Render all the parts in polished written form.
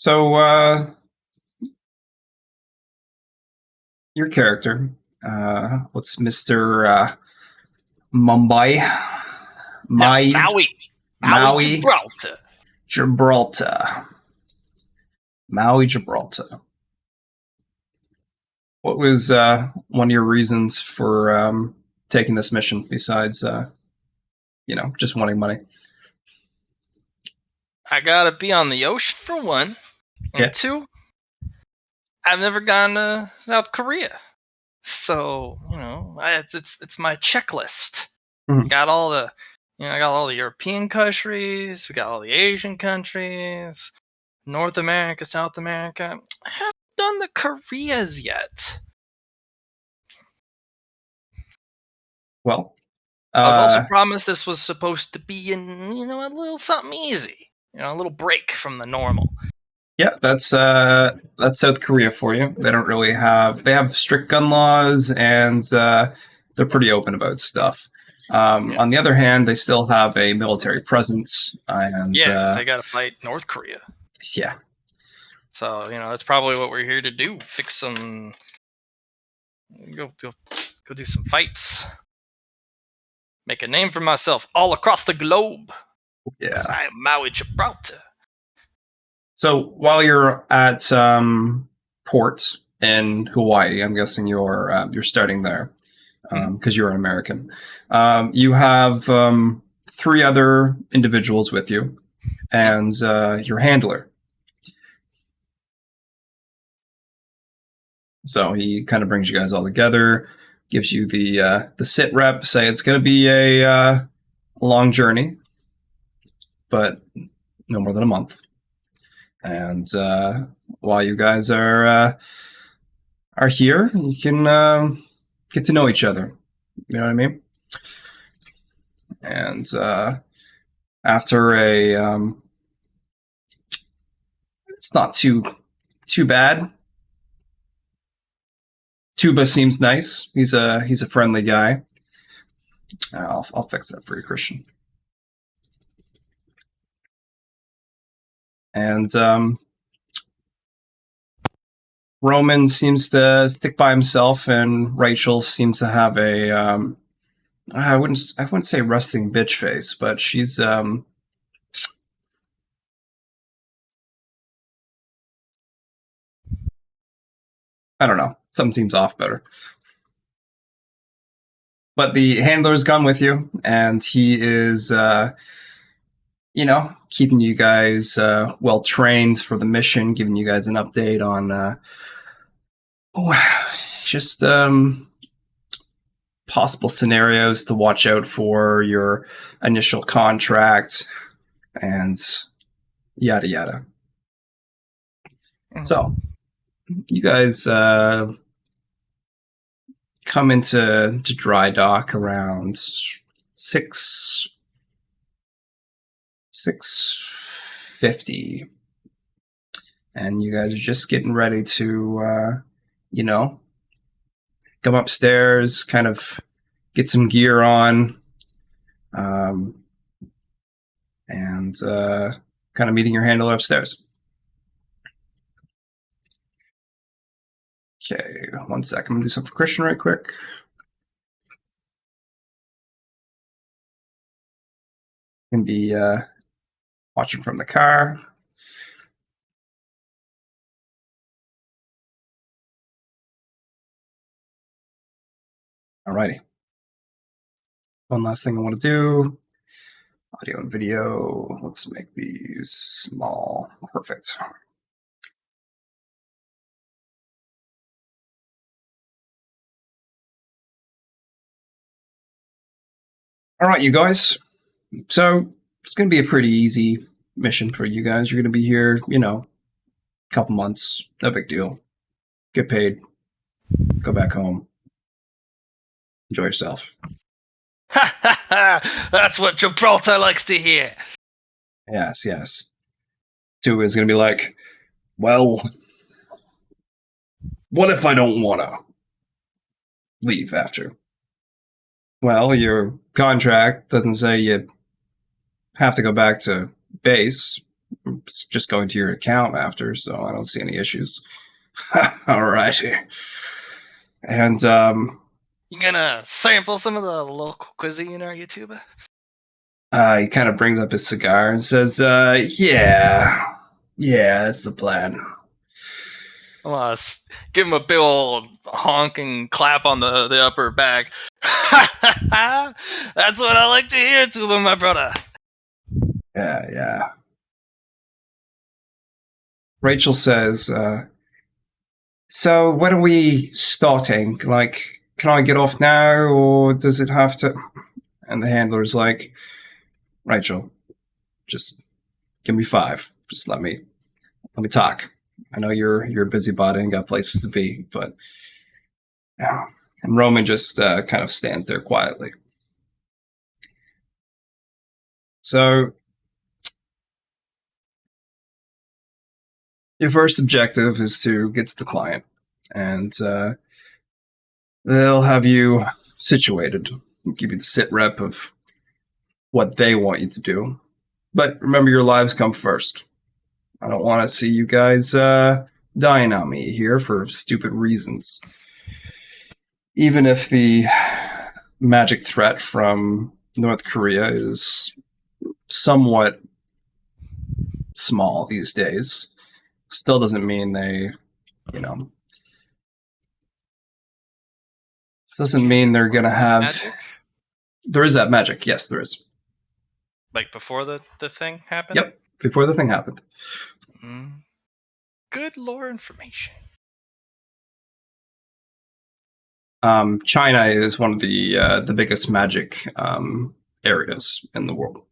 So, your character, what's Mr. Mumbai? No, Mai Maui, Maui Gibraltar. Gibraltar. Maui Gibraltar. What was one of your reasons for taking this mission besides, just wanting money? I gotta be on the ocean for one, and Yeah. two, I've never gone to South Korea, so it's my checklist. Mhm. Got all the, I got all the European countries, we got all the Asian countries, North America, South America. I haven't done the Koreas yet. Well, I was also promised this was supposed to be a little something easy, a little break from the normal. yeah, that's South Korea for you. They don't really they have strict gun laws, and they're pretty open about stuff. On the other hand, they still have a military presence, and because they got to fight North Korea. Yeah. So that's probably what we're here to do: fix some, go do some fights, make a name for myself all across the globe. Yeah. I am Maui Gibraltar. So while you're at port in Hawaii, I'm guessing you're starting there because you're an American. You have three other individuals with you, and your handler. So he kind of brings you guys all together, gives you the sit rep, say it's going to be a long journey, but no more than a month. And while you guys are here, you can get to know each other. You know what I mean? And after it's not too bad. Tuba seems nice. He's a friendly guy. I'll fix that for you, Christian. And Roman seems to stick by himself, and Rachel seems to have a I wouldn't say resting bitch face, but she's I don't know. Something seems off better. But the handler's gone with you, and he is keeping you guys well trained for the mission, giving you guys an update on just possible scenarios to watch out for, your initial contract, and yada yada. So you guys come into dry dock around 6:50, and you guys are just getting ready to come upstairs, kind of get some gear on, and kind of meeting your handler upstairs. Okay, 1 second. I'm going to do something for Christian right quick. Can be watching from the car. Alrighty. One last thing I want to do. Audio and video. Let's make these small. Perfect. All right, you guys. So it's going to be a pretty easy mission for you guys. You're going to be here, a couple months. No big deal. Get paid. Go back home. Enjoy yourself. That's what Gibraltar likes to hear. Yes, yes. Two is going to be like, well, what if I don't want to leave after? Well, your contract doesn't say you have to go back to base. It's just going to your account after, so I don't see any issues. All righty. And You gonna sample some of the local cuisine, are you, Tuba? he kind of brings up his cigar and says, yeah, that's the plan. I'm gonna give him a big old honking clap on the upper back. That's what I like to hear, Tuba, my brother. Yeah. Rachel says, so when are we starting? Like, can I get off now, or does it have to? And the handler's like, Rachel, just give me 5. Just let me talk. I know you're a busybody and got places to be, but yeah. And Roman just kind of stands there quietly. So your first objective is to get to the client, and they'll have you situated, give you the sit rep of what they want you to do. But remember, your lives come first. I don't want to see you guys dying on me here for stupid reasons. Even if the magic threat from North Korea is somewhat small these days, still doesn't mean they, doesn't mean they're going to have... Magic? There is that magic. Yes, there is. Like before the thing happened? Yep, before the thing happened. Good lore information. China is one of the biggest magic areas in the world.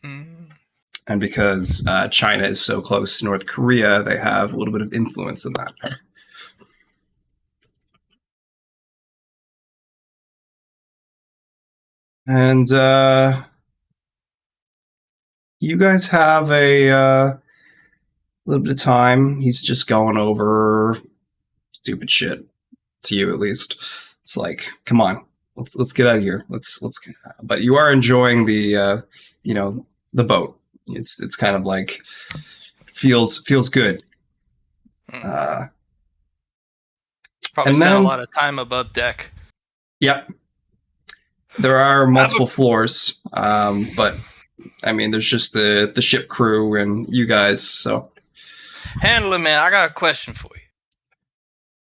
And because China is so close to North Korea, they have a little bit of influence in that. And you guys have a little bit of time. He's just going over stupid shit to you, at least. It's like, come on, let's get out of here. Let's. But you are enjoying the the boat. It's kind of like feels good. Probably and spent then, a lot of time above deck. Yep. There are multiple floors, but I mean, there's just the ship crew and you guys. So, Handler, man, I got a question for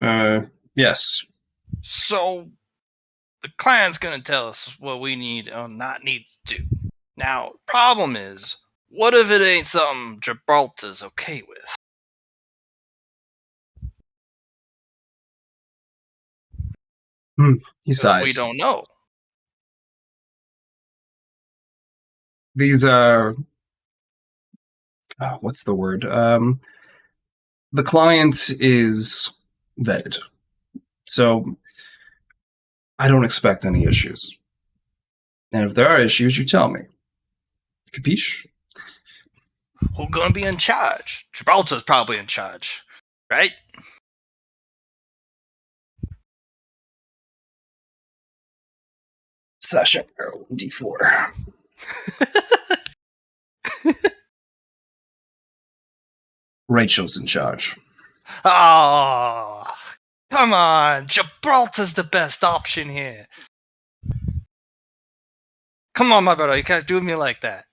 you. Yes. So, the client's gonna tell us what we need or not need to do. Now, problem is, what if it ain't something Gibraltar's okay with? He sighs. We don't know. These are... what's the word? The client is vetted. So I don't expect any issues. And if there are issues, you tell me. Capiche? Who's gonna be in charge? Gibraltar's probably in charge, right? Sasha, D4. Rachel's in charge. Oh, come on. Gibraltar's the best option here. Come on, my brother. You can't do me like that.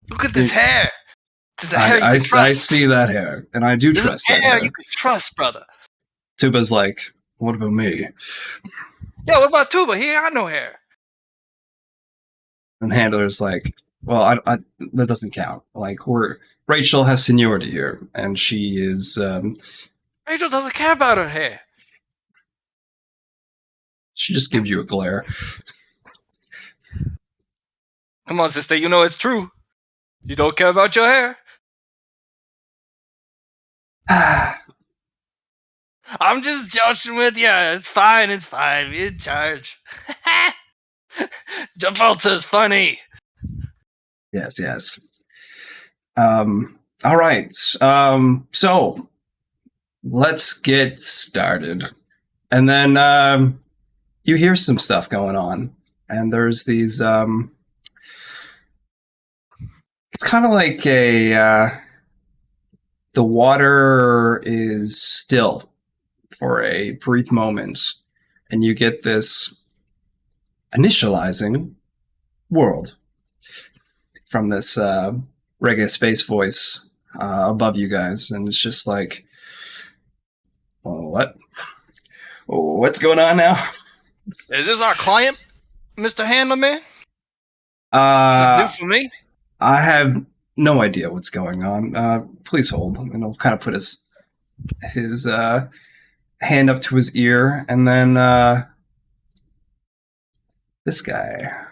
Look at this hair. This is a hair you can trust. I see that hair, and I do trust that hair. You can trust, brother. Tuba's like, what about me? Yeah, what about Tuba? He ain't got no hair. And Handler's like, well, I that doesn't count. Like, Rachel has seniority here, and she is... Rachel doesn't care about her hair. She just gives you a glare. Come on, sister, you know it's true. You don't care about your hair. I'm just joshing with you. It's fine. You're in charge. Gibraltar's funny. Yes. All right. So let's get started. And then you hear some stuff going on, and there's these It's kind of like the water is still for a brief moment, and you get this initializing world from this reggae space voice above you guys, and it's just like, oh, what? Oh, what's going on now? Is this our client, Mr. Handler Man? Is Uh, this new for me? I have no idea what's going on. Please hold, and he'll kind of put his hand up to his ear, and then this guy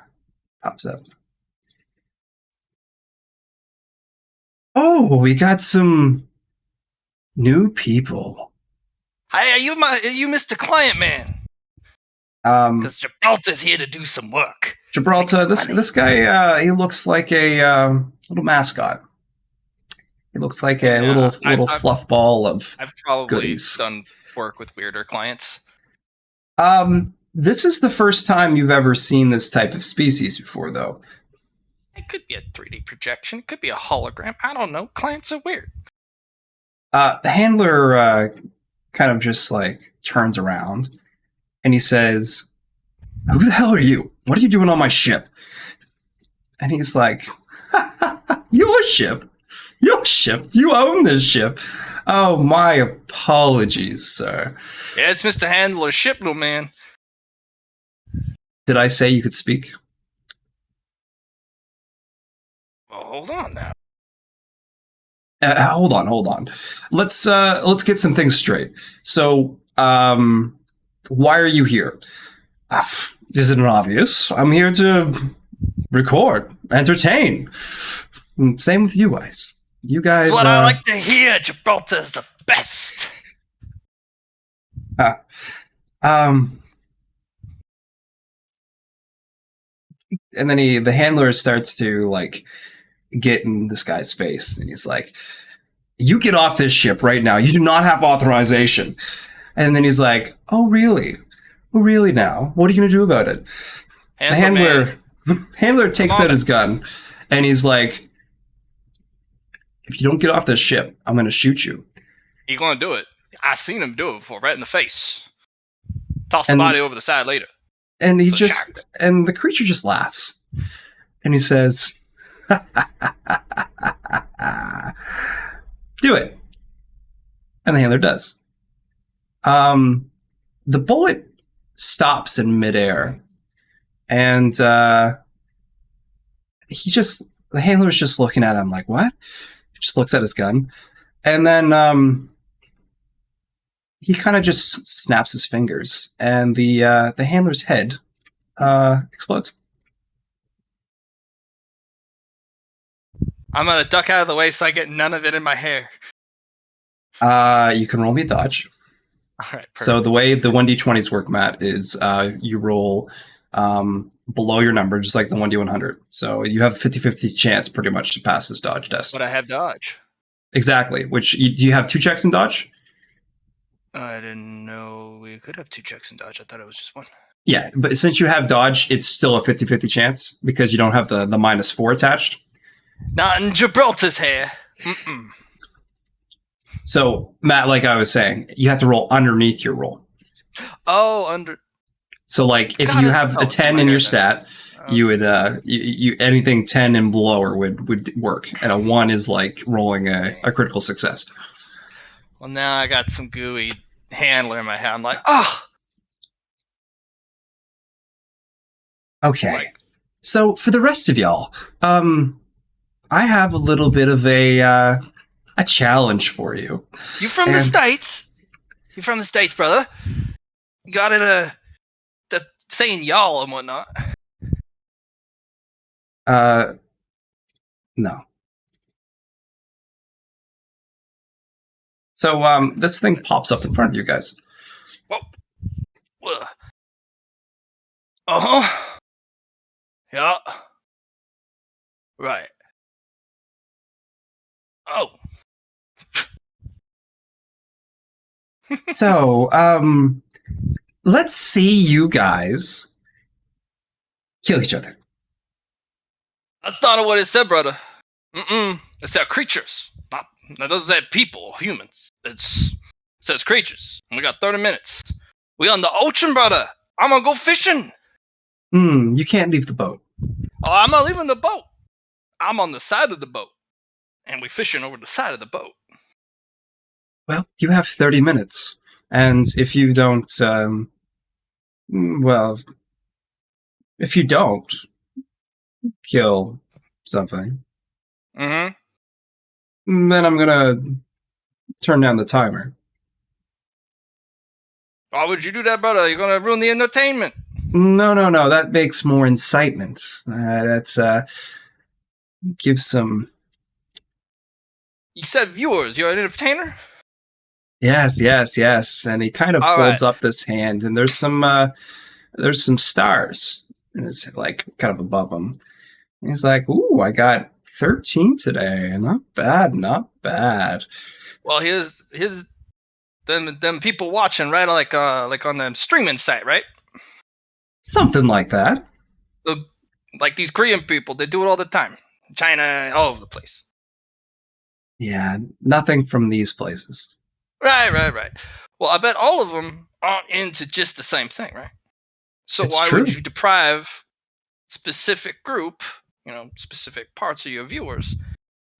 pops up. Oh, we got some new people. Hey, are you Mr. Client Man? Because Gibraltar's here to do some work. Gibraltar, this guy, he looks like a little mascot. He looks like a little fluff ball of I've probably goodies. done work with weirder clients. This is the first time you've ever seen this type of species before, though. It could be a 3D projection. It could be a hologram. I don't know. Clients are weird. The handler kind of just like turns around and he says, "Who the hell are you? What are you doing on my ship?" And he's like, "Your ship? Your ship? You own this ship? Oh, my apologies, sir." Yeah, it's Mr. Handler's ship, little man. Did I say you could speak? Well, hold on now. Hold on. Let's get some things straight. So, why are you here? Isn't it obvious? I'm here to record, entertain. Same with you guys. You guys. That's what I like to hear. Gibraltar's the best. And then the handler starts to like get in this guy's face, and he's like, "You get off this ship right now. You do not have authorization." And then he's like, "Oh, really? Oh, really now? What are you going to do about it?" Handler takes out his gun, and he's like, "If you don't get off this ship, I'm going to shoot you." He's going to do it. I seen him do it before, right in the face. Toss the body over the side later. And and the creature just laughs. And he says, "Do it." And the handler does. The bullet stops in midair. And the handler's just looking at him like, "What?" He just looks at his gun. And then he kind of just snaps his fingers, and the handler's head explodes. I'm gonna duck out of the way so I get none of it in my hair. You can roll me a dodge. All right. Perfect. So the way the 1d20s work, Matt, is you roll below your number, just like the 1d100. So you have a 50-50 chance pretty much to pass this dodge test. But I have dodge. Exactly. Do you have 2 checks in dodge? I didn't know we could have 2 checks in dodge. I thought it was just 1. Yeah, but since you have dodge, it's still a 50-50 chance because you don't have the -4 attached. Not in Gibraltar's hair. Mm-mm. So, Matt, like I was saying, you have to roll underneath your roll. Oh, under. So, like, if you have a 10 in your stat, you would you anything 10 and below would work, and a 1 is like rolling a critical success. Well, now I got some gooey handler in my head. I'm like, oh. Okay. So for the rest of y'all, I have a little bit of a challenge for you. You from the States? You from the States, brother? You got it, the saying y'all and whatnot. No. So this thing pops up in front of you guys. Whoa. Uh-huh. Yeah. Right. Oh. So, let's see you guys kill each other. That's not what it said, brother. It said creatures. Not, that doesn't say people, humans. It says creatures. And we got 30 minutes. We on the ocean, brother. I'm gonna go fishing. You can't leave the boat. Oh, I'm not leaving the boat. I'm on the side of the boat. And we fishing over the side of the boat. Well, you have 30 minutes. And if you don't, if you don't kill something, Mm-hmm. then I'm gonna turn down the timer. Why would you do that, brother? You're gonna ruin the entertainment. No. That makes more incitement. That's gives some. You said viewers. You're an entertainer? Yes. And he kind of All holds right. up this hand, and there's some stars, and it's like kind of above him. And he's like, "Ooh, I got 13 today. Not bad." Well, here's them people watching, right? Like on the streaming site, right? Something like that. Like these Korean people, they do it all the time. China, all over the place. Yeah, nothing from these places. Right. Well, I bet all of them aren't into just the same thing, right? So It's why true. would you deprive specific group, specific parts of your viewers,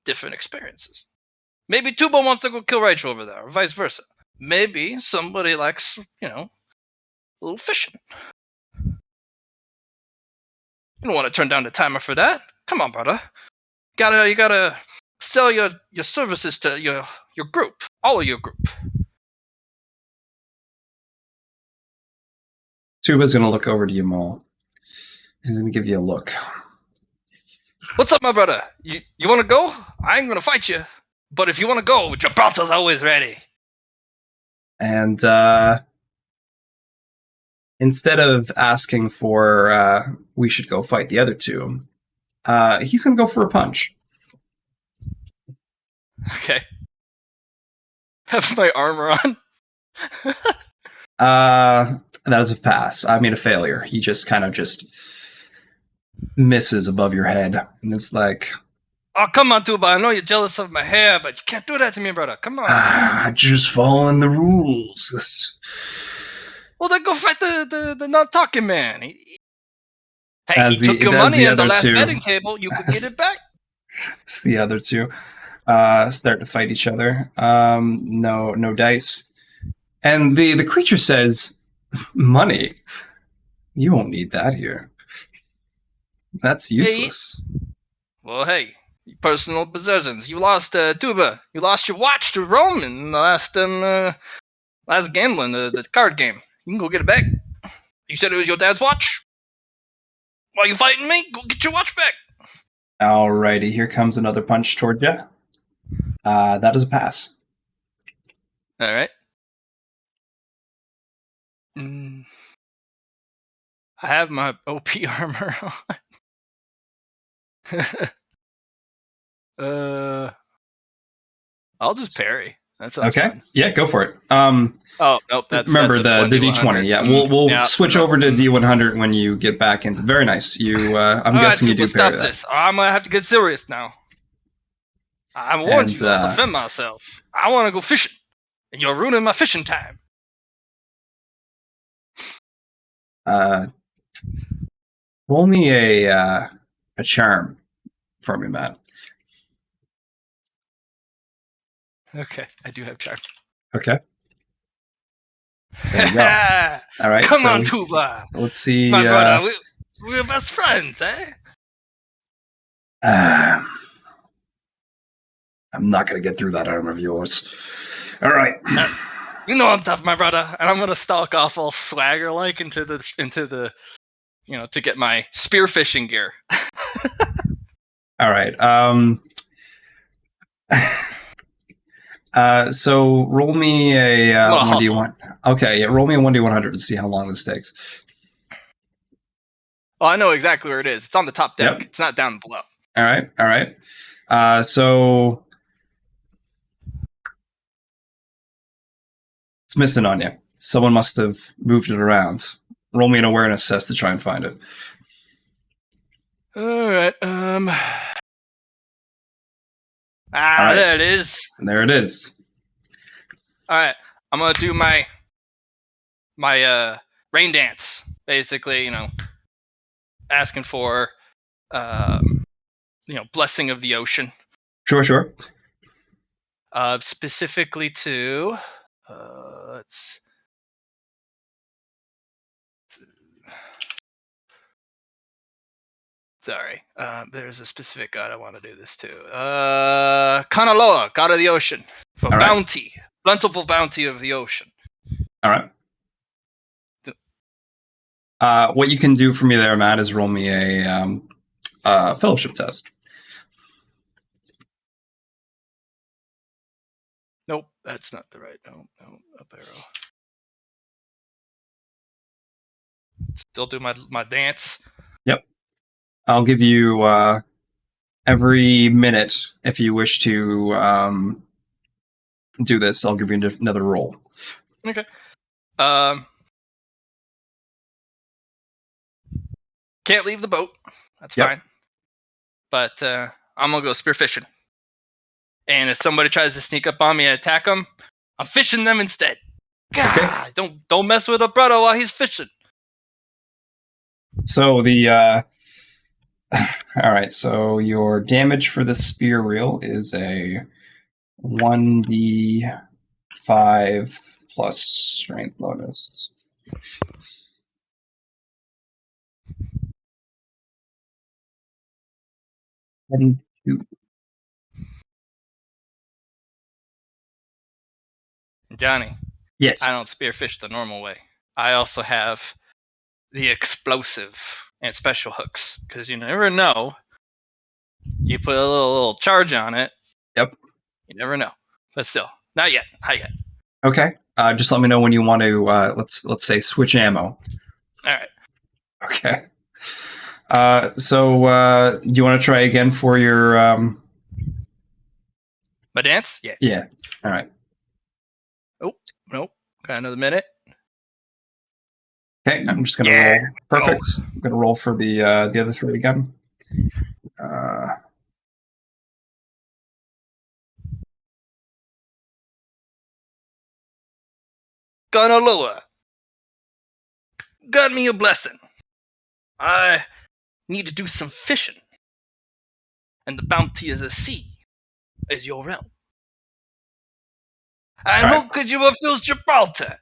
different experiences? Maybe Tuba wants to go kill Rachel over there, or vice versa. Maybe somebody likes, a little fishing. You don't want to turn down the timer for that. Come on, brother. You gotta sell your services to your group, all of your group. Tuba's gonna look over to you, Mole. He's gonna give you a look. What's up, my brother? You want to go? I ain't gonna fight you, but if you want to go, Gibraltar's always ready. And instead of asking for we should go fight the other two, he's gonna go for a punch. Okay. Have my armor on. That is a pass. I mean, a failure. He just kind of misses above your head, and it's like, Oh, come on, Tuba. I know you're jealous of my hair, but you can't do that to me, brother. Come on. Just following the rules. Well, then go fight the not talking man. He took your as money the at the other last two, betting table. You could get it back. as the other two start to fight each other. No dice, and the creature says, "Money. You won't need that here. That's useless." Well, hey, personal possessions. You lost Tuba. You lost your watch to Rome in the last gambling, the card game. You can go get it back. You said it was your dad's watch. Why you fighting me? Go get your watch back. Alrighty, here comes another punch toward you. That is a pass. All right. I have my OP armor on. I'll just parry. That sounds Okay. fun. Yeah, go for it. Oh nope, remember that's the D20. Yeah, we'll switch over to D100 when you get back into. Very nice. You, I'm guessing you do parry that. This. I'm gonna have to get serious now. I warned you. I'll defend myself. I want to go fishing, and you're ruining my fishing time. Roll me a charm for me, Matt. Okay, I do have charm. Okay. There you go. All right. Come on, Tuba. Let's see. My brother, we're best friends, eh? I'm not gonna get through that arm of yours. All right. You know I'm tough, my brother, and I'm gonna stalk off all swagger like into the to get my spearfishing gear. All right. So roll me a 1d1. Okay, yeah, roll me a 1d100 to see how long this takes. Oh, I know exactly where it is. It's on the top deck. Yep. It's not down below. All right. So it's missing on you. Someone must have moved it around. Roll me an awareness test to try and find it. All right. Ah, right. there it is. There it is. All right, I'm gonna do my rain dance. Basically, asking for blessing of the ocean. Sure. Specifically to let's. Sorry, there's a specific god I want to do this to. Kanaloa, god of the ocean, for All right. bounty, plentiful bounty of the ocean. All right. What you can do for me there, Matt, is roll me a fellowship test. Nope, that's not the right. No, up arrow. Still do my dance. Yep. I'll give you every minute if you wish to do this. I'll give you another roll. Okay. Can't leave the boat. That's fine. But I'm gonna go spearfishing. And if somebody tries to sneak up on me and attack them, I'm fishing them instead. God, don't mess with a brother while he's fishing. So the all right. So your damage for the spear reel is a 1d5 plus strength bonus. And 2. Johnny, Yes. I don't spearfish the normal way. I also have the explosive and special hooks because you never know. You put a little charge on it. Yep. You never know. But still, not yet. Okay. Just let me know when you want to. Let's say switch ammo. All right. Okay. So do you want to try again for your my dance? Yeah. Yeah. All right. Oh, nope. Got another minute. Okay, I'm just gonna roll. Perfect. I'm gonna roll for the other 3 again. Gunaloa, gun me a blessing. I need to do some fishing, and the bounty of the sea is your realm. And who could you refuse Gibraltar?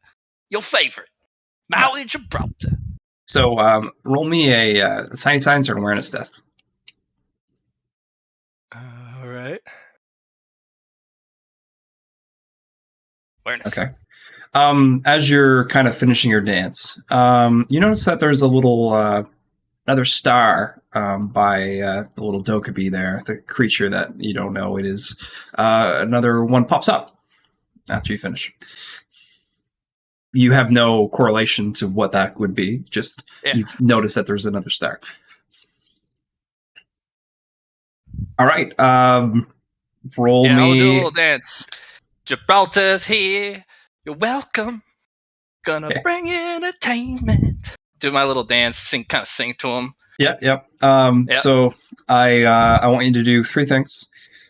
Your favorite, Maui Gibraltar. So roll me a science or awareness test. All right. Awareness. Okay. As you're kind of finishing your dance, you notice that there's a little another star by the little Dokkaebi there, the creature that you don't know it is. Another one pops up after you finish. You have no correlation to what that would be. Just you notice that there's another star. All right. Roll me. I'll do a little dance. Gibraltar's here. You're welcome. Gonna bring entertainment. Do my little dance, kind of sing to him. Yep. So I want you to do 3 things.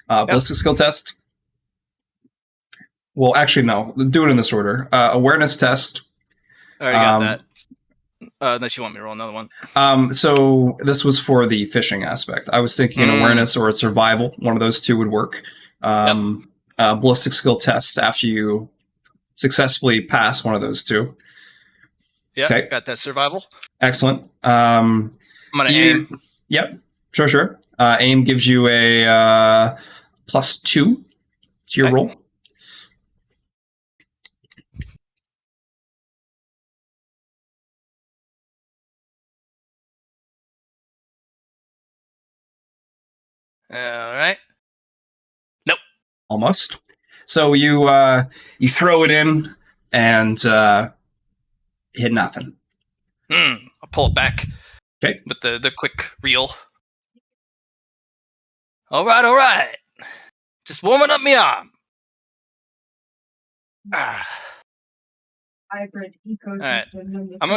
Ballistic skill test. Well, actually, no. Do it in this order. Awareness test. I already got that. Unless you want me to roll another one. So this was for the fishing aspect. I was thinking an awareness or a survival. One of those 2 would work. Ballistic skill test after you successfully pass one of those 2. Yeah, got that survival. Excellent. I'm going to aim. Yep, sure. Aim gives you a +2 to your roll. All right. Nope. Almost. So you throw it in and hit nothing. I'll pull it back. Okay. With the quick reel. All right. Just warming up my arm. Hybrid ecosystem. Right. I'm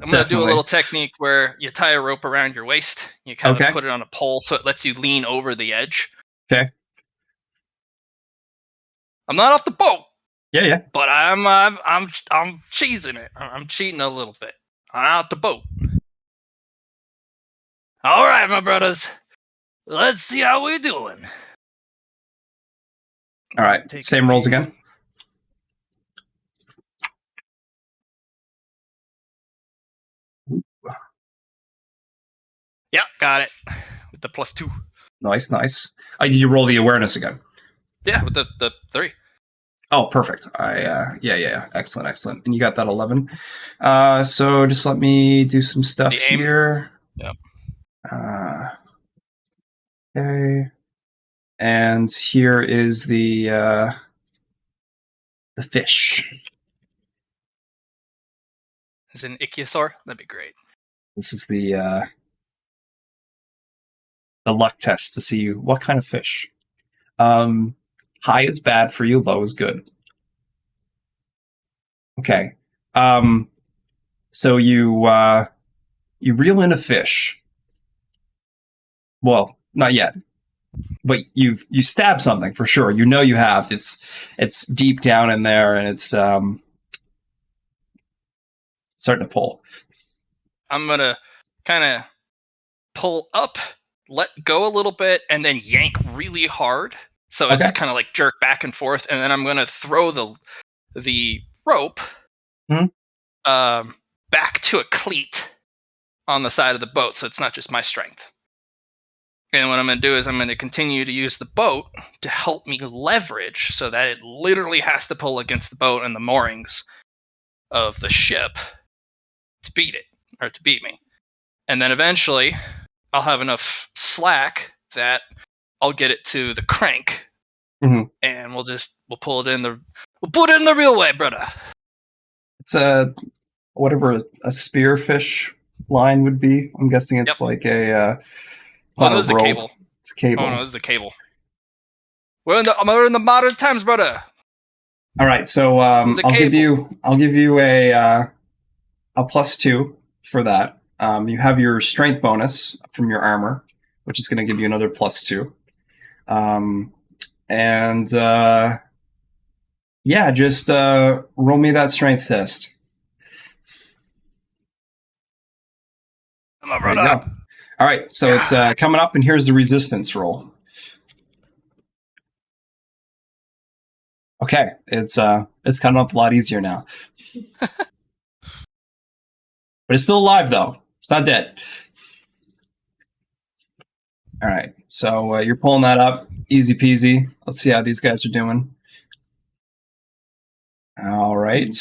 gonna do a little technique where you tie a rope around your waist. You kind of put it on a pole so it lets you lean over the edge. Okay. I'm not off the boat, Yeah. but I'm cheesing it. I'm cheating a little bit. I'm out the boat. All right, my brothers. Let's see how we're doing. All right. Take Same rolls again. Yeah, got it. With the +2. Nice. You roll the awareness again. Yeah, with the 3. Oh, perfect. Yeah. Excellent. And you got that 11. So just let me do some stuff here. Yep. Okay. And here is the fish. Is it an ichthyosaur? That'd be great. This is the luck test to see what kind of fish. High is bad for you, low is good. Okay. So you reel in a fish. Well, not yet. But you stab something for sure. You know you have. It's deep down in there, and it's starting to pull. I'm gonna kind of pull up, let go a little bit, and then yank really hard. So it's kind of like jerk back and forth, and then I'm gonna throw the rope back to a cleat on the side of the boat, so it's not just my strength. And what I'm going to do is I'm going to continue to use the boat to help me leverage so that it literally has to pull against the boat and the moorings of the ship to beat it, or to beat me. And then eventually I'll have enough slack that I'll get it to the crank, and we'll pull it in we'll put it in the real way, brother. It's whatever a spearfish line would be. I'm guessing it's like a no, this is a cable. It's cable. Oh no, this is a cable. We're in the modern times, brother. All right, so I'll give you a +2 for that. You have your strength bonus from your armor, which is going to give you another +2. And just roll me that strength test. There you go. All right, so it's coming up, and here's the resistance roll. Okay, it's coming up a lot easier now. But it's still alive, though. It's not dead. All right, so you're pulling that up. Easy peasy. Let's see how these guys are doing. All right.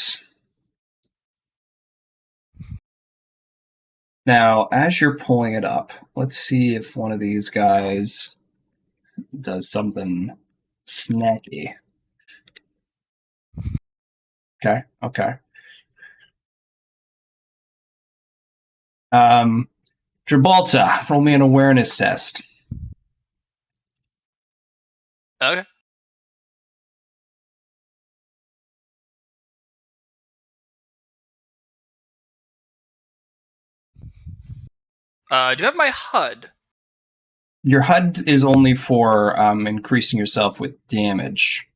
Now, as you're pulling it up, let's see if one of these guys does something snacky. Okay. Gibraltar, roll me an awareness test. Okay. Do you have my HUD? Your HUD is only for increasing yourself with damage.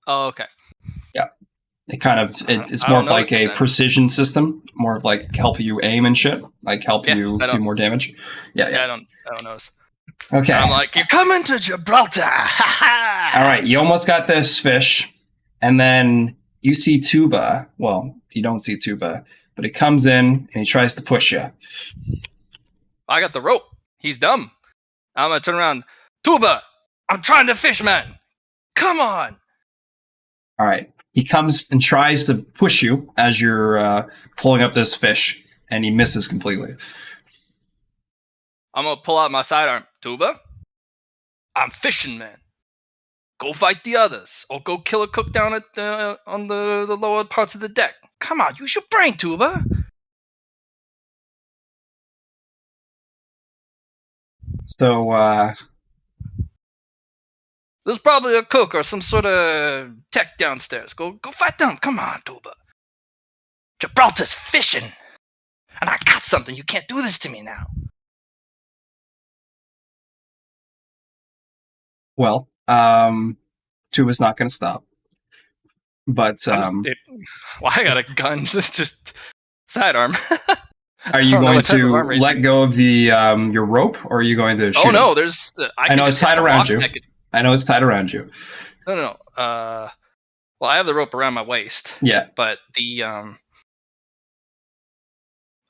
Oh, okay. Yeah. It's more of like a precision system, more of like help you aim and shit, like help you do more damage. Yeah. I don't notice. Okay. And I'm like, you're coming to Gibraltar. All right, you almost got this fish, and then you see Tuba. Well, you don't see Tuba, but he comes in and he tries to push you. I got the rope. He's dumb. I'm gonna turn around. Tuba, I'm trying to fish, man. Come on. All right. He comes and tries to push you as you're pulling up this fish, and he misses completely. I'm gonna pull out my sidearm. Tuba, I'm fishing, man. Go fight the others, or go kill a cook down at on the lower parts of the deck. Come on, use your brain, Tuba. So, there's probably a cook or some sort of tech downstairs. Go fight them. Come on, Tuba. Gibraltar's fishing, and I got something. You can't do this to me now. Well, Tuba's not going to stop. But well, I got a gun. Just sidearm. are you going to let go of the your rope, or are you going to shoot? Oh no, him? there's. I know it's tied around you. I know it's tied around you. No. Well, I have the rope around my waist. Yeah. But the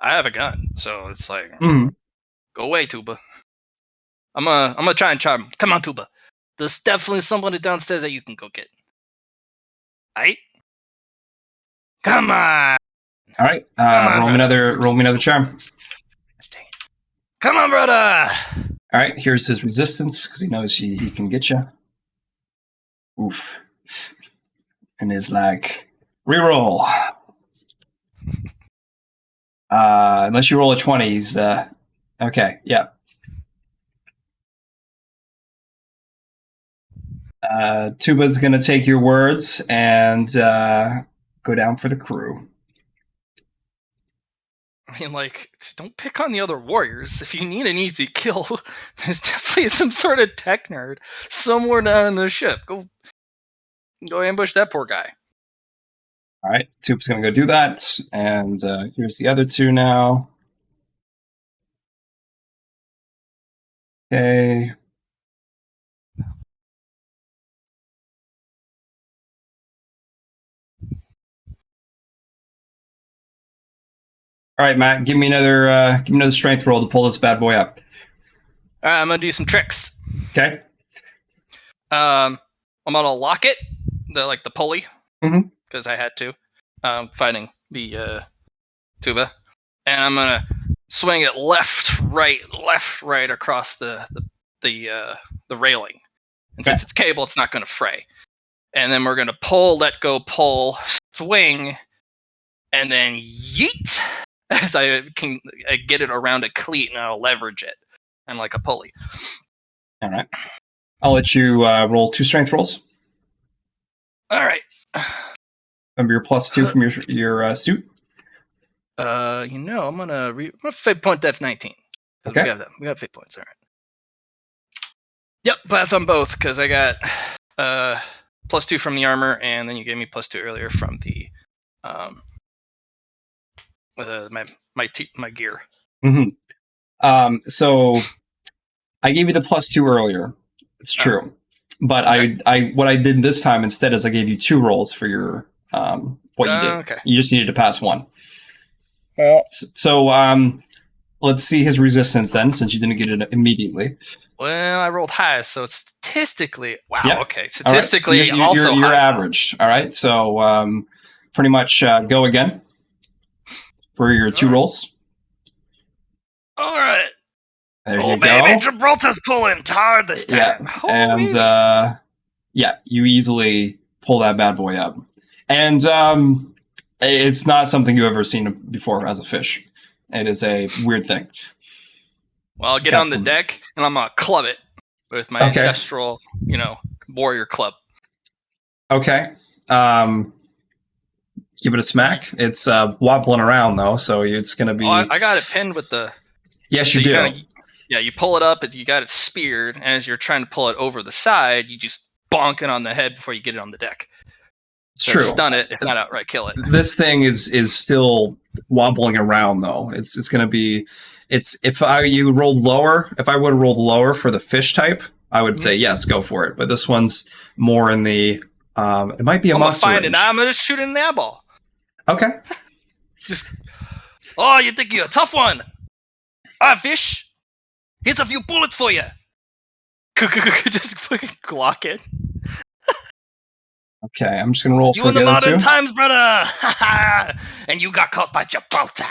I have a gun, so it's like, go away, Tuba. I'm gonna try and charm him. Come on, Tuba. There's definitely somebody downstairs that you can go get. Aight? Come on. All right. Roll me another charm. Come on, brother. All right. Here's his resistance because he knows he can get you. Oof. And is like reroll. Unless you roll a 20, he's okay. Yeah. Tuba's gonna take your words and go down for the crew. I mean, like, don't pick on the other warriors. If you need an easy kill, there's definitely some sort of tech nerd somewhere down in the ship. Go ambush that poor guy. All right, Tuba's gonna go do that, and here's the other two now. Okay. All right, Matt, give me another strength roll to pull this bad boy up. All right, I'm gonna do some tricks. Okay. I'm gonna lock it, the pulley, because I had to, fighting the Tuba, and I'm gonna swing it left, right across the railing. And since it's cable, it's not gonna fray. And then we're gonna let go, pull, swing, and then yeet as I can get it around a cleat, and I'll leverage it and like a pulley. All right. I'll let you roll 2 strength rolls. All right. Remember your +2 from your suit. I'm gonna fate point def 19. Okay. We got fate points. All right. Yep, path on both because I got +2 from the armor, and then you gave me +2 earlier from the my gear. So I gave you the +2 earlier. It's true, but okay. I what I did this time instead is I gave you 2 rolls for your what you did. Okay. You just needed to pass 1. So let's see his resistance then, since you didn't get it immediately. Well, I rolled high, so it's statistically. Wow. Yep. Okay. Statistically, so you're average. All right. So pretty much go again for your 2 rolls. All right. There you baby, go. Gibraltar's pulling hard this time. Yeah. And you easily pull that bad boy up. And it's not something you've ever seen before as a fish. It is a weird thing. Well, I'll get on the deck, and I'm going to club it with my ancestral, warrior club. Okay. Give it a smack. It's wobbling around, though, so it's going to be... I got it pinned with the... Yes, you do. You pull it up, you got it speared, and as you're trying to pull it over the side, you just bonk it on the head before you get it on the deck. It's true. Stun it, if not outright kill it. This thing is still wobbling around, though. It's going to be... If I would have rolled lower for the fish type, I would say yes, go for it. But this one's more in the... it might be a monster range. I'm going to shoot in the eyeball. Okay. You think you're a tough one? Fish, here's a few bullets for you. Just fucking Glock it. Okay, I'm just gonna roll you for in the modern 2. times, brother. And you got caught by Gibraltar.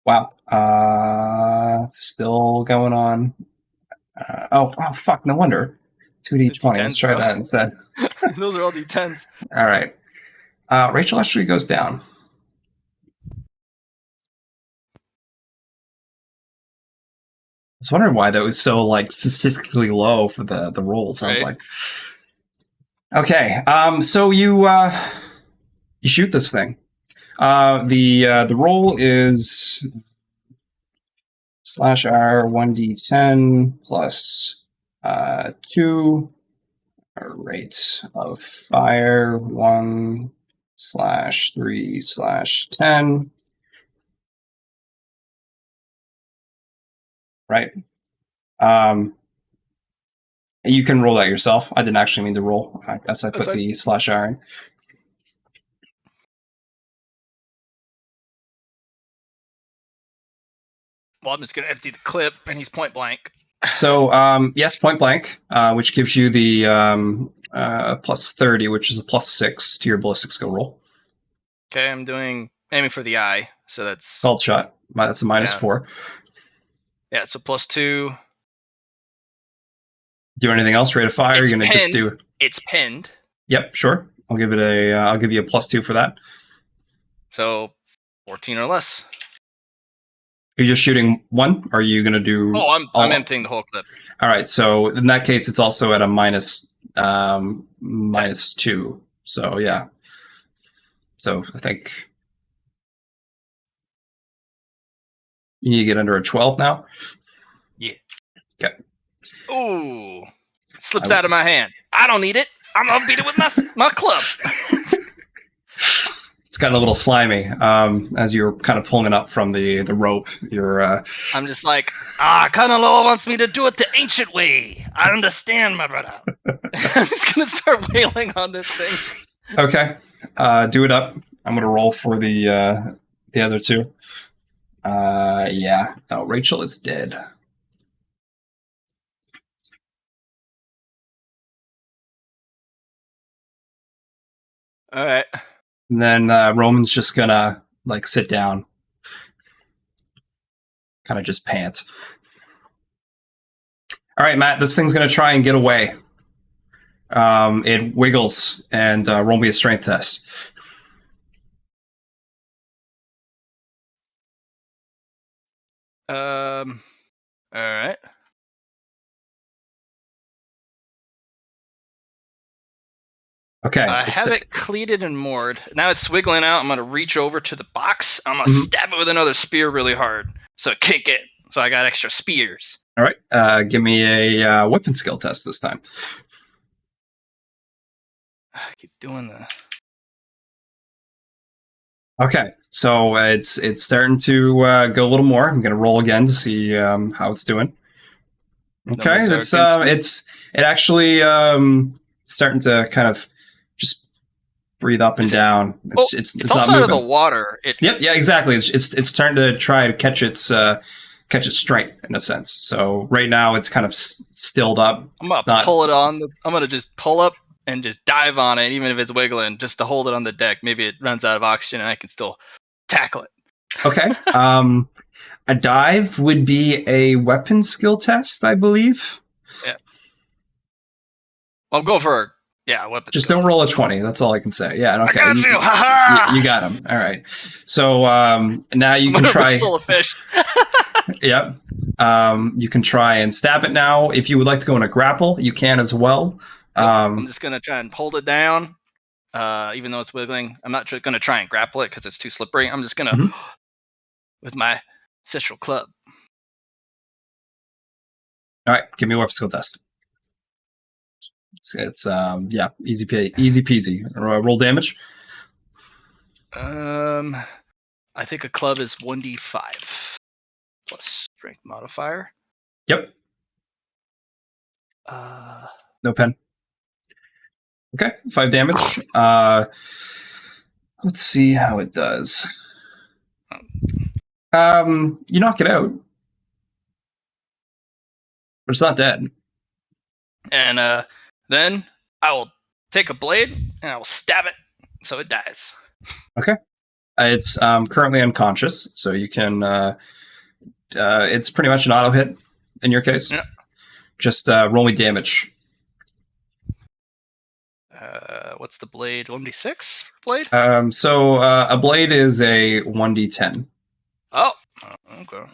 Wow. Still going on. Oh, fuck! No wonder. 2d20. Let's try that instead. Those are all d10s. All right. Rachel actually goes down. I was wondering why that was so statistically low for the rolls. I was like, okay. So you shoot this thing. The roll is /R 1d10 plus 2 rate of fire 1/3/10. Right. You can roll that yourself. I didn't actually mean to roll. I guess I put the /iron. Well, I'm just going to empty the clip, and he's point blank. So, yes, point blank, which gives you the +30, which is a +6 to your ballistic skill roll. Okay, I'm aiming for the eye, so that's... Called shot. That's a -4. Yeah, so +2. Do anything else? Rate of fire? It's You're going to just do... It's pinned. Yep, sure. I'll give you a +2 for that. So, 14 or less. Are you just shooting one? Or are you going to do... Oh, I'm emptying the whole clip. All right, so in that case, it's also at a -2. So, yeah. So, I think you need to get under a 12 now? Yeah. Okay. Ooh. Slips out of my hand. I don't need it. I'm going to beat it with my club. It's gotten a little slimy as you're kind of pulling it up from the rope. I'm just like, Kanaloa wants me to do it the ancient way. I understand, my brother. I'm just going to start wailing on this thing. Okay. Do it up. I'm going to roll for the other two. Yeah. Oh, Rachel is dead. All right. And then Roman's just gonna sit down, kind of just pant. All right, Matt, this thing's gonna try and get away. It wiggles and roll me a strength test. All right. Okay. I have it cleated and moored. Now it's wiggling out. I'm going to reach over to the box. I'm going to stab it with another spear really hard so it can't get. So I got extra spears. All right. Give me a weapon skill test this time. I keep doing the... Okay. So it's starting to go a little more. I'm going to roll again to see how it's doing. Okay. It's actually starting to kind of just breathe up and down. It's also not out of the water. Yep, yeah, exactly. It's starting to try to catch its strength in a sense. So right now it's kind of stilled up. I'm gonna pull it on. I'm gonna just pull up and just dive on it, even if it's wiggling, just to hold it on the deck. Maybe it runs out of oxygen and I can still tackle it. Okay. A dive would be a weapon skill test, I believe. Yeah. I'll go for weapon. Just don't roll a 20. That's all I can say. Yeah. Okay. I got you. You got him. All right. So now you can try. Wrestle a fish. Yep. You can try and stab it now. If you would like to go in a grapple, you can as well. I'm just gonna try and hold it down, even though it's wiggling. I'm not gonna try and grapple it because it's too slippery. I'm just gonna with my ancestral club. All right. Give me a weapon skill test. It's easy peasy. Roll damage. I think a club is 1d5 plus strength modifier. Yep. No pen. Okay, 5 damage. Let's see how it does. You knock it out, but it's not dead. And then I will take a blade and I will stab it so it dies. Okay. It's currently unconscious, so you can... it's pretty much an auto hit in your case. Yeah. Just roll me damage. What's the blade? 1d6 for blade? So a blade is a 1d10. Oh, okay.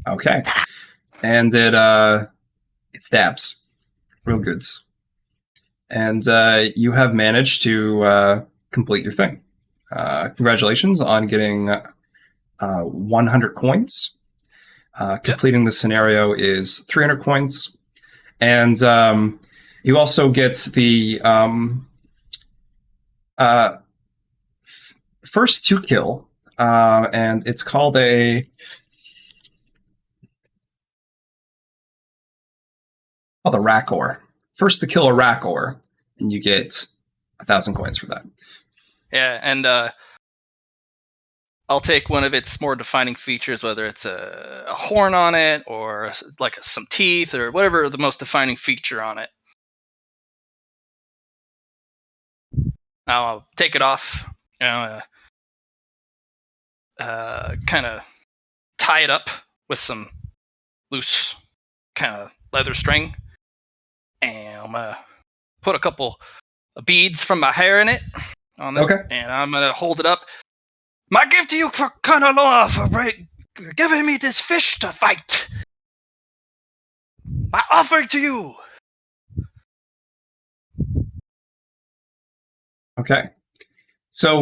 Okay. And it stabs. Real goods. And you have managed to complete your thing. Congratulations on getting 100 coins. Completing the scenario is 300 coins. And You also get the first to kill, and it's called a Rakor. First to kill a Rakor, and you get 1,000 coins for that. Yeah, and I'll take one of its more defining features, whether it's a horn on it or like some teeth or whatever the most defining feature on it. I'll take it off, kind of tie it up with some loose kind of leather string, and I'm gonna put a couple of beads from my hair in it on it, Okay. and I'm gonna hold it up. My gift to you for Kanaloa for giving me this fish to fight. My offering to you. Okay. So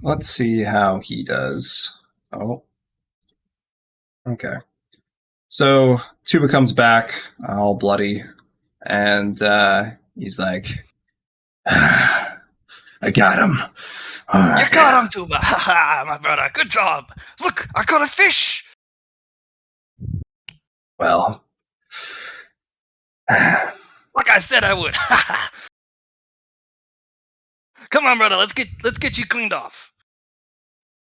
let's see how he does. Oh. Okay. So Tuba comes back all bloody, and he's like, I got him. You got him, Tuba. Haha, my brother. Good job. Look, I caught a fish. Well, Like I said I would. Come on, brother. Let's get you cleaned off.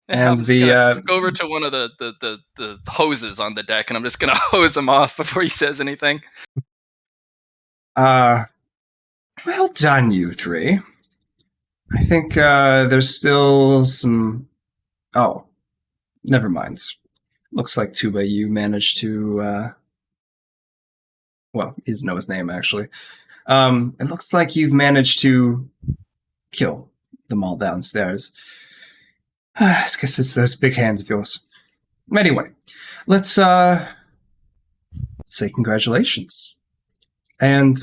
And I'm and just gonna go over to one of the hoses on the deck, and I'm just gonna hose him off before he says anything. well done, you three. I think there's still some. Oh, never mind. Looks like Tuba, you managed to. Well, he doesn't know his name actually. It looks like you've managed to kill them all downstairs. I guess it's those big hands of yours. Anyway, let's say congratulations. And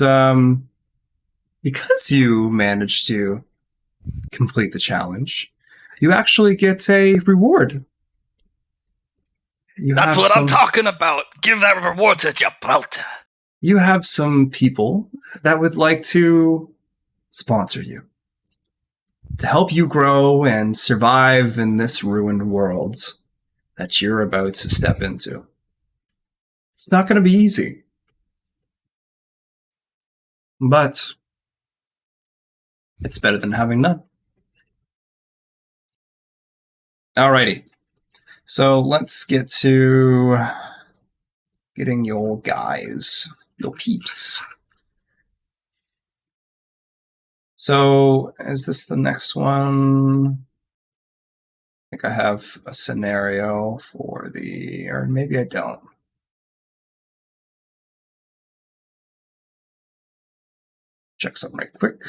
because you managed to complete the challenge, you actually get a reward. That's what I'm talking about. Give that reward to Gibraltar. You have some people that would like to sponsor you to help you grow and survive in this ruined world that you're about to step into. It's not going to be easy. But it's better than having none. Alrighty. So let's get to getting your guys, your peeps. So is this the next one? I think I have a scenario for or maybe I don't. Check something right quick.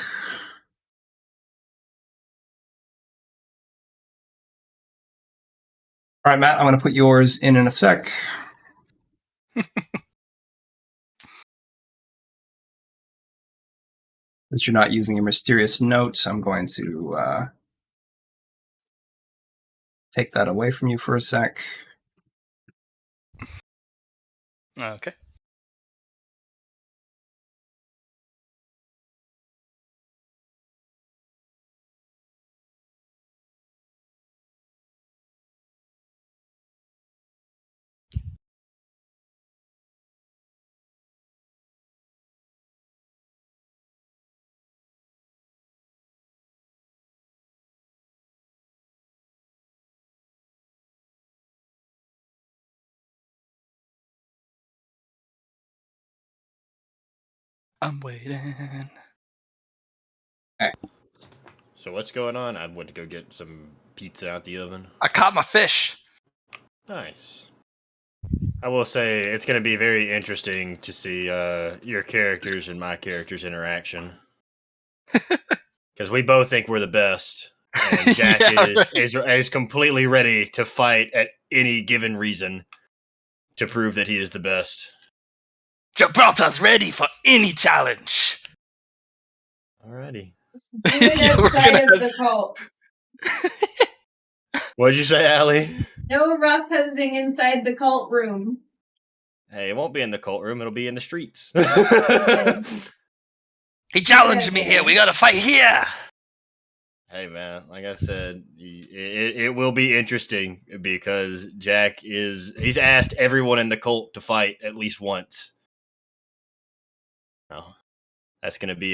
All right, Matt, I'm going to put yours in a sec. Since you're not using your mysterious note, I'm going to take that away from you for a sec. Okay. I'm waiting. Okay. So what's going on? I went to go get some pizza out the oven. I caught my fish. Nice. I will say it's going to be very interesting to see your characters and my character's interaction. Because we both think we're the best. And Jack is completely ready to fight at any given reason to prove that he is the best. Gibraltar's ready for any challenge. Alrighty. Do it outside of the cult. What'd you say, Allie? No rough hosing inside the cult room. Hey, it won't be in the cult room. It'll be in the streets. He challenged me here. We gotta fight here. Hey man, like I said, it will be interesting because Jack he's asked everyone in the cult to fight at least once. Oh, that's gonna be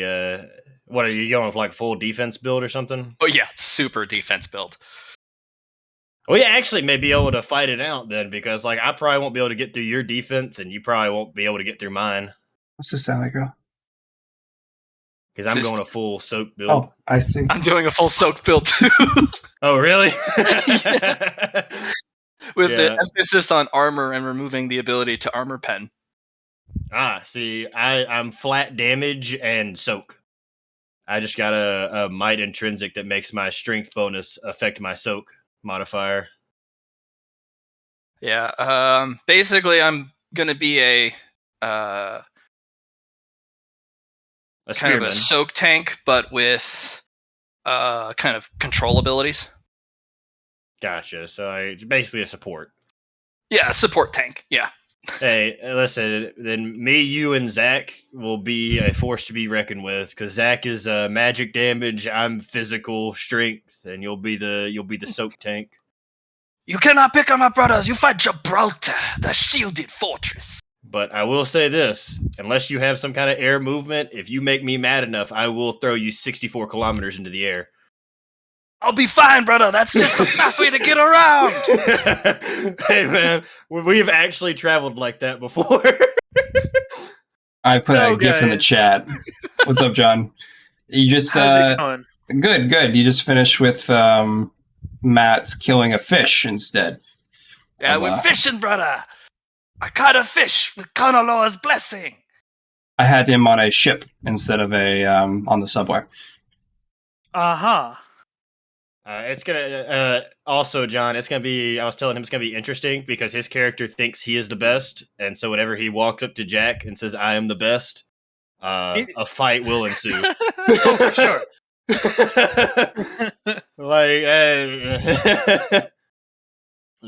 what are you going with, like full defense build or something? Oh yeah, super defense build. Well, yeah, actually may be able to fight it out then because like I probably won't be able to get through your defense and you probably won't be able to get through mine What's this sound like, girl? because I'm Just- going a full soak build. Oh, I see. I'm doing a full soak build too, Oh, really? with Yeah. the emphasis on armor and removing the ability to armor pen. See, I'm flat damage and soak. I just got a might intrinsic that makes my strength bonus affect my soak modifier. Yeah. Basically, I'm gonna be a A kind of spearman. a soak tank, but with kind of control abilities. Gotcha. So basically a support. Yeah, support tank. Yeah. Hey, listen. Then me, you, and Zach will be a force to be reckoned with because Zach is magic damage. I'm physical strength, and you'll be the soak tank. You cannot pick on my brothers. You fight Gibraltar, the shielded fortress. But I will say this: unless you have some kind of air movement, if you make me mad enough, I will throw you 64 kilometers into the air. I'll be fine, brother. That's just the fast way to get around. Hey man, we've actually traveled like that before. I put a Hello, GIF in the guys. chat. What's up, John? You just How's it going? good. You just finished with Matt killing a fish instead. Yeah, we're fishing, brother. I caught a fish with Conalor's blessing. I had him on a ship instead of a on the subway. Uh-huh. It's gonna also, John. It's gonna be. I was telling him it's gonna be interesting because his character thinks he is the best, and so whenever he walks up to Jack and says, "I am the best," a fight will ensue. Oh, for sure. Like,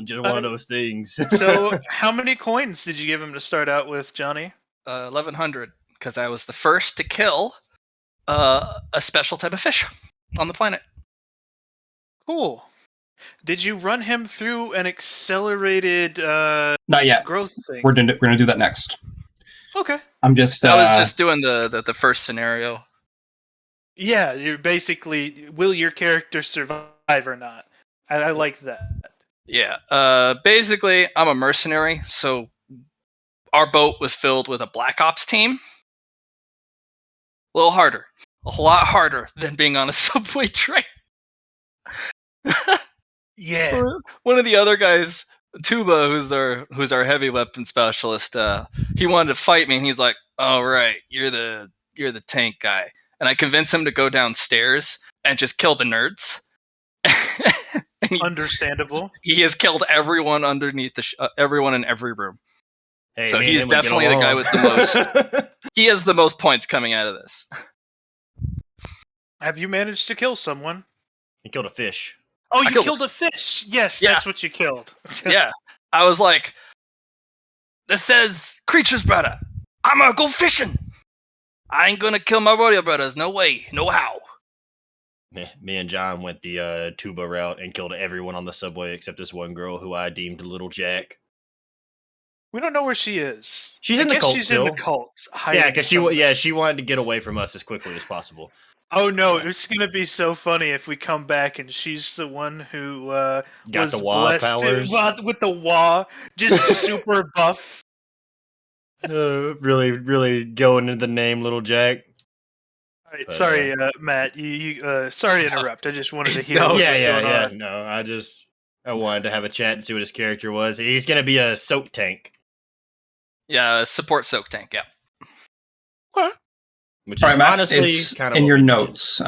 just one of those things. So, how many coins did you give him to start out with, Johnny? 1,100, because I was the first to kill a special type of fish on the planet. Cool. Did you run him through an accelerated Not yet. growth thing? We're gonna do that next. Okay. I'm just. I was just doing the first scenario. Yeah, you're basically, will your character survive or not? I like that. Yeah. Basically, I'm a mercenary, so our boat was filled with a Black Ops team. A little harder. A lot harder than being on a subway train. Yeah. One of the other guys, Tuba, who's our heavy weapon specialist, he wanted to fight me, and he's like, "All right, you're the tank guy," and I convinced him to go downstairs and just kill the nerds. And Understandable. he has killed everyone underneath everyone in every room. Hey, So me and he's him would get definitely the guy along. with the most. He has the most points coming out of this. Have you managed to kill someone? He killed a fish. Oh, I you killed killed a fish. Yes, Yeah. that's what you killed. Yeah, I was like, "This says creatures, brother. I'm gonna go fishing. I ain't gonna kill my warrior brothers. No way, no how." Me and John went the tuba route and killed everyone on the subway except this one girl who I deemed Little Jack. We don't know where she is. She's I in the guess cult she's still. in the cult. Yeah, hiding because somewhere. she wanted to get away from us as quickly as possible. Oh no, Yeah. it's gonna be so funny if we come back and she's the one who Got was the wah blessed powers. with the wah, just super buff. Really, really going into the name Little Jack. All right, But, sorry, Matt. You sorry to interrupt. I just wanted to hear No, what yeah, was yeah, going yeah. on. No, I wanted to have a chat and see what his character was. He's gonna be a soak tank, Yeah, support soak tank. Yeah. What? which All is right, Matt. honestly It's kind of in what your we need. notes.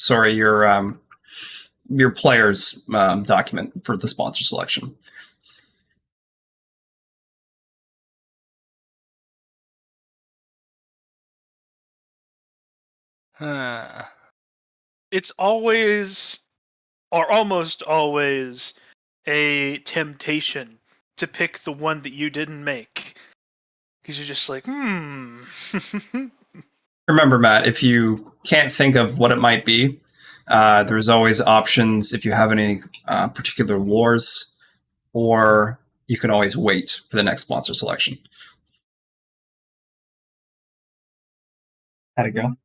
Sorry, your player's document for the sponsor selection. It's always, or almost always, a temptation to pick the one that you didn't make, because you're just like, remember, Matt, if you can't think of what it might be, there's always options if you have any particular lores, or you can always wait for the next sponsor selection. How'd it go?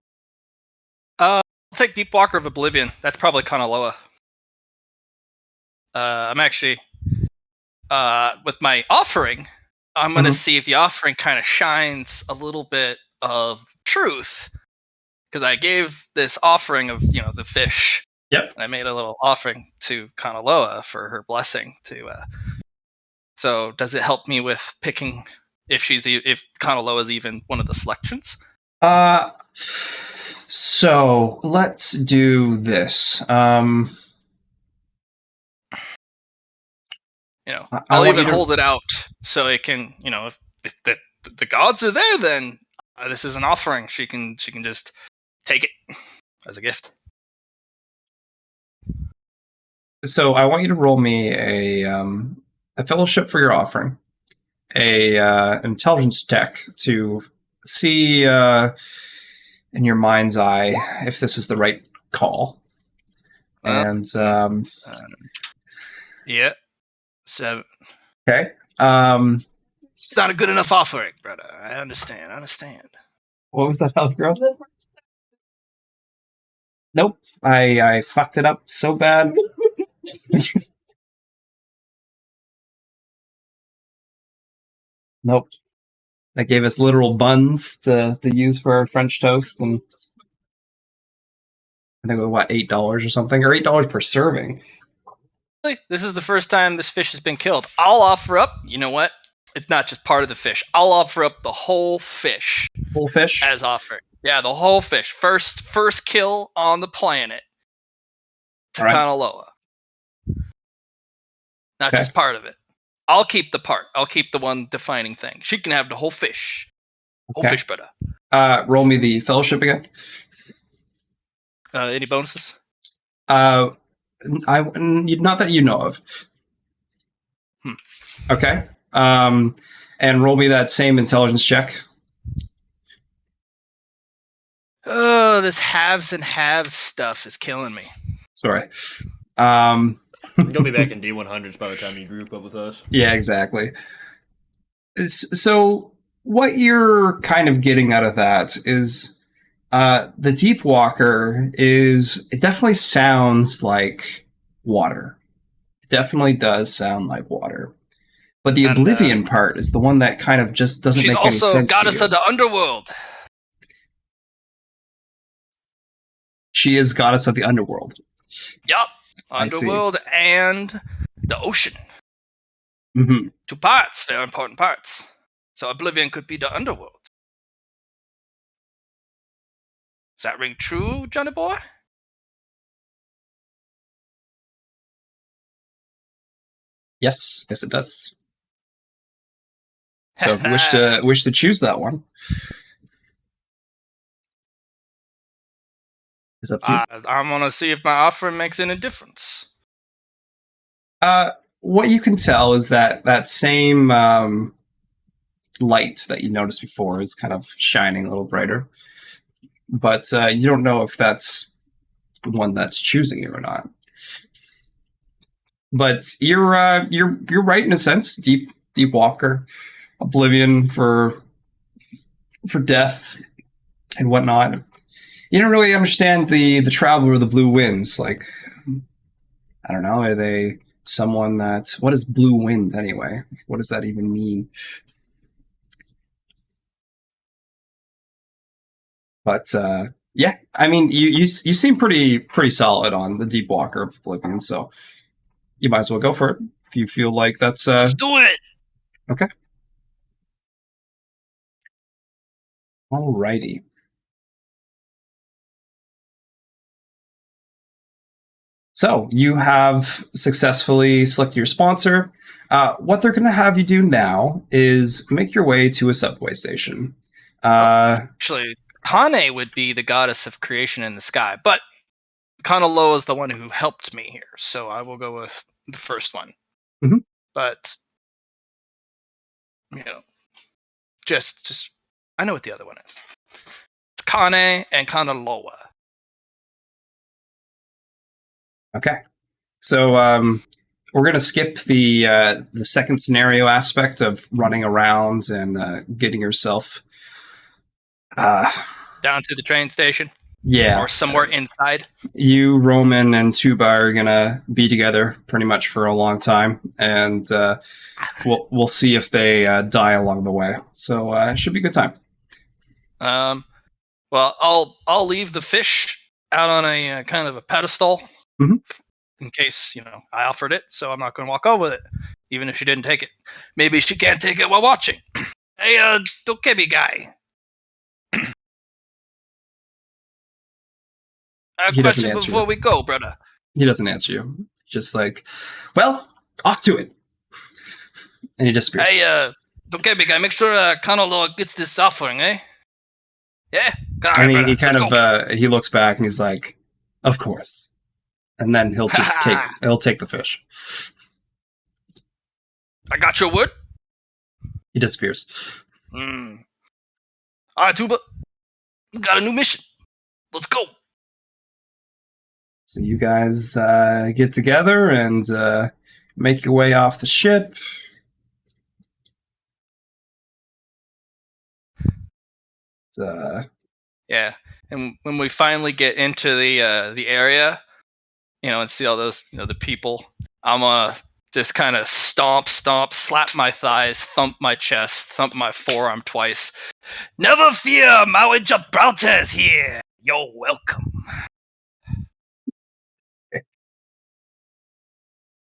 I'll take Deep Walker of Oblivion. That's probably Kanaloa. I'm actually with my offering. I'm gonna see if the offering kind of shines a little bit of truth, because I gave this offering of the fish. Yep. And I made a little offering to Kanaloa for her blessing to. So does it help me with picking if Kanaloa is even one of the selections? So let's do this. I'll even hold it out so it can, if the gods are there, then this is an offering. She can just take it as a gift. So I want you to roll me a fellowship for your offering, a intelligence check to see in your mind's eye if this is the right call. And yeah, 7. Okay. It's not a good enough offering, brother. I understand. What was that, girl? Nope. I fucked it up so bad. Nope. That gave us literal buns to use for our French toast, and I think it was $8 or something, or $8 per serving. This is the first time this fish has been killed. I'll offer up. You know what? It's not just part of the fish. I'll offer up the whole fish. Whole fish as offering. Yeah, the whole fish. First kill on the planet to Kanaloa. Not just part of it. I'll keep the part. I'll keep the one defining thing. She can have the whole fish. Whole fish, brother. Roll me the fellowship again. Any bonuses? Not that you know of. Okay. And roll me that same intelligence check. Oh, this halves and halves stuff is killing me. Sorry. You'll be back in D100s by the time you group up with us. Yeah, exactly. So what you're kind of getting out of that is the Deep Walker it definitely sounds like water. It definitely does sound like water. But the Oblivion part is the one that kind of just doesn't make any sense. She's also goddess of the underworld. She is goddess of the underworld. Yup. Underworld and the ocean. Mm-hmm. 2 parts, very important parts. So Oblivion could be the underworld. Does that ring true, Johnny boy? Yes, it does. So if you wish to choose that one, it's up to you. I'm gonna see if my offering makes any difference. What you can tell is that same light that you noticed before is kind of shining a little brighter, but you don't know if that's the one that's choosing you or not. But you're right in a sense. Deep Walker, Oblivion for death and whatnot. You don't really understand the Traveler of the Blue Winds. Like, I don't know, are they someone that... What is Blue Wind anyway? What does that even mean? But yeah, I mean, you seem pretty solid on the Deep Walker of Oblivion, so you might as well go for it if you feel like that's. Let's do it. Okay. Alrighty. So you have successfully selected your sponsor. What they're going to have you do now is make your way to a subway station. Actually, Kane would be the goddess of creation in the sky, but Kanaloa is the one who helped me here, so I will go with the first one. Mm-hmm. But just I know what the other one is. It's Kane and kind of lower. Okay. So we're gonna skip the second scenario aspect of running around and getting yourself. Down to the train station Yeah. or somewhere inside. You, Roman, and Tuba are gonna be together pretty much for a long time, and we'll see if they die along the way. So it should be a good time. Well, I'll leave the fish out on a kind of a pedestal Mhm. in case I offered it. So I'm not going to walk over with it, even if she didn't take it. Maybe she can't take it while watching. Hey, Dokebi guy. A He doesn't question answer before you. we go, brother. He doesn't answer you. Just like, well, off to it, and he disappears. Hey, Dokebi guy, make sure Kanolo gets this offering, eh? Yeah. All right, And brother. he kind Let's of go. he looks back and he's like, "Of course." And then he'll just take the fish. I got your word. He disappears. All right, Tuba. We got a new mission. Let's go. So you guys get together and make your way off the ship. Yeah, and when we finally get into the area, and see all those, the people, I'm gonna just kind of stomp, slap my thighs, thump my chest, thump my forearm twice. Never fear, Maui Gibraltar's here. You're welcome.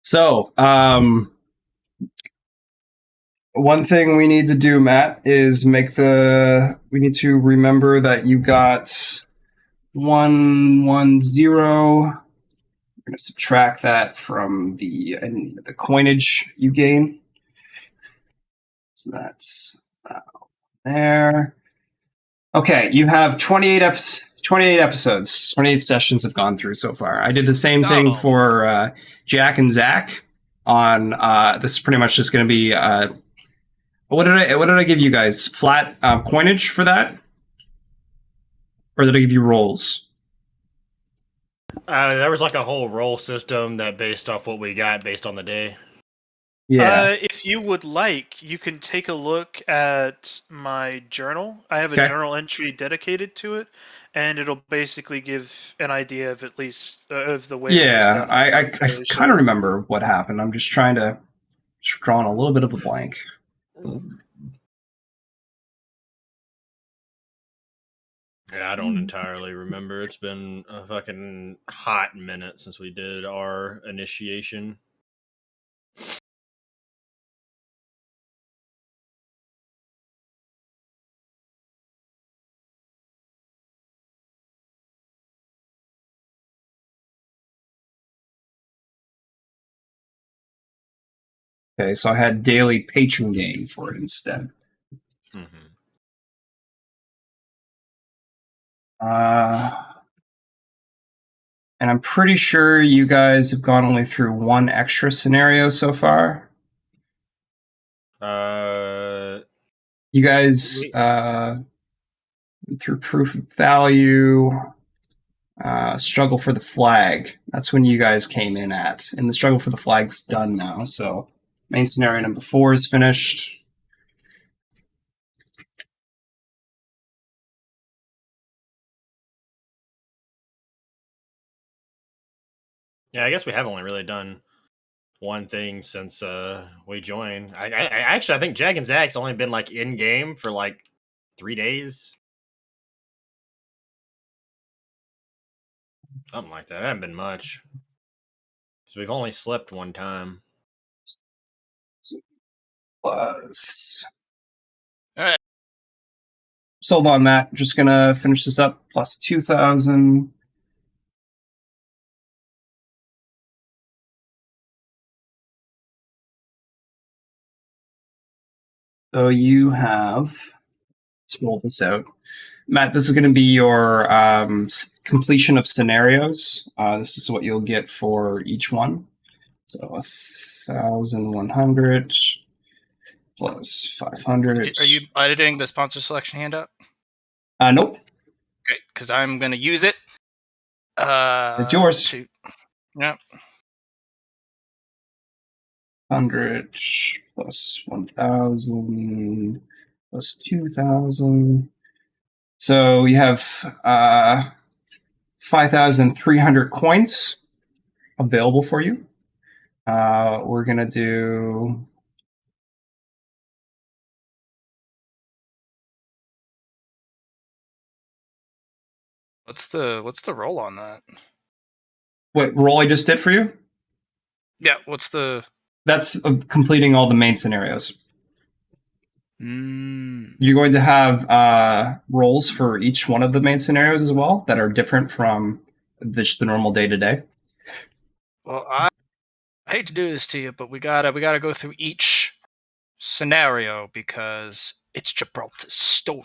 So, one thing we need to do, Matt, is we need to remember that you got 110. We're going to subtract that from the coinage you gain. So that's there. Okay, you have 28 episodes. 28 sessions have gone through so far. I did the same thing for Jack and Zach on this is pretty much just going to be what did I give you guys? Flat coinage for that? Or did I give you rolls? There was like a whole roll system that based off what we got based on the day. Yeah. If you would like, you can take a look at my journal. I have a journal entry dedicated to it, and it'll basically give an idea of at least of the way. Yeah, I kind of remember what happened. I'm just drawing a little bit of a blank. Yeah, I don't entirely remember. It's been a fucking hot minute since we did our initiation. Okay, so I had daily patron gain for it instead. Mm-hmm. And I'm pretty sure you guys have gone only through one extra scenario so far. You guys through proof of value, struggle for the flag. That's when you guys came in at. And the struggle for the flag's done now. So main scenario number 4 is finished. Yeah, I guess we have only really done one thing since we joined. I actually, I think Jack and Zach's only been like in game for like 3 days. Something like that. It hasn't been much. So we've only slept one time. Plus. All right. So hold on, Matt. Just gonna finish this up. Plus 2,000. So you have. Let's roll this out. Matt, this is going to be your completion of scenarios. This is what you'll get for each one. So 1,100 plus 500. Are you editing the sponsor selection handout? Nope. because I'm gonna use it. It's yours. Yeah. 100 plus 1,000 plus 2,000. So you have 5,300 coins available for you. We're gonna do. What's the roll on that? What roll I just did for you? Yeah. What's the? That's completing all the main scenarios. Mm. You're going to have rolls for each one of the main scenarios as well that are different from the normal day to day. Well, I hate to do this to you, but we gotta go through each scenario because it's Gibraltar's story.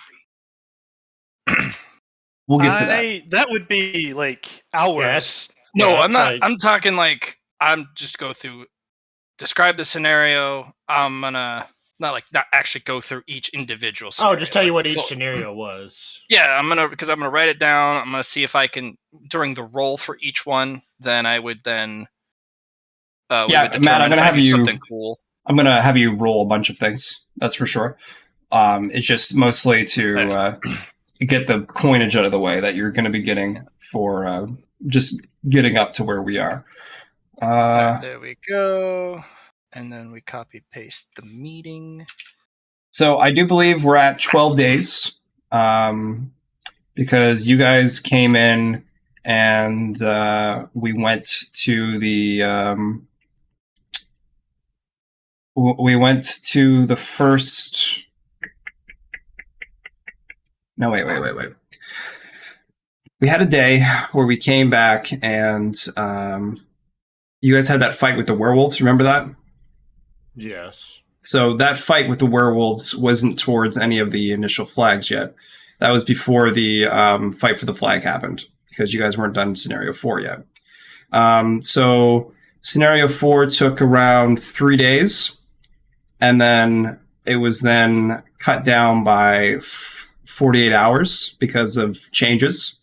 We'll get to that. That would be like hours. No, Yeah, I'm not. like- I'm talking like I'm just go through, describe the scenario. I'm gonna not actually go through each individual scenario. Oh, just tell you what each so- scenario was. Yeah, I'm gonna write it down. I'm gonna see if I can during the roll for each one. Then I would then. We Yeah, would determine Matt, I'm gonna if I have do you. something cool. I'm gonna have you roll a bunch of things. That's for sure. It's just mostly to get the coinage out of the way that you're going to be getting for just getting up to where we are. Alright, there we go. And then we copy paste the meeting. So I do believe we're at 12 days because you guys came in and we went to the first. No, wait. We had a day where we came back and you guys had that fight with the werewolves. Remember that? Yes. So that fight with the werewolves wasn't towards any of the initial flags yet. That was before the fight for the flag happened because you guys weren't done scenario 4 yet. So scenario 4 took around 3 days, and then it was then cut down by 48 hours because of changes,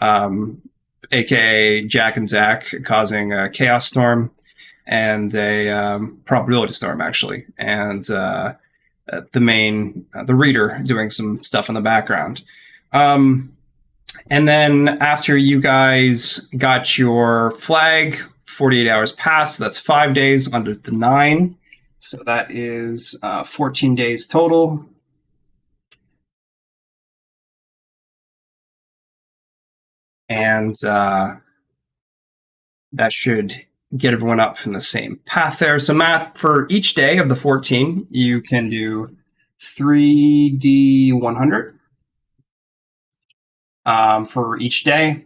aka Jack and Zach causing a chaos storm and a probability storm, actually, and the reader doing some stuff in the background. And then after you guys got your flag, 48 hours passed, so that's 5 days under the 9. So that is 14 days total. And that should get everyone up in the same path there. So Matt, for each day of the 14, you can do 3D100 for each day.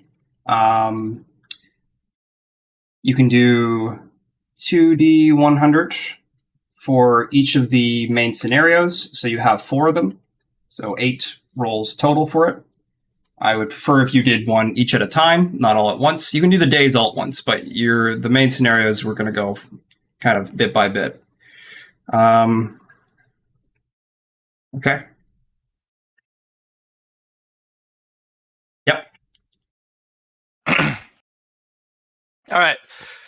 You can do 2D100 for each of the main scenarios. So you have 4 of them. So 8 rolls total for it. I would prefer if you did one each at a time, not all at once. You can do the days all at once, but the main scenarios we're going to go kind of bit by bit. Okay. Yep. All right.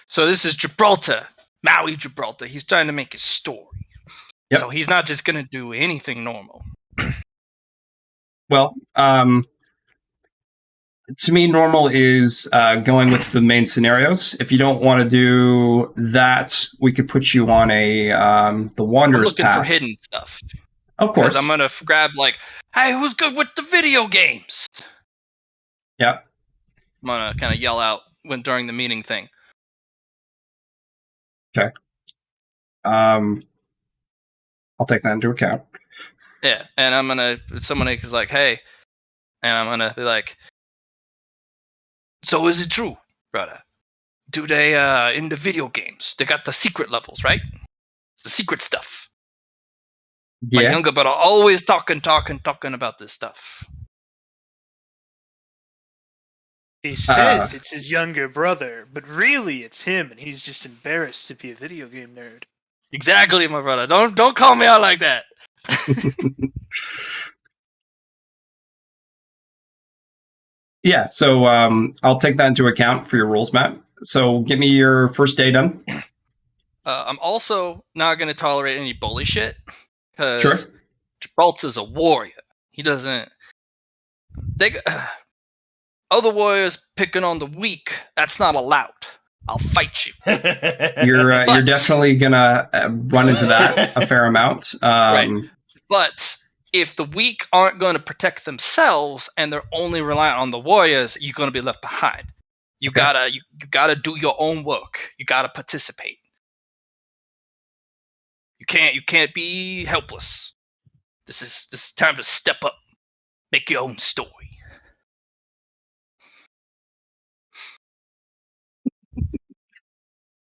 So this is Gibraltar, Maui Gibraltar. He's trying to make his story. Yep. So he's not just going to do anything normal. Well, to me, normal is going with the main scenarios. If you don't want to do that, we could put you on the I'm Wanderer's looking path. for hidden stuff. Of course. Because I'm going to grab hey, who's good with the video games? Yeah. I'm going to kind of yell out during the meeting thing. Okay. I'll take that into account. Yeah, and I'm going to, someone is like, hey, and I'm going to be like, so is it true, brother? Do they, in the video games, they got the secret levels, right? It's the secret stuff. My Yeah. younger brother always talking about this stuff. He says it's his younger brother, but really it's him, and he's just embarrassed to be a video game nerd. Exactly, my brother. Don't call me out like that. Yeah, so I'll take that into account for your rules, Matt. So get me your first day done. I'm also not going to tolerate any bully shit because Sure. Gibraltar's a warrior. He doesn't. Other warriors picking on the weak. That's not allowed. I'll fight you. You're definitely gonna run into that a fair amount. Right. But if the weak aren't going to protect themselves and they're only reliant on the warriors, you're going to be left behind. You gotta do your own work. You gotta participate. You can't be helpless. This is time to step up. Make your own story.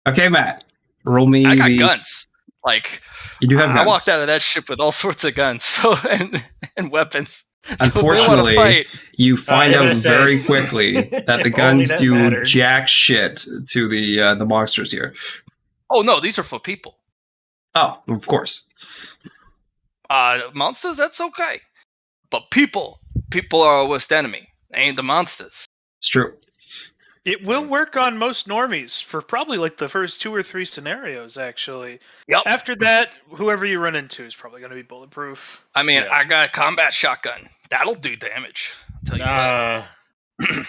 Okay, Matt. Roll me. I got guns. Like you do have guns. I walked out of that ship with all sorts of guns, so and weapons. So Unfortunately, fight, you find out very quickly that the guns do jack shit to the monsters here. Oh no, these are for people. Oh, of course. Monsters, that's okay. But people are our worst enemy. They ain't the monsters. It's true. It will work on most normies for probably like the first 2 or 3 scenarios, actually. Yep. After that, whoever you run into is probably going to be bulletproof. I mean, I got a combat shotgun. That'll do damage. I'll tell you what.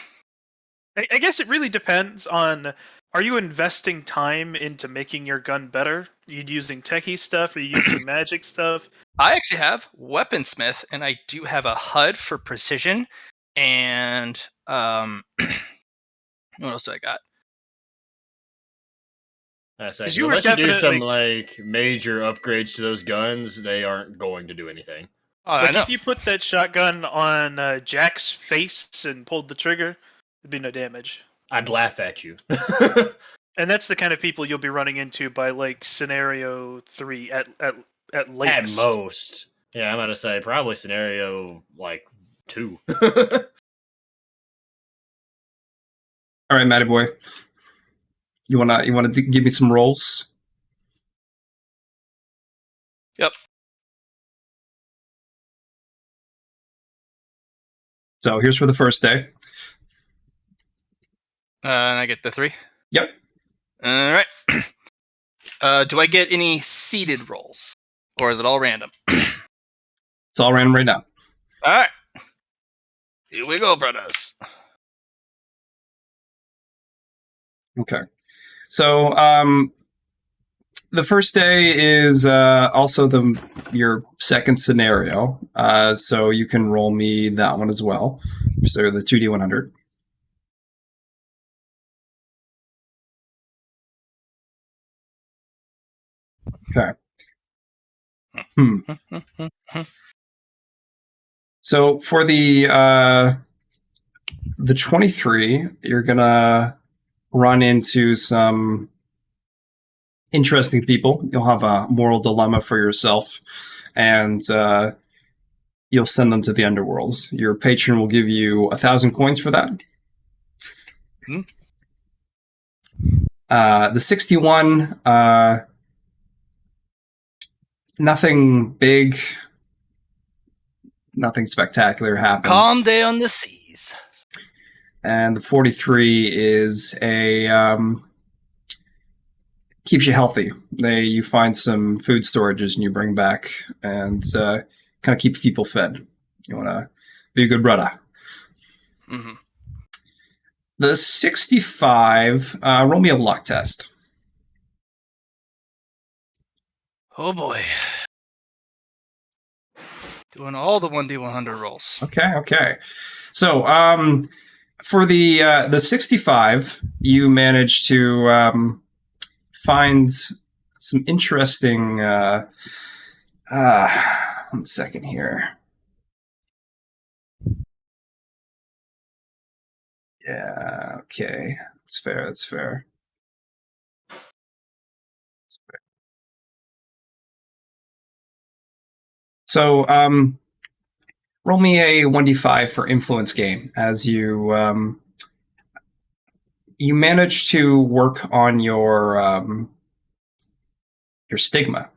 I guess it really depends on, are you investing time into making your gun better? Are you using techie stuff? Are you using magic stuff? I actually have weaponsmith, and I do have a HUD for precision, and what else do I got? Unless you do some like major upgrades to those guns, they aren't going to do anything. Like if you put that shotgun on Jack's face and pulled the trigger, there'd be no damage. I'd laugh at you. And that's the kind of people you'll be running into by like scenario 3 at latest. At most. Yeah, I'm about to say probably scenario like 2. All right, Matty boy. You wanna give me some rolls? Yep. So here's for the first day. And I get the 3. Yep. All right. Do I get any seeded rolls, or is it all random? It's all random right now. All right. Here we go, brothers. Okay. So the first day is also your second scenario. So you can roll me that one as well. So the 2d100. Okay. So for the 23, you're gonna run into some interesting people. You'll have a moral dilemma for yourself, and you'll send them to the underworld. Your patron will give you 1,000 coins for that. The 61, nothing big, nothing spectacular happens. Calm day on the seas. And the 43 is keeps you healthy. You find some food storages and you bring back and kind of keep people fed. You want to be a good brother. Mm-hmm. The 65, roll me a luck test. Oh boy. Doing all the 1d100 rolls. Okay. So for the 65, you manage to find some interesting. 1 second here. Yeah. Okay. That's fair. So, roll me a 1d5 for influence gain as you manage to work on your stigma,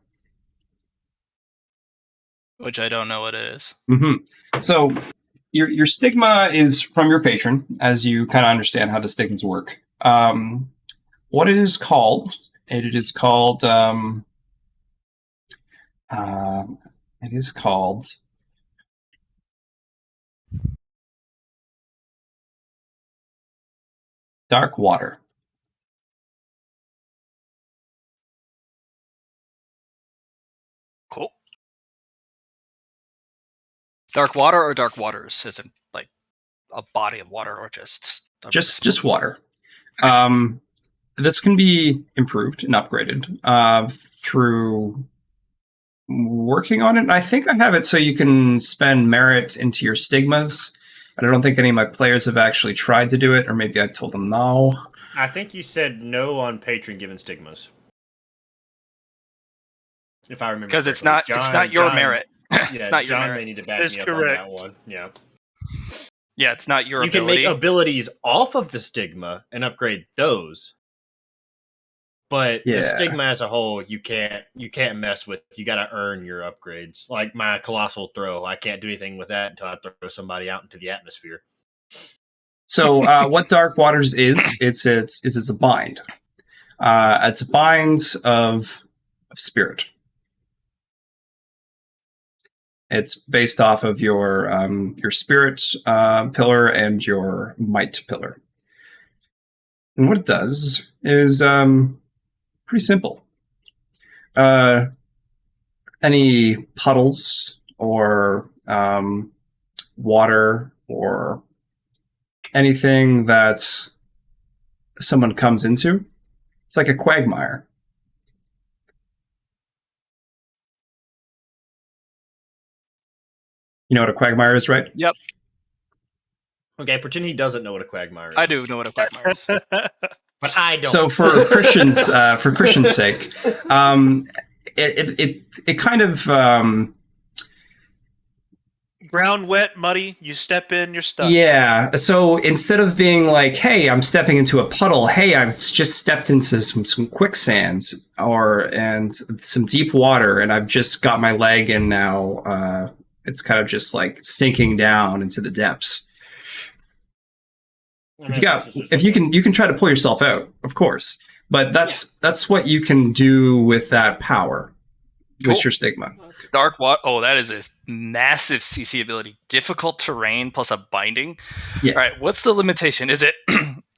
which I don't know what it is. Mm-hmm. So, your stigma is from your patron, as you kind of understand how the stigmas work. What it is called? It is called. It is called. Dark water. Cool. Dark water or dark waters? Is it like a body of water or just Just water. This can be improved and upgraded through working on it. I think I have it so you can spend merit into your stigmas, but I don't think any of my players have actually tried to do it, or maybe I told them no. I think you said no on patron given stigmas. If I remember, because it's correctly. not your John- merit. Yeah, It's not your John merit. may need to back That's me up correct. on that one. Yeah, Yeah, it's not your you can ability. make abilities off of the stigma and upgrade those, but the Yeah. stigma as a whole, you can't mess with. You got to earn your upgrades. Like my colossal throw, I can't do anything with that until I throw somebody out into the atmosphere. So what Dark Waters is, it's a bind. It's a bind of spirit. It's based off of your spirit pillar and your might pillar. And what it does is pretty simple. Any puddles or water or anything that someone comes into, it's like a quagmire. You know what a quagmire is, right? Yep, Okay, pretend he doesn't know what a quagmire is. I do know what a quagmire is. but I don't. So for Christian's sake, it kind of Brown, wet, muddy. You step in, you're stuck. yeah. So instead of being like, "Hey, I'm stepping into a puddle," "Hey, I've just stepped into some quicksands and some deep water, and I've just got my leg in now." It's kind of just like sinking down into the depths. If you can try to pull yourself out, of course, but that's what you can do with that power with Cool. your stigma. Dark water. Oh, that is a massive CC ability. Difficult terrain plus a binding. Yeah. All right. What's the limitation? Is it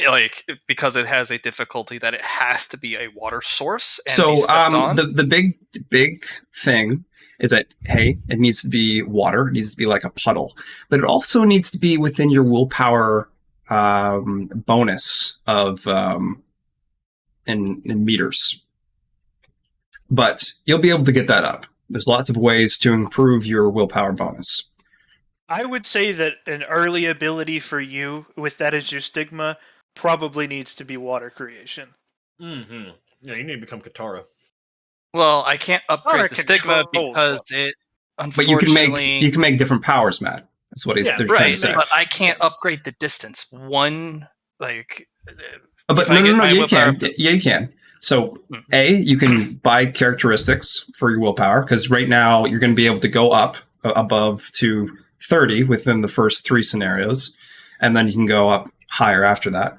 like because it has a difficulty that it has to be a water source? And So be stepped on? the big thing is that, hey, it needs to be water. It needs to be like a puddle, but it also needs to be within your willpower bonus of in meters. But you'll be able to get that up. There's lots of ways to improve your willpower bonus. I would say that an early ability for you, with that as your stigma, probably needs to be water creation. Mm-hmm. Yeah, you need to become Katara. Well, I can't upgrade Or the stigma controls because it But you unfortunately. can make different powers, Matt. That's what they're trying Right, to say. but I can't upgrade the distance. One like. But if I get no, my you willpower can. Yeah, you can. So, Mhm. you can buy characteristics for your willpower, because right now you're going to be able to go up above to 30 within the first 3 scenarios, and then you can go up higher after that.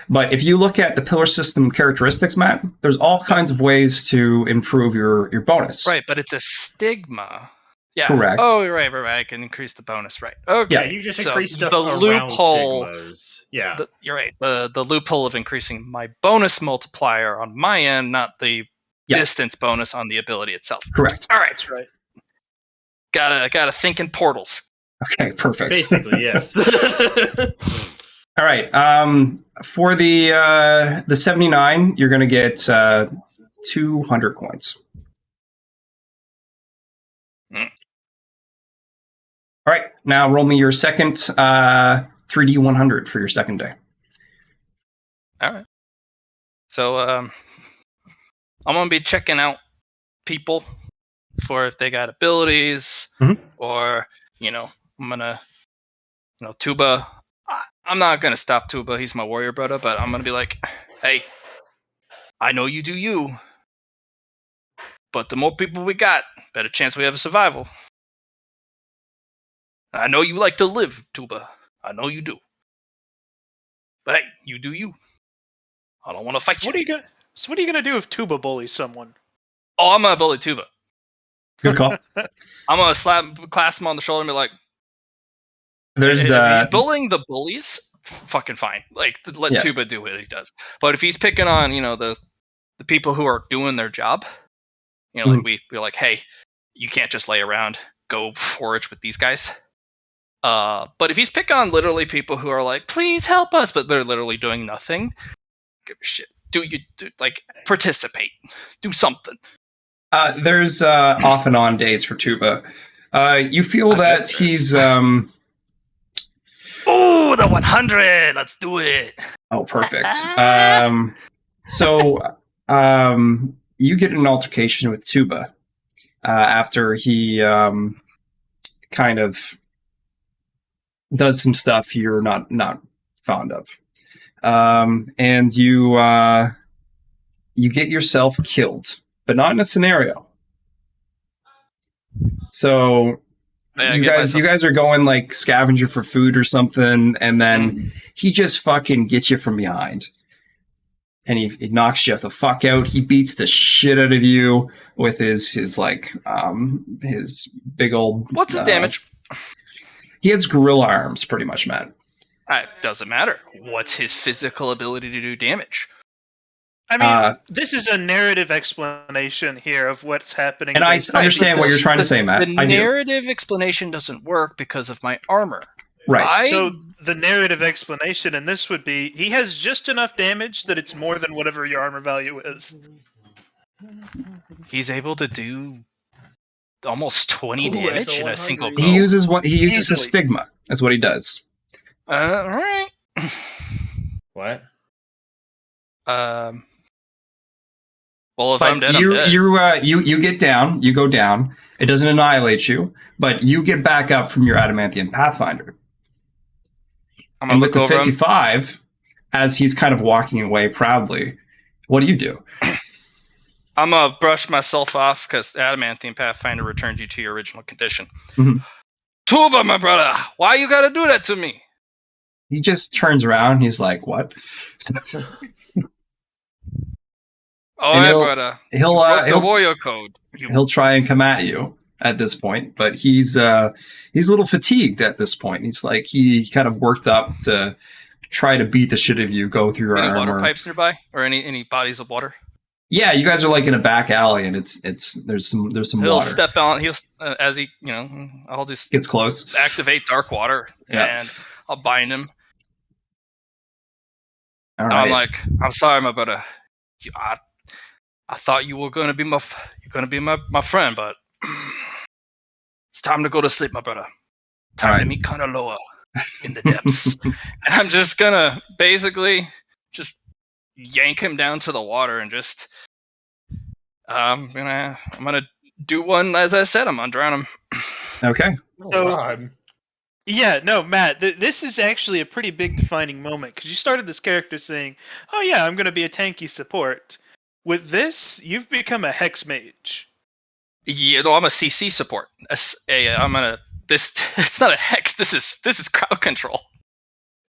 But if you look at the pillar system characteristics, Matt, there's all kinds of ways to improve your bonus. Right, but it's a stigma. Yeah. Correct. Oh, right. I can increase the bonus. Right. Okay. Yeah, you just so increase stuff the around loophole. stigmas. Yeah. You're right. The loophole of increasing my bonus multiplier on my end, not the distance bonus on the ability itself. Correct. All right. That's right. Gotta think in portals. Okay, perfect. Basically, yes. All right. For the 79, you're going to get 200 coins. All right. Now roll me your second 3D 100 for your second day. All right. So I'm gonna be checking out people for if they got abilities, or I'm gonna Tuba. I'm not gonna stop Tuba. He's my warrior brother, but I'm gonna be like, hey, I know you do you, but the more people we got, better chance we have a survival. I know you like to live, Tuba. I know you do. But hey, you do you. I don't want to fight So you. what are you gonna do if Tuba bullies someone? Oh, I'm gonna bully Tuba. Good call. I'm gonna clasp him on the shoulder and be like, There's if he's bullying the bullies, fucking fine. Like, let Yeah. Tuba do what he does. But if he's picking on, the people who are doing their job, like we're like, hey, you can't just lay around. Go forage with these guys. But if he's picking on literally people who are like, please help us, but they're literally doing nothing, give a shit. Participate. Do something. there's off and on days for Tuba. You feel that he's Oh, the 100. Let's do it. Oh, perfect. So you get in an altercation with Tuba after he kind of does some stuff you're not fond of, and you get yourself killed, but not in a scenario. So you guys are going like scavenger for food or something, and then he just fucking gets you from behind. And he knocks you the fuck out. He beats the shit out of you with his big old. What's his damage? He has gorilla arms, pretty much, Matt. It doesn't matter. What's his physical ability to do damage? I mean, this is a narrative explanation here of what's happening. And I understand what you're trying to say, Matt. The narrative explanation doesn't work because of my armor. Right. So the narrative explanation in this would be he has just enough damage that it's more than whatever your armor value is. He's able to do almost 20 damage in a single go. He uses a stigma. That's what he does. All right. What? Well, if but I'm dead, I'm dead. You get down. You go down. It doesn't annihilate you, but you get back up from your adamanthium pathfinder. And with the 55, as he's kind of walking away proudly, what do? I'm gonna brush myself off because adamanthium pathfinder returns you to your original condition. Mm-hmm. Tuba, my brother, why you gotta do that to me? He just turns around. He's like, "What?" Brother. He'll the warrior code. He'll try and come at you at this point, but he's a little fatigued at this point. He's like he kind of worked up to try to beat the shit out of you. Go through your armor. Water pipes nearby, or any bodies of water? Yeah, you guys are like in a back alley, and there's some he'll water. Step out. He'll as he I'll just gets close. Activate dark water, and I'll bind him. All right. I'm like, I'm sorry, my brother. I thought you were gonna be my friend, but it's time to go to sleep, my brother. Time to meet Kanaloa in the depths. And I'm just gonna basically just yank him down to the water and just I'm gonna do one as I said. I'm gonna drown him. Okay. So, yeah, no, Matt, this is actually a pretty big defining moment because you started this character saying, "Oh yeah, I'm gonna be a tanky support." With this, you've become a hex mage. Yeah, no, I'm a CC support. It's not a hex. This is crowd control.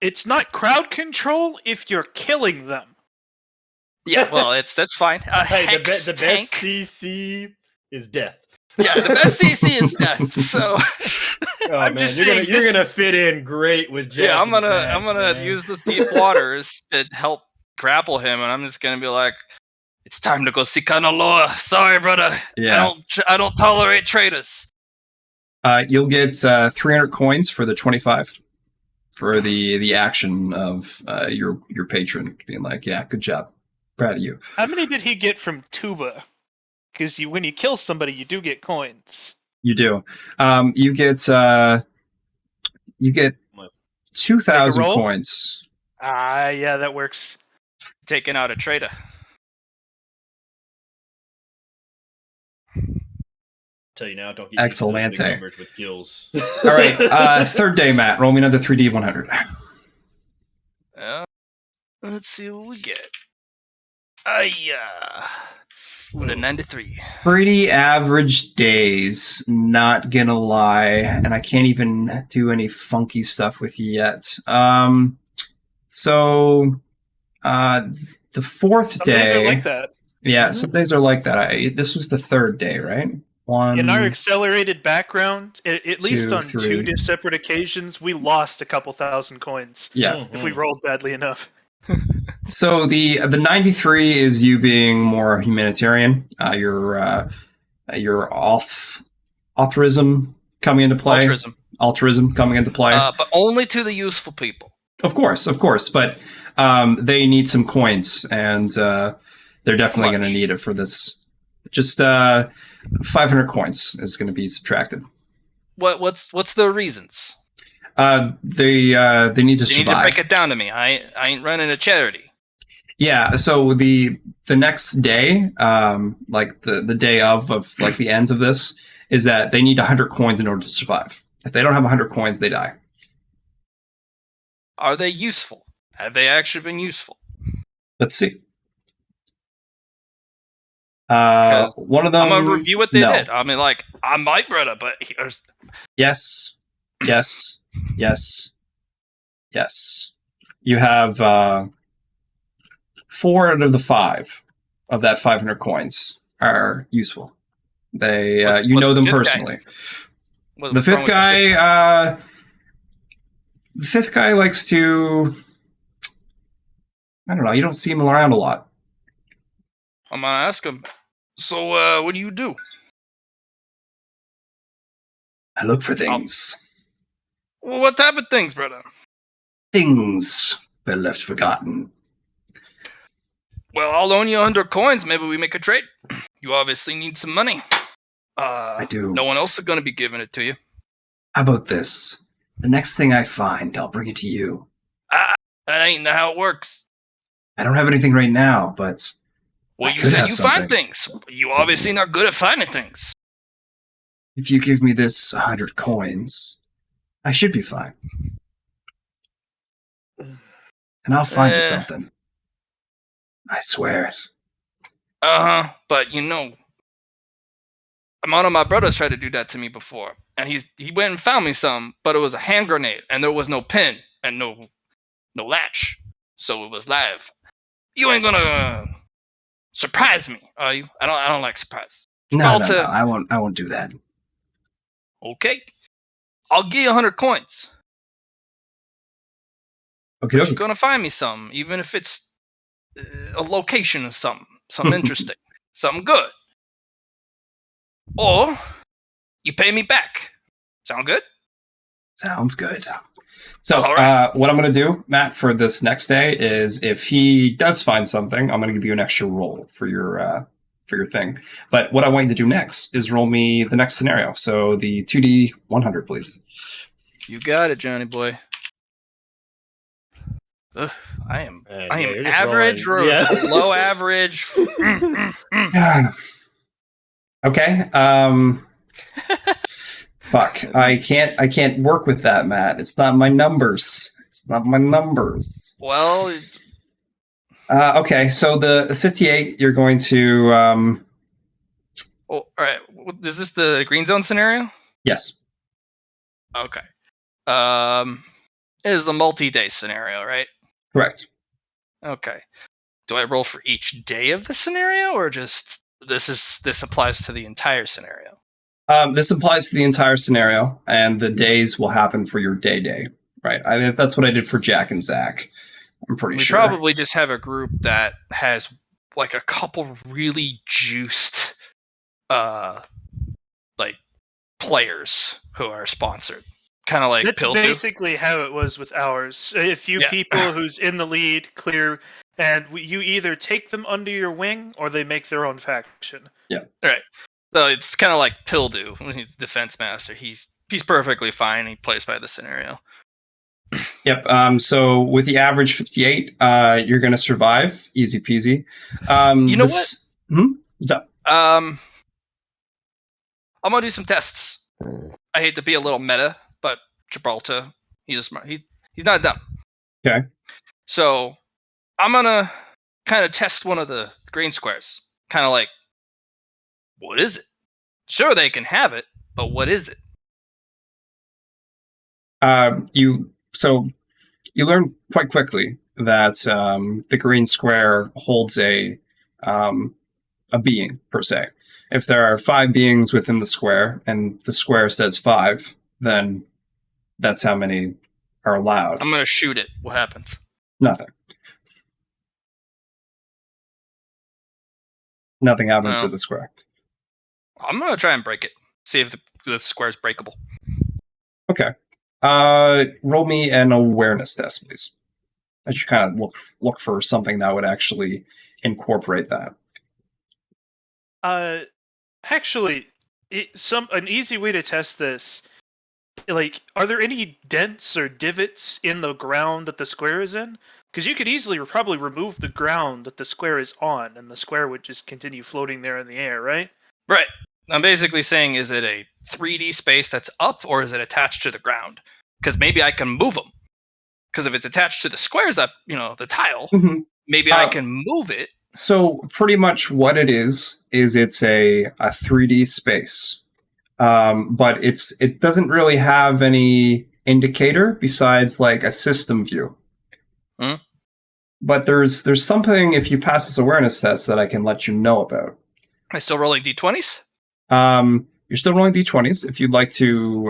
It's not crowd control if you're killing them. Yeah, well, that's fine. The best CC is death. Yeah, the best CC is death. So I'm just saying you're gonna fit in great with Jack. Yeah, I'm gonna use the deep waters to help grapple him, and I'm just gonna be like, it's time to go see Kanaloa. Sorry, brother. Yeah. I don't tolerate traitors. You'll get 300 coins for the 25 for the action of your patron being like, yeah, good job, proud of you. How many did he get from Tuba? Because when you kill somebody, you do get coins. You do. You get 2,000 coins. Yeah, that works. Taking out a traitor. Tell you now, don't get Excellent numbers with kills. All right, third day, Matt. Roll me another 3D 100. Let's see what we get. with a 93. Pretty average days, not gonna lie, and I can't even do any funky stuff with you yet. So the fourth Some day, days are like that. yeah, some days are like that. This was the third day, right? One. In our accelerated background, at least two, on three. two separate occasions, we lost a couple thousand coins Yeah. if we rolled badly enough. So the 93 is you being more humanitarian. Your authorism coming into play. Altruism coming into play. But only to the useful people. Of course, but they need some coins, and they're definitely going to need it for this. Just 500 coins is going to be subtracted. What's the reasons? They need to survive. You need to break it down to me. I ain't running a charity. Yeah, so the next day, like the day of like the ends of this, is that they need 100 coins in order to survive. If they don't have 100 coins, they die. Are they useful? Have they actually been useful? Let's see. One of them. I'm gonna review what they did. I mean, like, I might, brother, but here's... Yes. You have 4 out of the 5 of that 500 coins are useful. They you know them personally. The fifth guy, likes to. I don't know. You don't see him around a lot. I'm gonna ask him. So, what do you do? I look for things. Well, what type of things, brother? Things that are left forgotten. Well, I'll loan you 100 coins. Maybe we make a trade. You obviously need some money. I do. No one else is going to be giving it to you. How about this? The next thing I find, I'll bring it to you. That ain't how it works. I don't have anything right now, but... Well, you said you find things. You obviously not good at finding things. If you give me this 100 coins, I should be fine. And I'll find you something. I swear it. But one of my brothers tried to do that to me before, and he went and found me some, but it was a hand grenade, and there was no pin and no latch, so it was live. You ain't gonna surprise me, are you? I don't like surprise. No, I won't do that. Okay, I'll give you 100 coins. Okay, You're gonna find me some, even if it's a location or something interesting, something good. Or you pay me back. Sound good? Sounds good. So right. What I'm going to do, Matt, for this next day is if he does find something, I'm going to give you an extra roll for your thing. But what I want you to do next is roll me the next scenario. So the 2D 100, please. You got it, Johnny boy. Ugh, I am average or low average. Okay. Fuck. I can't work with that, Matt. It's not my numbers. Well. Okay. So the 58, you're going to. All right. Is this the green zone scenario? Yes. Okay. It is a multi-day scenario, right? Correct. Okay. Do I roll for each day of the scenario, or just this applies to the entire scenario? This applies to the entire scenario, and the days will happen for your day. Right. That's what I did for Jack and Zach. I'm pretty sure. We probably just have a group that has like a couple really juiced, like players who are sponsored. Kind of like that's Pildu. Basically how it was with ours. A few people who's in the lead, clear, and you either take them under your wing or they make their own faction. Yeah. Right. So it's kind of like Pildu when he's defense master. He's perfectly fine. He plays by the scenario. Yep. So with the average 58, you're going to survive. Easy peasy. You know what? What's up? I'm going to do some tests. I hate to be a little meta, but Gibraltar, he's not dumb. Okay. So I'm going to kind of test one of the green squares. Kind of like what is it? Sure, they can have it, but what is it? You learn quite quickly that the green square holds a being per se. If there are 5 beings within the square, and the square says 5, then that's how many are allowed. I'm gonna shoot it. What happens? Nothing. Nothing happens to the square. I'm gonna try and break it. See if the square's breakable. Okay. Roll me an awareness test, please. I should kind of look for something that would actually incorporate that. Actually, an easy way to test this, like, are there any dents or divots in the ground that the square is in? Because you could easily probably remove the ground that the square is on, and the square would just continue floating there in the air, right? Right. I'm basically saying, is it a 3D space that's up, or is it attached to the ground? Because maybe I can move them. Because if it's attached to the squares up, the tile, maybe I can move it. So pretty much what it is it's a 3D space. But it doesn't really have any indicator besides like a system view. But there's something, if you pass this awareness test, that I can let you know about. Am I still rolling d20s? You're still rolling d20s. If you'd like to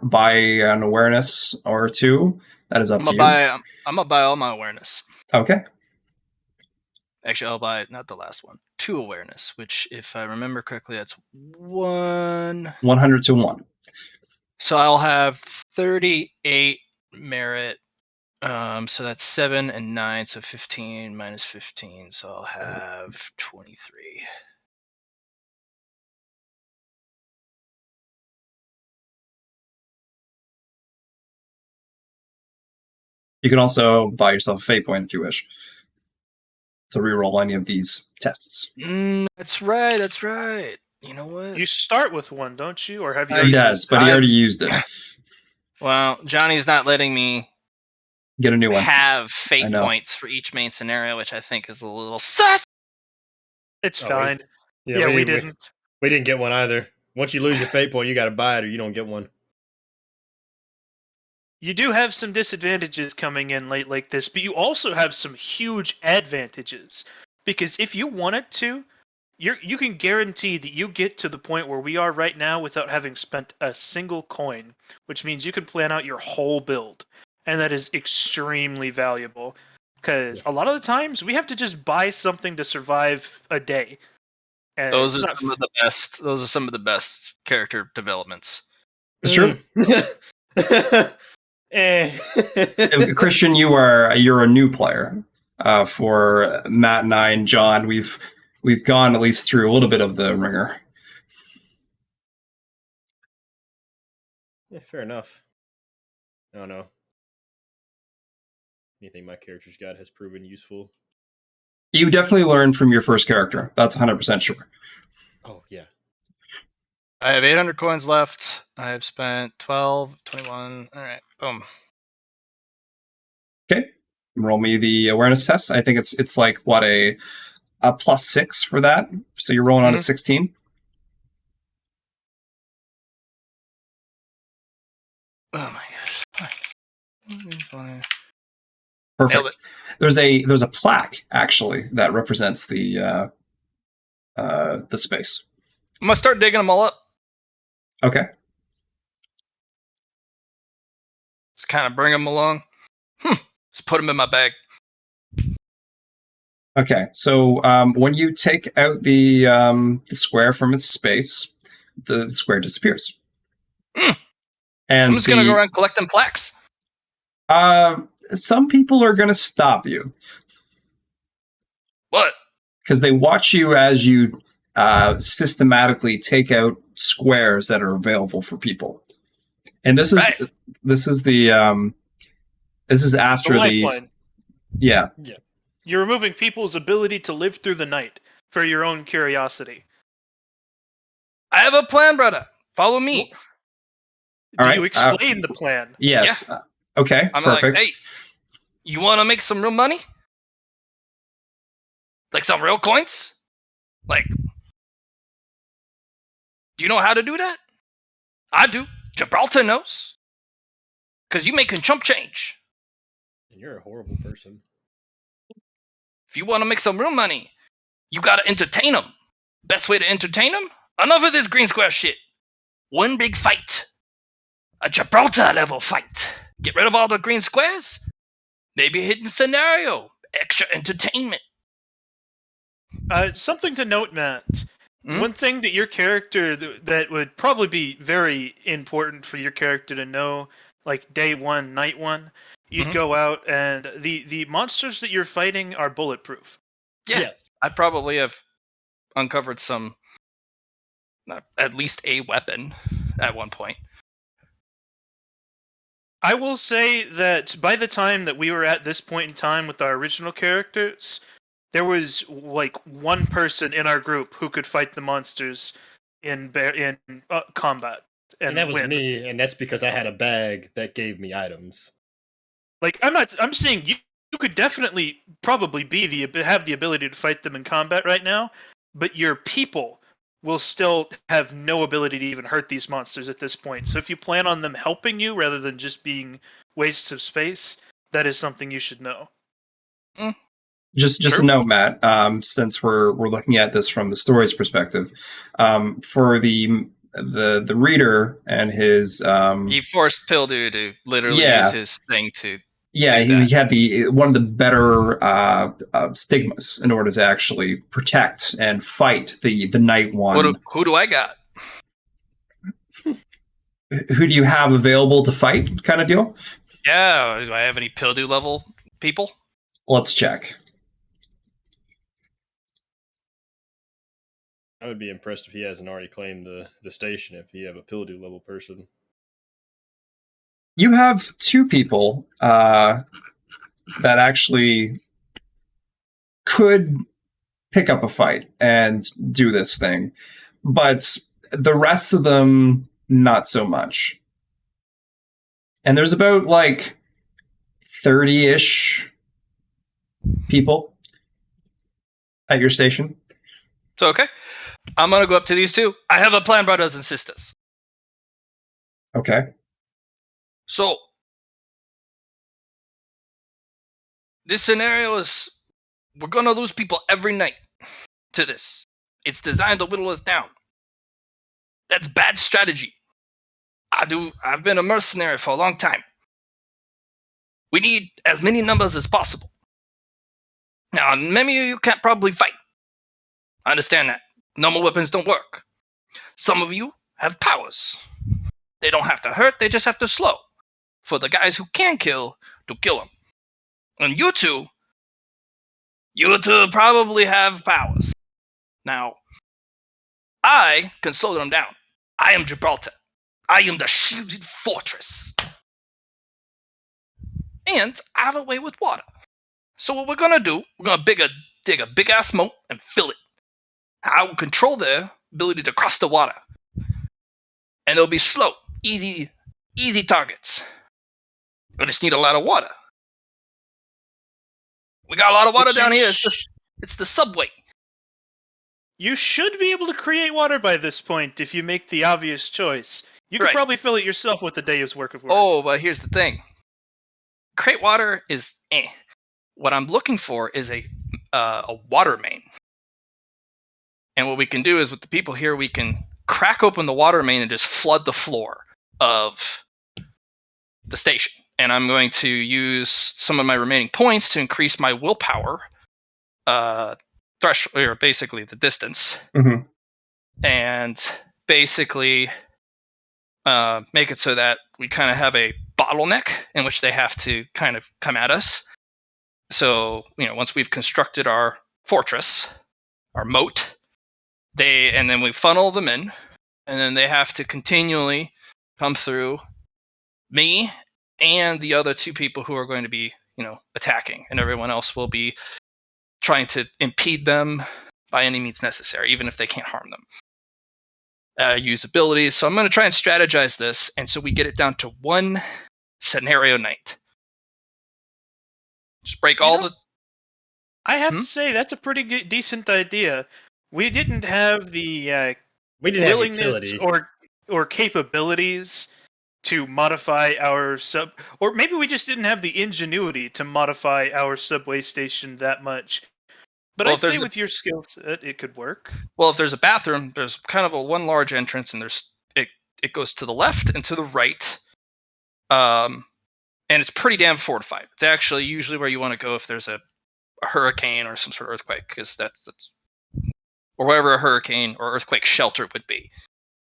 buy an awareness or 2, that is up to you. I'm gonna buy all my awareness. Okay. Actually, I'll buy not the last one. 2 awareness, which, if I remember correctly, that's 100 to 1. So I'll have 38 merit. So that's 7 and 9, so 15 minus 15. So I'll have 23. You can also buy yourself a fate point if you wish to reroll any of these tests. That's right. You know what? You start with 1, don't you? Or have you? He does, but he already used it. Well, Johnny's not letting me get a new one. Have fate points for each main scenario, which I think is a little sus. It's fine. We didn't. We didn't get one either. Once you lose your fate point, you got to buy it, or you don't get one. You do have some disadvantages coming in late like this, but you also have some huge advantages. Because if you wanted to, you can guarantee that you get to the point where we are right now without having spent a single coin, which means you can plan out your whole build. And that is extremely valuable. Because a lot of the times, we have to just buy something to survive a day. And those are some of the best. Those are some of the best character developments. It's true. Christian, you're a new player. For Matt and I and John, we've gone at least through a little bit of the ringer. Yeah, fair enough. No. Anything my character's got has proven useful. You definitely learned from your first character. That's 100% sure. Oh, yeah. I have 800 coins left. I have spent 12, 21. All right, boom. Okay. Roll me the awareness test. I think it's like, what, a +6 for that? So you're rolling on a 16? Oh my gosh. Perfect. There's a plaque actually that represents the space. I'm gonna start digging them all up. Okay. Just kind of bring them along. Just put them in my bag. Okay. So when you take out the square from its space, the square disappears. And I'm just gonna go around collecting plaques. Some people are going to stop you. What? Because they watch you as you systematically take out squares that are available for people. And this is after the yeah. You're removing people's ability to live through the night for your own curiosity. I have a plan, brother. Follow me. Do you explain the plan? Yes. Yeah. Okay. I'm perfect. like, hey, you want to make some real money? Like some real coins? Like, Do you know how to do that? I do. Gibraltar knows. Because you making chump change. And you're a horrible person. If you want to make some real money, you got to entertain them. Best way to entertain them? Enough of this green square shit. One big fight. A Gibraltar level fight. Get rid of all the green squares. Maybe a hidden scenario. Extra entertainment. Something to note, Matt. Hmm? One thing that your character that would probably be very important for your character to know, like day one, night one, you'd Mhm. go out and the monsters that you're fighting are bulletproof. Yeah. Yes. I'd probably have uncovered some, at least a weapon at one point. I will say that by the time that we were at this point in time with our original characters, there was like one person in our group who could fight the monsters in combat And that was win. me, and that's because I had a bag that gave me items. Like I'm saying you could definitely probably have the ability to fight them in combat right now, but your people will still have no ability to even hurt these monsters at this point. So if you plan on them helping you rather than just being wastes of space, that is something you should know. Just Sure. a note, Matt. Since we're looking at this from the story's perspective, for the reader and his He forced Pildu to literally Yeah. use his thing to. yeah, do he that. had the one of the better stigmas in order to actually protect and fight the night one. Who do I got? Who do you have available to fight? Kind of deal. Yeah, do I have any Pildu level people? Let's check. I would be impressed if he hasn't already claimed the station if you have a Pildu level person. You have two people that actually could pick up a fight and do this thing, but the rest of them, not so much. And there's about like 30-ish people at your station. So, okay. I'm going to go up to these two. I have a plan, brothers and sisters. Okay. So, this scenario is we're going to lose people every night to this. It's designed to whittle us down. That's bad strategy. I've been a mercenary for a long time. We need as many numbers as possible. Now, many of you can't probably fight. I understand that. Normal weapons don't work. Some of you have powers. They don't have to hurt, they just have to slow. For the guys who can kill, to kill them. And you two probably have powers. Now, I can slow them down. I am Gibraltar. I am the shielded fortress. And I have a way with water. So what we're going to do, we're going to dig a big ass moat and fill it. I will control their ability to cross the water. And they'll be slow, easy targets. I just need a lot of water. We got a lot of water down here. It's the subway. You should be able to create water by this point if you make the obvious choice. You could Right. probably fill it yourself with a day's work of work. Oh, but here's the thing. Create water is eh. What I'm looking for is a water main. And what we can do is with the people here, we can crack open the water main and just flood the floor of the station. And I'm going to use some of my remaining points to increase my willpower threshold, or basically the distance. Mhm. And basically make it so that we kind of have a bottleneck in which they have to kind of come at us. So, once we've constructed our fortress, our moat, and then we funnel them in, and then they have to continually come through me and the other two people who are going to be, attacking, and everyone else will be trying to impede them by any means necessary, even if they can't harm them. Use abilities. So I'm going to try and strategize this, and so we get it down to one scenario night. Just break all the. I have to say that's a pretty decent idea. We didn't have the We didn't have willingness utility. or capabilities to modify our sub, or maybe we just didn't have the ingenuity to modify our subway station that much. But Well, I'd say with your skill set, it could work. Well, if there's a bathroom, there's kind of one large entrance, and it goes to the left and to the right, and it's pretty damn fortified. It's actually usually where you want to go if there's a hurricane or some sort of earthquake, because that's or wherever a hurricane or earthquake shelter would be.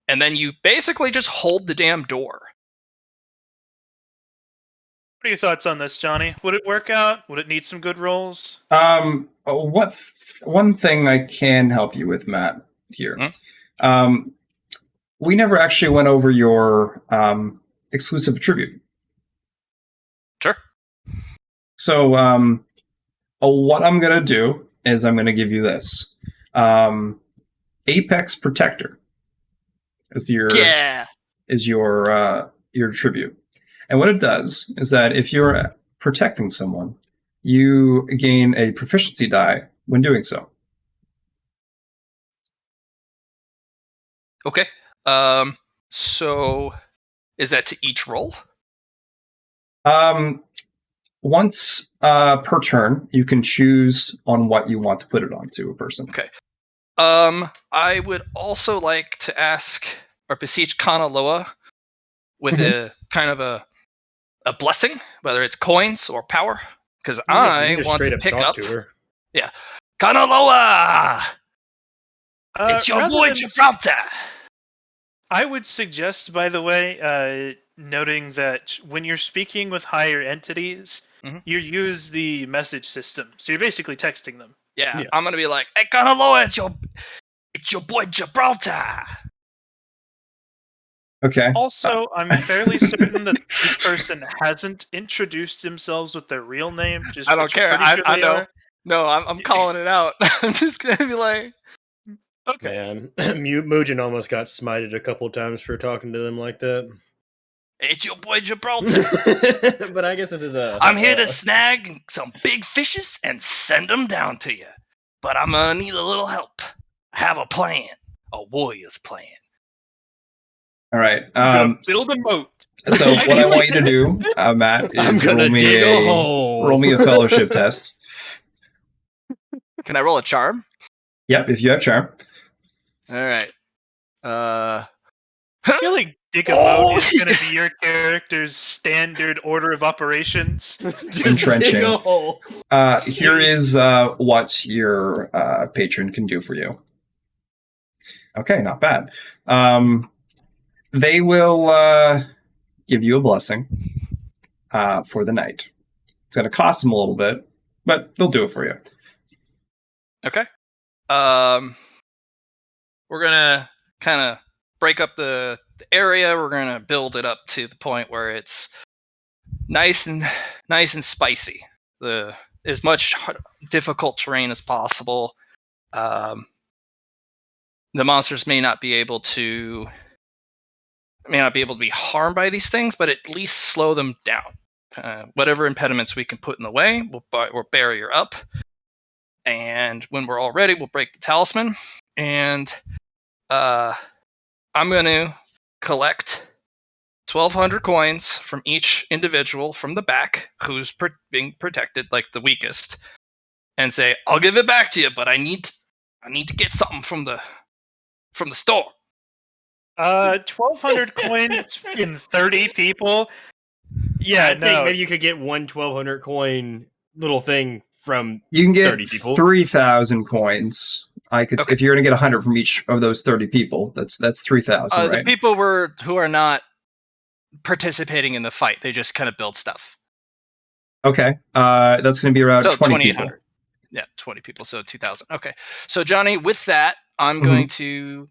And then you basically just hold the damn door. What are your thoughts on this, Johnny? Would it work out? Would it need some good rolls? One thing I can help you with, Matt, here. We never actually went over your exclusive attribute. Sure. So what I'm going to do is I'm going to give you this. Apex Protector is your attribute. And what it does is that if you're protecting someone, you gain a proficiency die when doing so. Okay. So is that to each roll? Once per turn, you can choose on what you want to put it onto a person. Okay. I would also like to ask or beseech Kanaloa with a kind of a blessing, whether it's coins or power, because I want to pick up. To her. Yeah, Kanaloa, it's your boy Gibraltar. I would suggest, by the way, noting that when you're speaking with higher entities, you use the message system, so you're basically texting them. Yeah. I'm gonna be like, "Hey, Kanaloa, it's your boy Gibraltar." Okay. Also, I'm fairly certain that this person hasn't introduced themselves with their real name. I don't care. I know. No, I'm calling it out. I'm just gonna be like, okay. Man, Mugen almost got smited a couple times for talking to them like that. It's your boy Gibraltar. But I guess this is I'm here to snag some big fishes and send them down to you. But I'm gonna need a little help. I have a plan. A warrior's plan. All right. Build a boat. So what I want you to do, Matt, is roll me a fellowship test. Can I roll a charm? Yep, if you have charm. All right. I feel like dig a boat is going to be your character's standard order of operations. Entrenching. Here is what your patron can do for you. Okay, not bad. They will give you a blessing for the night. It's going to cost them a little bit, but they'll do it for you. Okay. We're gonna kind of break up the area. We're gonna build it up to the point where it's nice and spicy. As much difficult terrain as possible. The monsters may not be able to be harmed by these things, but at least slow them down. Whatever impediments we can put in the way, we'll barrier up. And when we're all ready, we'll break the talisman. And I'm going to collect 1,200 coins from each individual from the back who's being protected, like the weakest, and say, "I'll give it back to you, but I need to get something from the store." 1,200 coins in 30 people. Yeah, I think maybe you could get one 1,200 coin little thing from. You can get 30 people. 3,000 coins. If you're going to get 100 from each of those 30 people. That's 3,000, right? The people who are not participating in the fight, they just kind of build stuff. Okay, that's going to be around 20 people. Yeah, 20 people, so 2,000. Okay, so Johnny, with that, I'm going to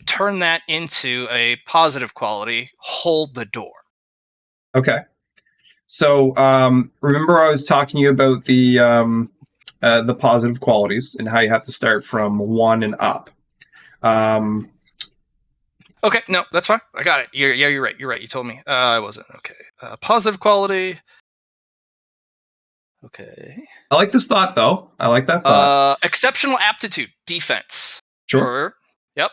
turn that into a positive quality. Hold the door. Okay. So remember I was talking to you about the positive qualities and how you have to start from 1 and up. Okay, no, that's fine. I got it. You're right. You're right. You told me. I wasn't. Okay. Positive quality. Okay. I like this thought, though. I like that thought. Exceptional aptitude, defense. Sure. Yep.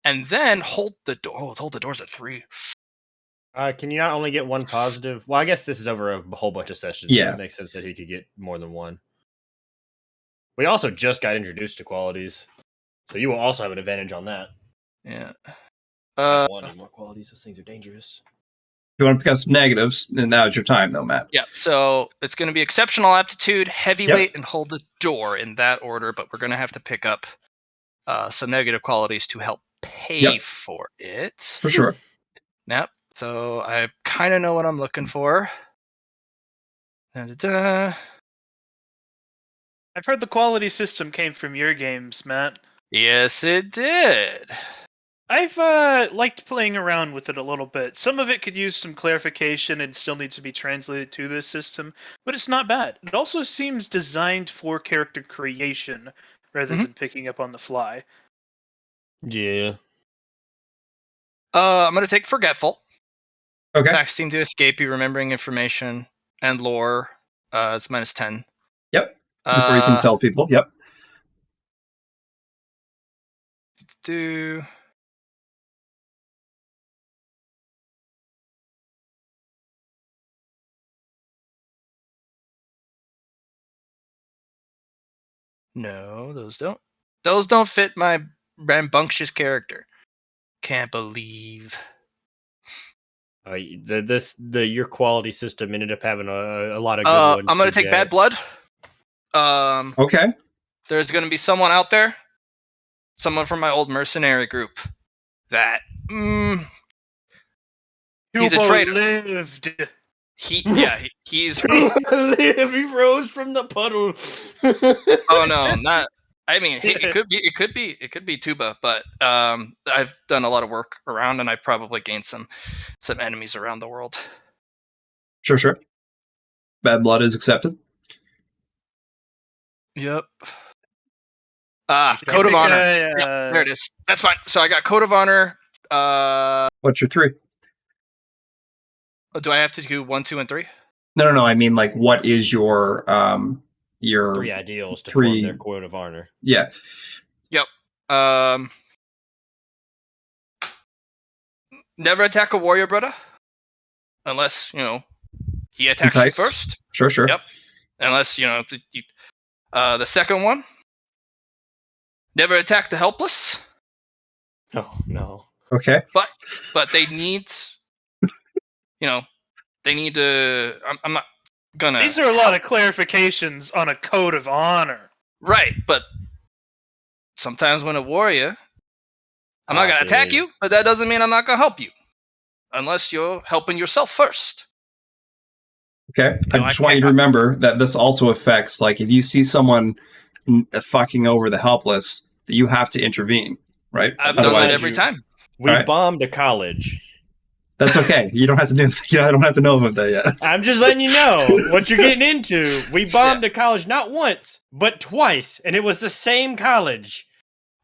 and then hold the door. Oh, hold the doors at 3. Can you not only get one positive? Well, I guess this is over a whole bunch of sessions. Yeah. So it makes sense that he could get more than one. We also just got introduced to qualities, so you will also have an advantage on that. Yeah. I don't want any more qualities. Those things are dangerous. If you want to pick up some negatives, then now's your time, though, Matt. Yeah. So it's going to be exceptional aptitude, heavyweight, and hold the door in that order. But we're going to have to pick up some negative qualities to help pay for it. For sure. Yep. So I kind of know what I'm looking for. Da-da-da. I've heard the quality system came from your games, Matt. Yes, it did. I've liked playing around with it a little bit. Some of it could use some clarification and still needs to be translated to this system, but it's not bad. It also seems designed for character creation rather than picking up on the fly. Yeah. I'm going to take Forgetful. Okay. Facts seem to escape you, remembering information and lore. It's -10. Yep. Before you can tell people. Yep. Do no, those don't fit my rambunctious character. Can't believe. Your quality system ended up having a lot of good ones. I'm gonna take Bad Blood. Okay. There's gonna be someone out there, someone from my old mercenary group, that he's a traitor. Lived. He's. He rose from the puddle. Oh no, not. I mean, it could be Tuba, but I've done a lot of work around, and I probably gained some enemies around the world. Sure. Bad blood is accepted. Yep. Code of Honor. Yeah, there it is. That's fine. So I got Code of Honor. What's your 3? Do I have to do 1, 2, and 3? No. I mean, like, what is your 3 ideals to form their Code of Honor? Yeah. Yep. Never attack a warrior, brother, unless he attacks you first. Sure. Yep. Unless the second one. Never attack the helpless. Oh no. Okay. But they need, they need to. I'm not gonna. These are a lot of clarifications on a Code of Honor. Right, but sometimes when a warrior, I'm not gonna attack you, but that doesn't mean I'm not gonna help you, unless you're helping yourself first. Okay. I just want you to remember that this also affects, like, if you see someone fucking over the helpless, that you have to intervene, right? I've done that every time. We bombed a college. That's okay. You don't have to do. I don't have to know about that yet. I'm just letting you know what you're getting into. We bombed a college not once, but twice, and it was the same college.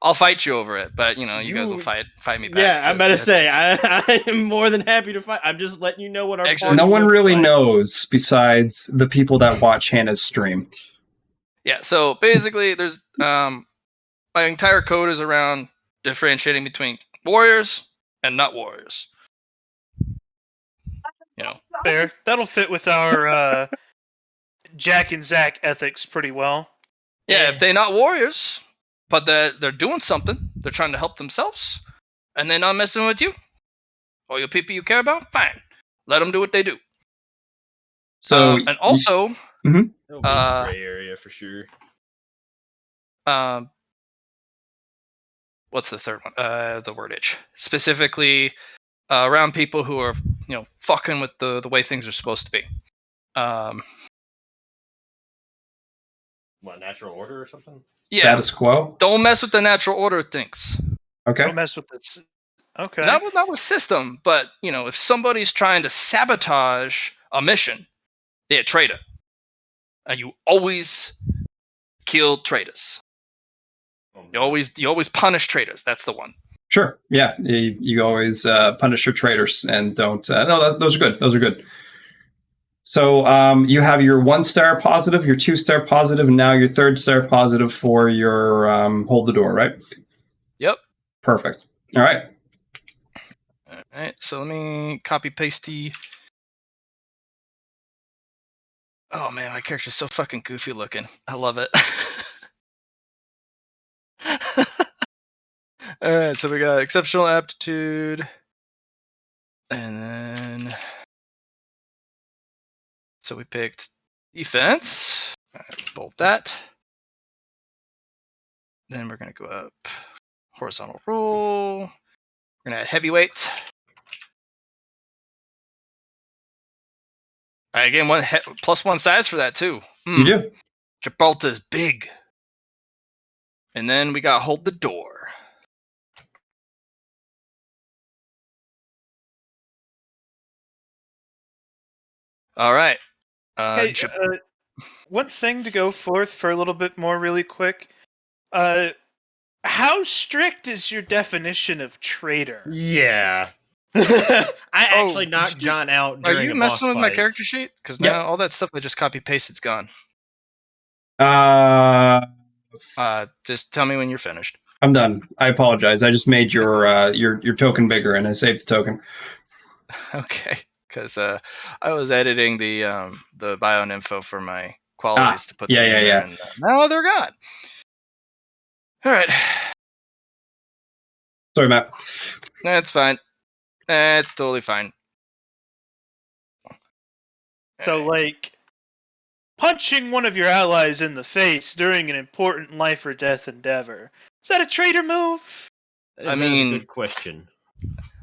I'll fight you over it, but you guys will fight me back. Yeah, I'm about to say I am more than happy to fight. I'm just letting you know what our Actually, no one really knows besides the people that watch Hannah's stream. Yeah. So basically, there's my entire code is around differentiating between warriors and not warriors. Fair. That'll fit with our Jack and Zach ethics pretty well. Yeah, if they're not warriors, but they're doing something, they're trying to help themselves, and they're not messing with you or your people you care about, fine. Let them do what they do. So and also, gray area for sure. What's the third one? The word itch. Specifically, around people who are, fucking with the way things are supposed to be. What, natural order or something? Yeah. Status quo? Don't mess with the natural order things. Okay. Don't mess with this. Okay. Not with system, but, if somebody's trying to sabotage a mission, they're a traitor. And you always kill traitors. You always punish traitors. That's the one. Sure. Yeah. You always punish your traitors and don't. No, those are good. Those are good. So you have your 1-star positive, your 2-star positive, and now your 3rd-star positive for your hold the door, right? Yep. Perfect. All right. Alright, so let me copy paste the. Oh man, my character's so fucking goofy looking. I love it. Alright, so we got exceptional aptitude. And then. So we picked defense. Bolt that. Then we're going to go up horizontal rule. We're going to add heavyweight. All right, again, plus 1 size for that too. You do. Gibraltar's big. And then we got hold the door. All right. Hey, one thing to go forth for a little bit more really quick. How strict is your definition of traitor? Yeah. I actually did knocked you- John out Are during you a messing boss with my fight. character sheet? Because Yep. now all that stuff I just copy pasted's gone. Just tell me when you're finished. I'm done. I apologize. I just made your token bigger, and I saved the token. Okay. Because I was editing the bio and info for my qualities to put them in there, and now they're gone. All right. Sorry, Matt. That's fine. It's totally fine. So, like, punching one of your allies in the face during an important life or death endeavor. Is that a traitor move? That is a good question.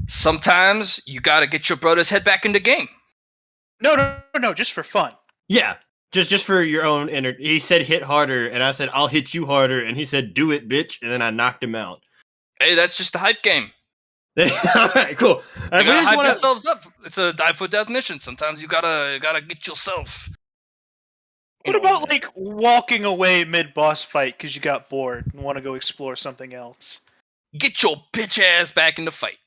Sometimes you gotta get your brother's head back in the game. No, just for fun. Yeah, just for your own He said hit harder, and I said I'll hit you harder, and he said do it, bitch, and then I knocked him out. Hey, that's just the hype game. All right, cool. You gotta hype yourselves up. It's a die for death mission. Sometimes you gotta get yourself. What about like walking away mid boss fight because you got bored and want to go explore something else? Get your bitch ass back in the fight.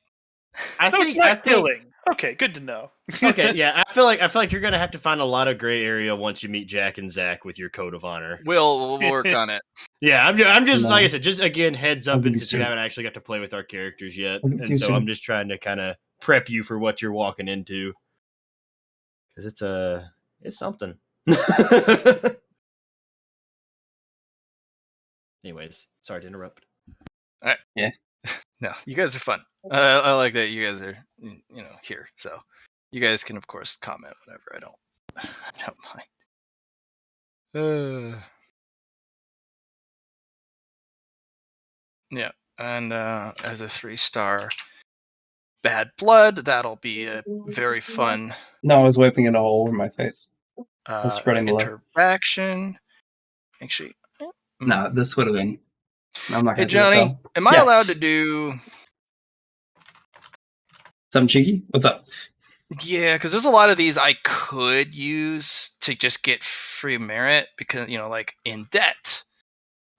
It's not killing. Okay, good to know. Okay, yeah, I feel like you're gonna have to find a lot of gray area once you meet Jack and Zach with your code of honor. We'll work on it. Yeah, I'm just No. like I said, just again heads I'll up, give you since you soon. haven't actually got to play with our characters yet, I'll give it to and you so soon. I'm just trying to kind of prep you for what you're walking into, because it's something. Anyways, sorry to interrupt. All right. Yeah. No, you guys are fun. I like that you guys are, here. So you guys can, of course, comment whenever. I don't mind. Yeah, and as a 3-star bad blood, that'll be a very fun No, I was wiping it all over my face. I was spreading the love. interaction. Actually, No, this would have been. I'm not hey gonna do that, Johnny, though. am I Yeah. allowed to do? Something cheeky? What's up? Yeah, because there's a lot of these I could use to just get free merit because like in debt.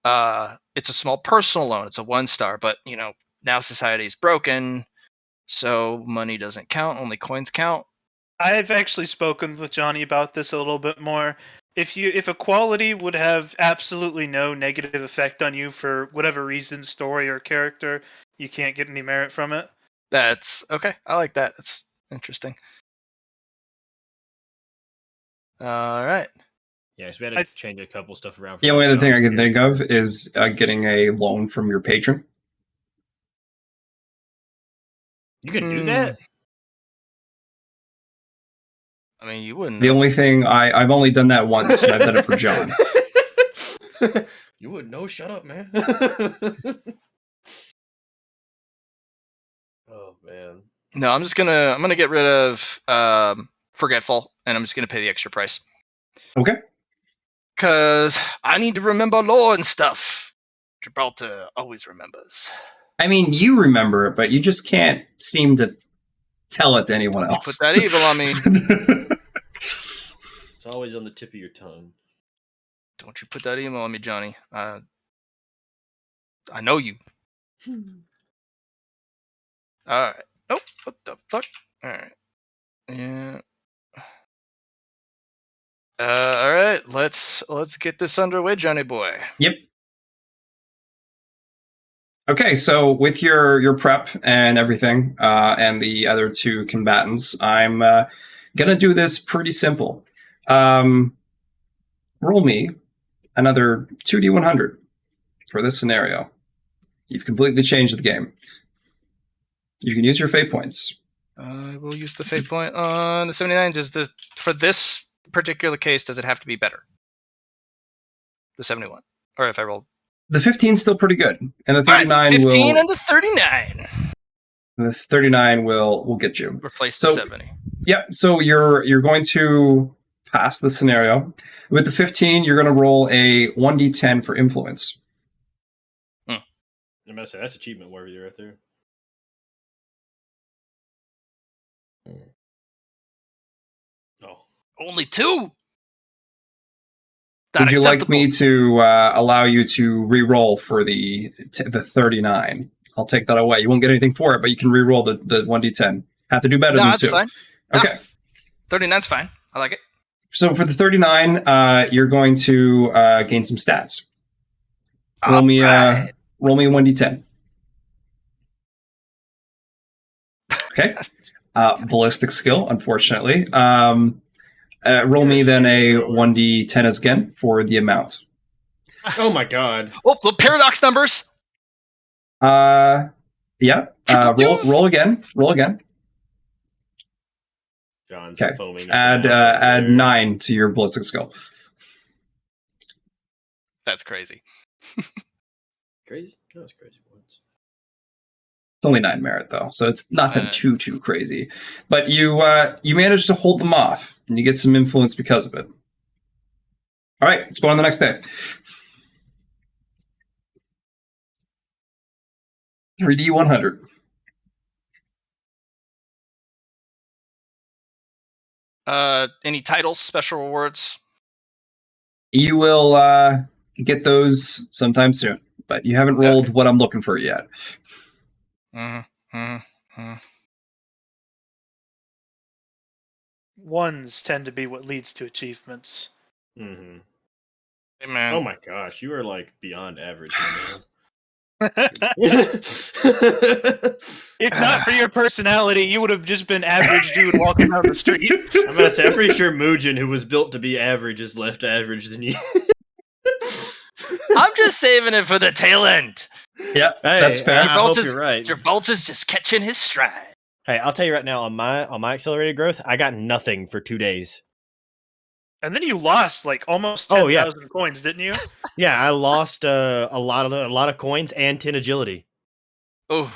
It's a small personal loan. It's a 1-star, but now society's broken, so money doesn't count. Only coins count. I've actually spoken with Johnny about this a little bit more. If a quality would have absolutely no negative effect on you for whatever reason, story or character, you can't get any merit from it. That's okay. I like that. That's interesting. All right. Yeah, so we had to change a couple stuff around. The only other thing I can think of is getting a loan from your patron. You could do that. I mean, you wouldn't. The only thing I've only done that once, and I've done it for John. You wouldn't know. Shut up, man. Oh man. No, I'm gonna get rid of forgetful, and I'm just gonna pay the extra price. Okay. Cause I need to remember lore and stuff. Gibraltar always remembers. I mean, you remember it, but you just can't seem to tell it to anyone else. Put that evil on me. It's always on the tip of your tongue. Don't you put that email on me, Johnny. I know you. Alright. Oh, what the fuck? Alright. Yeah. Alright, let's get this underway, Johnny boy. Yep. Okay, so with your prep and everything, and the other two combatants, I'm gonna do this pretty simple. Roll me another 2d100 for this scenario. You've completely changed the game. You can use your fate points. I will use the fate point on the 79. For this particular case, does it have to be better? The 71, or if I roll The 15 is still pretty good, and the 39 15 will. and the 39 The 39 will get you. replace So- the 70. Yeah, so you're going to pass the scenario. With the 15, you're going to roll a 1d10 for influence. I'm about to say that's achievement worthy right there. Oh, Only 2. Would you like me to allow you to re-roll for the 39? I'll take that away. You won't get anything for it, but you can re-roll the 1d10. Have to do better No, than that's 2. fine. Okay. 39's fine. I like it. So for the 39, you're going to gain some stats. Roll me a 1d10. Okay. Ballistic skill, unfortunately. Roll me then a 1d10 again for the amount. oh my god! Oh, the paradox numbers. Yeah. Triple Roll deuce. roll again. Roll again. John's Okay. foaming. Add 9 to your ballistic skill. That's crazy. Crazy? No, it's crazy once. It's only 9 merit though, so it's not Uh, too crazy. But you manage to hold them off, and you get some influence because of it. All right, let's go on the next day. 3d100. Any titles, special rewards? You will get those sometime soon, but you haven't rolled what I'm looking for yet. Ones tend to be what leads to achievements. Mm-hmm. Hey, man. Oh my gosh, you are like beyond average. Man. If not for your personality, you would have just been average dude walking down the street. I'm gonna say, I'm pretty sure Mugen, who was built to be average, is left average than you. I'm just saving it for the tail end. Yeah, Hey, that's fair. I hope Travolta's- you're right. Travolta's just catching his stride. Hey, I'll tell you right now, on my accelerated growth, I got nothing for 2 days. And then you lost like almost Oh, 10,000 yeah. coins, didn't you? Yeah, I lost a lot of coins and 10 agility. Oh,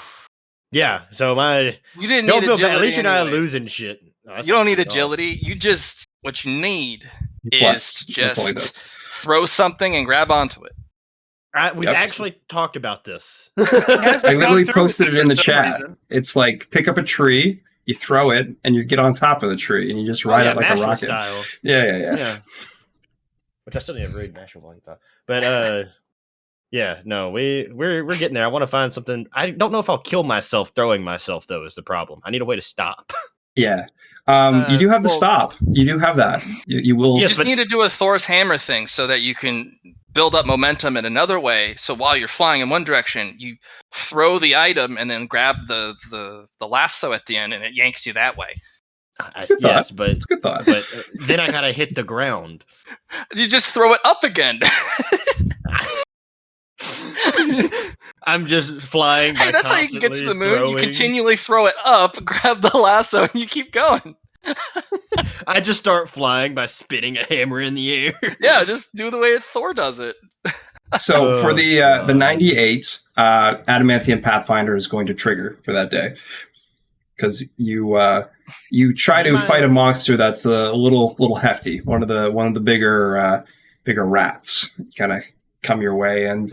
Yeah, so my you didn't don't need feel agility. bad. At least you're not anyways. losing shit. Oh, that's You don't not need true at all. agility. You just what you need Plus, is that's all he just does. throw something and grab onto it. We've Yep. actually talked about this. Has I it gone literally through posted it for in the some chat. reason? It's like pick up a tree, you throw it, and you get on top of the tree, and you just ride yeah, it like a Mashal rocket. style. Yeah. Yeah. Which I still need to read Mashal Volume 5. But yeah, no, we're getting there. I want to find something. I don't know if I'll kill myself throwing myself though is the problem. I need a way to stop. Yeah. You do have the well- stop. You do have that. You will. You Yes, just but need to do a Thor's hammer thing so that you can build up momentum in another way. So while you're flying in one direction, you throw the item and then grab the lasso at the end, and it yanks you that way. It's a good thought. Yes, but It's a good thought. but then I gotta hit the ground. You just throw it up again. I'm just flying. By Hey, that's how you can get to the constantly moon. You throwing. continually throw it up, grab the lasso, and you keep going. I just start flying by spinning a hammer in the air. Yeah, just do the way Thor does it. So Oh, for the God. 98, Adamantium Pathfinder is going to trigger for that day because you try to fight a monster that's a little hefty, one of the bigger rats. Kind of come your way and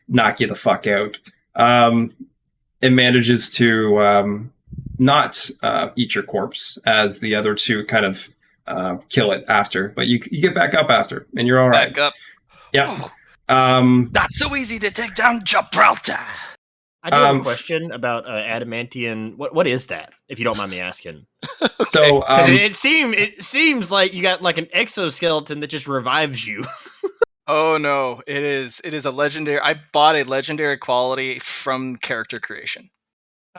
knock you the fuck out. It manages to not eat your corpse as the other two kind of kill it after, but you get back up after and you're all right. Back up. Yeah. Not so easy to take down Gibraltar. I do have a question about adamantium. What is that? If you don't mind me asking. So 'Cause it seems like you got like an exoskeleton that just revives you. Oh no, it is a legendary. I bought a legendary quality from character creation.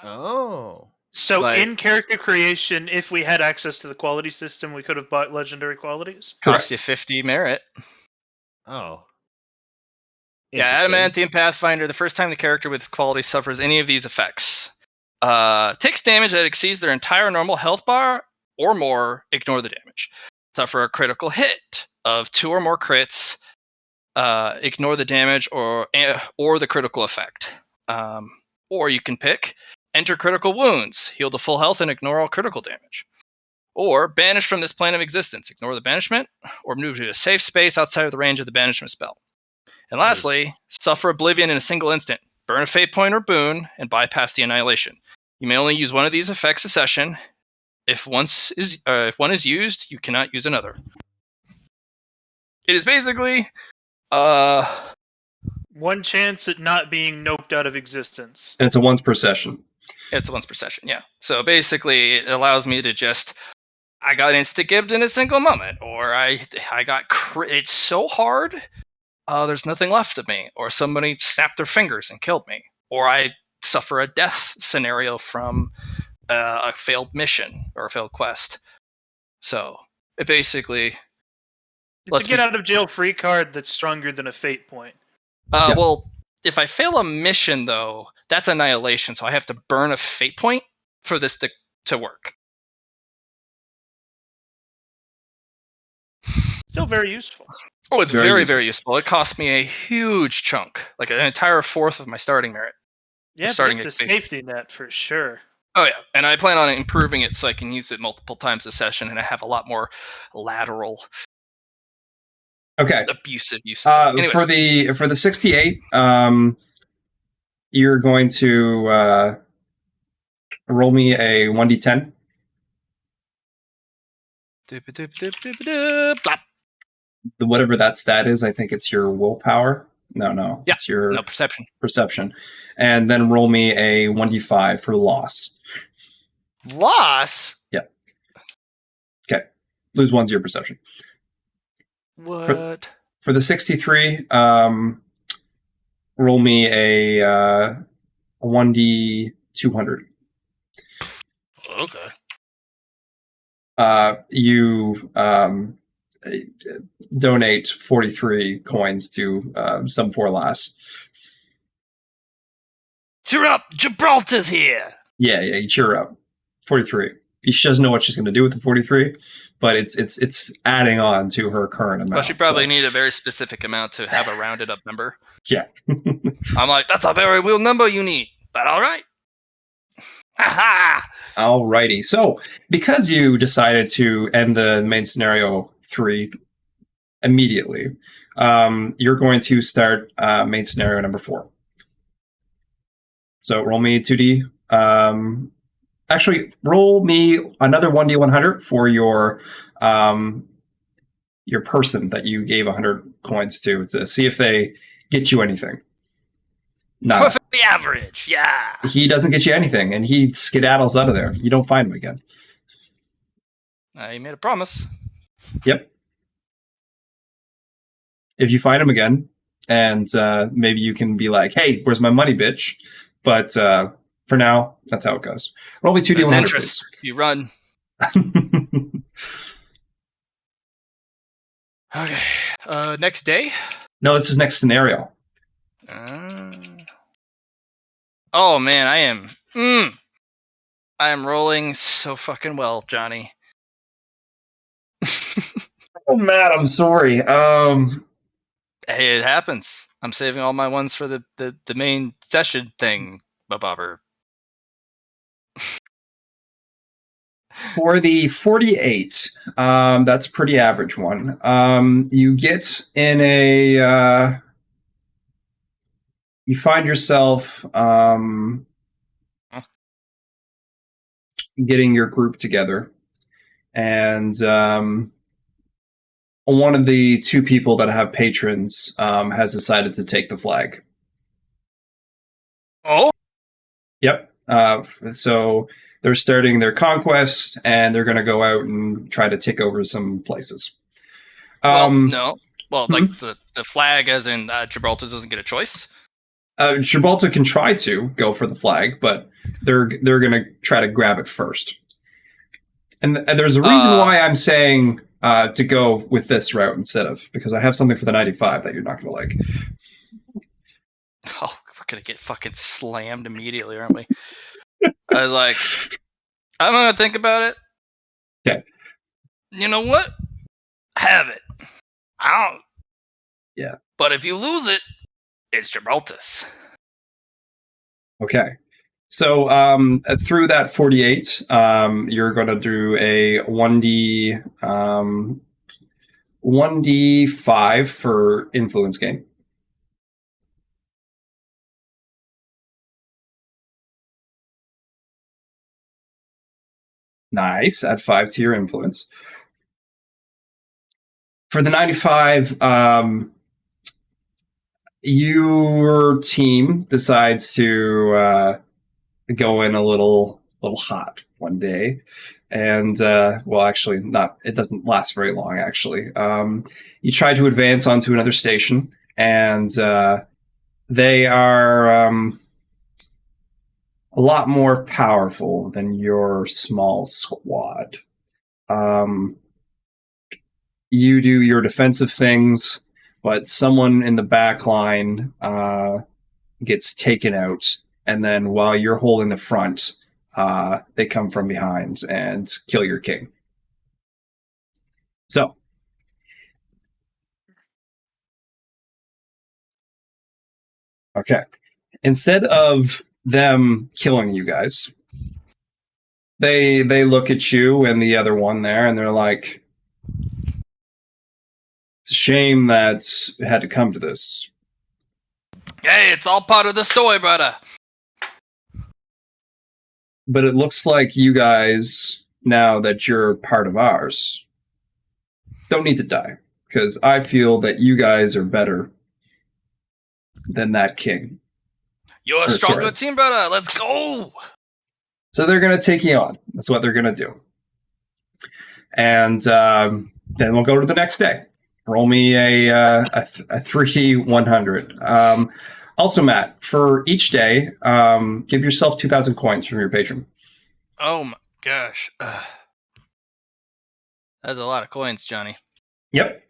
Oh. So Like- in character creation, if we had access to the quality system, we could have bought legendary qualities. Cost Correct. you 50 merit. Oh. Yeah, Interesting. Adamantium Pathfinder, the first time the character with this quality suffers any of these effects, takes damage that exceeds their entire normal health bar or more, ignore the damage. Suffer a critical hit of 2 or more crits, ignore the damage or the critical effect. Or you can pick enter critical wounds, heal to full health and ignore all critical damage. Or banish from this plane of existence, ignore the banishment, or move to a safe space outside of the range of the banishment spell. And lastly, suffer oblivion in a single instant, burn a fate point or boon, and bypass the annihilation. You may only use one of these effects a session. If one is used, you cannot use another. It is basically One chance at not being noped out of existence. And it's a once per session. it's once per session, yeah. So basically, it allows me to just I got insta-gibbed in a single moment, or I got it's so hard. There's nothing left of me, or somebody snapped their fingers and killed me, or I suffer a death scenario from a failed mission or a failed quest. So it basically It's a get out of jail free card that's stronger than a fate point. Yeah. Well, if I fail a mission though, that's annihilation, so I have to burn a fate point for this to work. Still very useful. Oh, it's Very very, useful. very useful. It cost me a huge chunk, like an entire fourth of my starting merit. Yeah, Starting but it's a at safety net for sure. Oh yeah, and I plan on improving it so I can use it multiple times a session, and I have a lot more lateral Okay. abusive uses. Anyways, For the 68, you're going to roll me a 1d10. Blop. Whatever that stat is, I think it's your willpower. No, Yeah, it's your No perception. perception. And then roll me a 1d5 for loss. Loss? Okay. Lose 1's your perception. What? For the 63, roll me a 1d 200. Okay. You donate 43 coins to some poor lass. Cheer up! Gibraltar's here! Yeah, you cheer her up. 43. She doesn't know what she's going to do with the 43, but it's adding on to her current amount. Well, she probably so. need a very specific amount to have a rounded up number. Yeah. I'm like, that's a very real number you need, but all right. Ha Alrighty. So, because you decided to end the main scenario 3 immediately, you're going to start main scenario number 4. So, roll me 2d. Actually, roll me another 1d100 for your person that you gave 100 coins to see if they get you anything. No. Perfectly average, yeah. He doesn't get you anything, and he skedaddles out of there. You don't find him again. You made a promise. Yep. If you find him again, and maybe you can be like, hey, where's my money, bitch? But for now, that's how it goes. Roll me 2d100, There's please. interest. You run. Okay. Next day? No, this is next scenario. Oh man, I am rolling so fucking well, Johnny. Oh, Matt, I'm sorry. Hey, it happens. I'm saving all my ones for the main session thing, bobber. For the 48, that's a pretty average one. You get in a... you find yourself getting your group together, and one of the 2 people that have patrons has decided to take the flag. Oh? Yep. So they're starting their conquest, and they're going to go out and try to take over some places. Well, no. Well, like the flag, as in Gibraltar doesn't get a choice. Gibraltar can try to go for the flag, but they're going to try to grab it first. And there's a reason why I'm saying to go with this route instead of, because I have something for the 95 that you're not going to like. Oh, we're gonna get fucking slammed immediately, aren't we? I was like, I'm gonna think about it. Okay. You know what? Have it. I don't. Yeah. But if you lose it, it's Gibraltar's. Okay. So through that 48, you're going to do a 1d5 for influence gain. Nice. Add 5 to your influence. For the 95, your team decides to go in a little hot one day. And, well, actually, not. It doesn't last very long, actually. You try to advance onto another station, and they are a lot more powerful than your small squad. You do your defensive things, but someone in the back line gets taken out, and then while you're holding the front, they come from behind and kill your king. So, okay. Instead of them killing you guys, they look at you and the other one there, and they're like, "It's a shame that it had to come to this." Hey, it's all part of the story, brother. But it looks like you guys, now that you're part of ours, don't need to die. Because I feel that you guys are better than that king. You're a stronger team, brother. Let's go. So they're going to take you on. That's what they're going to do. And then we'll go to the next day. Roll me a 3d100. Also, Matt, for each day, give yourself 2,000 coins from your patron. Oh my gosh. That's a lot of coins, Johnny. Yep.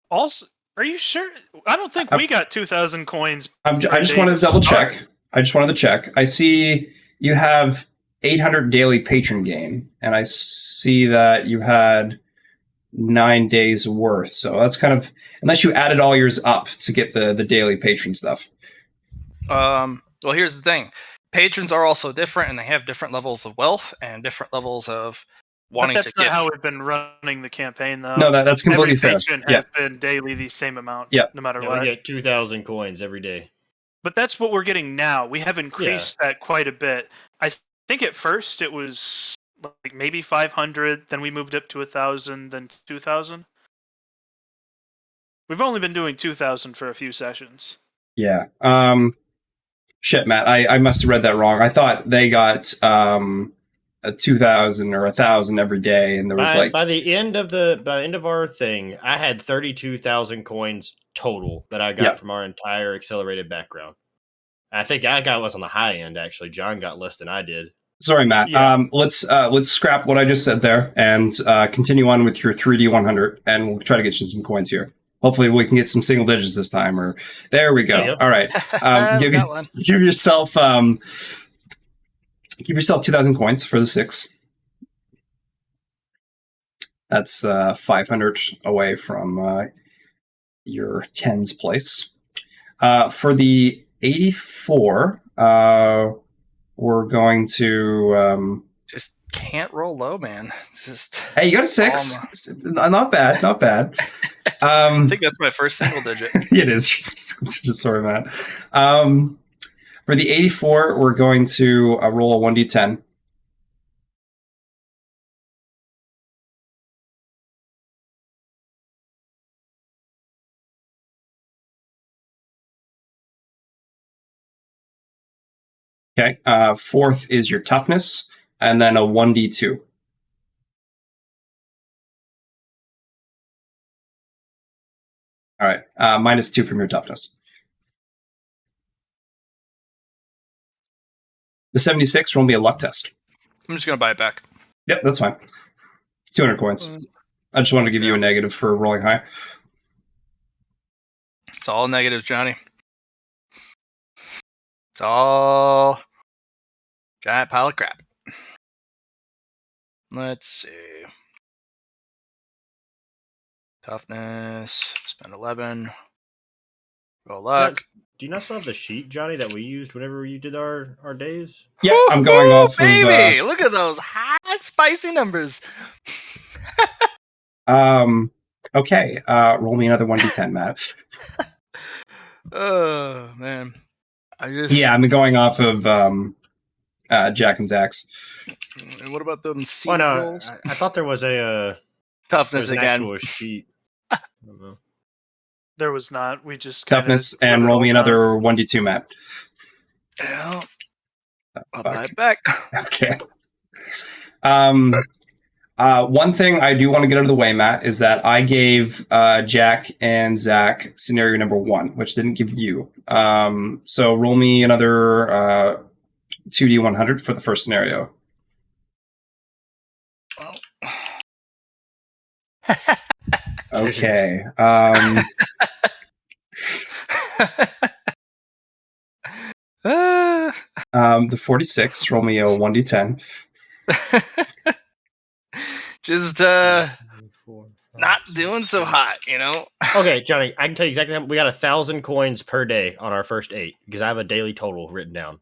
Also, are you sure? I don't think we got 2,000 coins. I just wanted to double check. I just wanted to check. I see you have 800 daily patron gain, and I see that you had 9 days worth. So that's kind of, unless you added all yours up to get the daily patron stuff. Well, here's the thing. Patrons are also different, and they have different levels of wealth and different levels of wanting to give. But that's not how we've been running the campaign, though. No, that's completely Every fair. patron has been daily the same amount, no matter what. We get 2,000 coins every day. But that's what we're getting now. We have increased that quite a bit. I think at first it was like maybe 500, then we moved up to 1,000, then 2,000. We've only been doing 2,000 for a few sessions. Yeah. Shit, Matt, I must have read that wrong. I thought they got a 2,000 or 1,000 every day, and there was by the end of our thing, I had 32,000 coins total that I got from our entire accelerated background. I think that guy was on the high end, actually. John got less than I did. Sorry, Matt. Yeah. Let's scrap what I just said there and continue on with your 3D100, and we'll try to get you some coins here. Hopefully, we can get some single digits this time. Or there we go. All right, give yourself 2,000 coins for the 6. That's 500 away from your 10's place. For the 84, we're going to just can't roll low, man. Just hey, you got a 6. Not bad, not bad. I think that's my first single digit. It is. Sorry, Matt. For the 84, we're going to roll a 1d10. Okay. 4th is your toughness, and then a 1d2. All right. -2 from your toughness. The 76, roll me a luck test. I'm just gonna buy it back. Yep, that's fine. 200 coins. I just wanted to give you a negative for rolling high. It's all negative, Johnny. It's all giant pile of crap. Let's see. Toughness. Spend 11. Roll luck. Do you not still have the sheet, Johnny, that we used whenever you did our days? Yeah, I'm going Woo-hoo, off baby! of... Look at those high, spicy numbers. Okay, roll me another 1d10, Matt. Oh, man. Yeah, I'm going off of Jack and Zach's. And what about them seed Well, no, rolls? I thought there was a Toughness an again. actual sheet. I don't know. There was not. We just Toughness, kinda and put it roll all me down. another 1d2, Matt. Yeah, I'll Fuck. buy it back. Okay. One thing I do want to get out of the way, Matt, is that I gave Jack and Zach scenario number 1, which didn't give you. So roll me another 2d100 for the first scenario. Okay. The 46, roll me a 1d10. Just not doing so hot, you know? Okay, Johnny, I can tell you exactly how we got 1,000 coins per day on our first 8 because I have a daily total written down.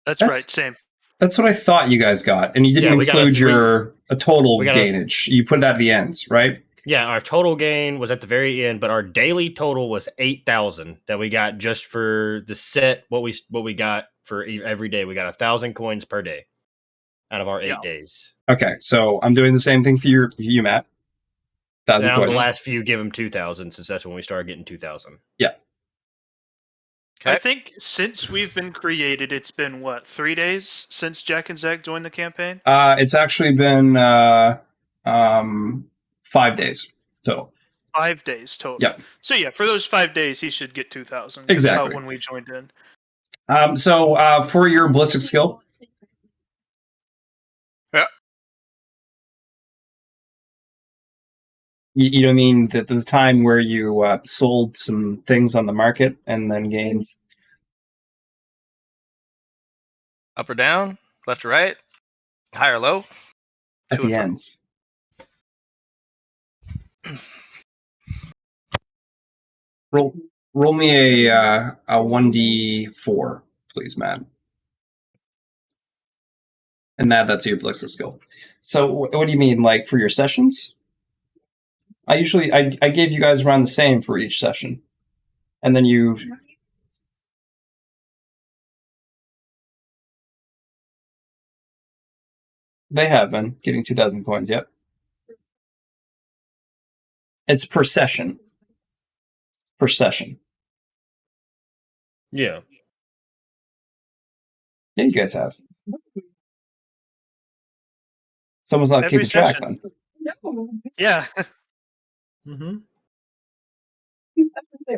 That's That's- right. Same. That's what I thought you guys got, and you didn't Yeah, we got include a total we got a- gainage. You put it at the ends, right? Yeah, our total gain was at the very end, but our daily total was 8,000 that we got just for the set. What we got for every day, we got 1,000 coins per day out of our 8 days. Okay, so I'm doing the same thing for you, Matt. 1,000 Now the coins. last few give them 2,000 since that's when we started getting 2,000. I think since we've been created, it's been what, 3 days since Jack and Zach joined the campaign? It's actually been 5 days total. 5 days total. Yep. So yeah, for those 5 days, he should get 2,000. Exactly. About when we joined in. So for your ballistic skill, you know what I mean? The time where you sold some things on the market and then gains. Up or down? Left or right? High or low? At To the and from. ends. Roll me a 1d4, please, Matt. And that's your ballistic skill. So what do you mean, like for your sessions? I gave you guys around the same for each session, and then you. They have been getting 2,000 coins. Yep. It's per session. Per session. Yeah. Yeah, you guys have. Someone's not Every keeping track, session. then. Yeah. Mm-hmm.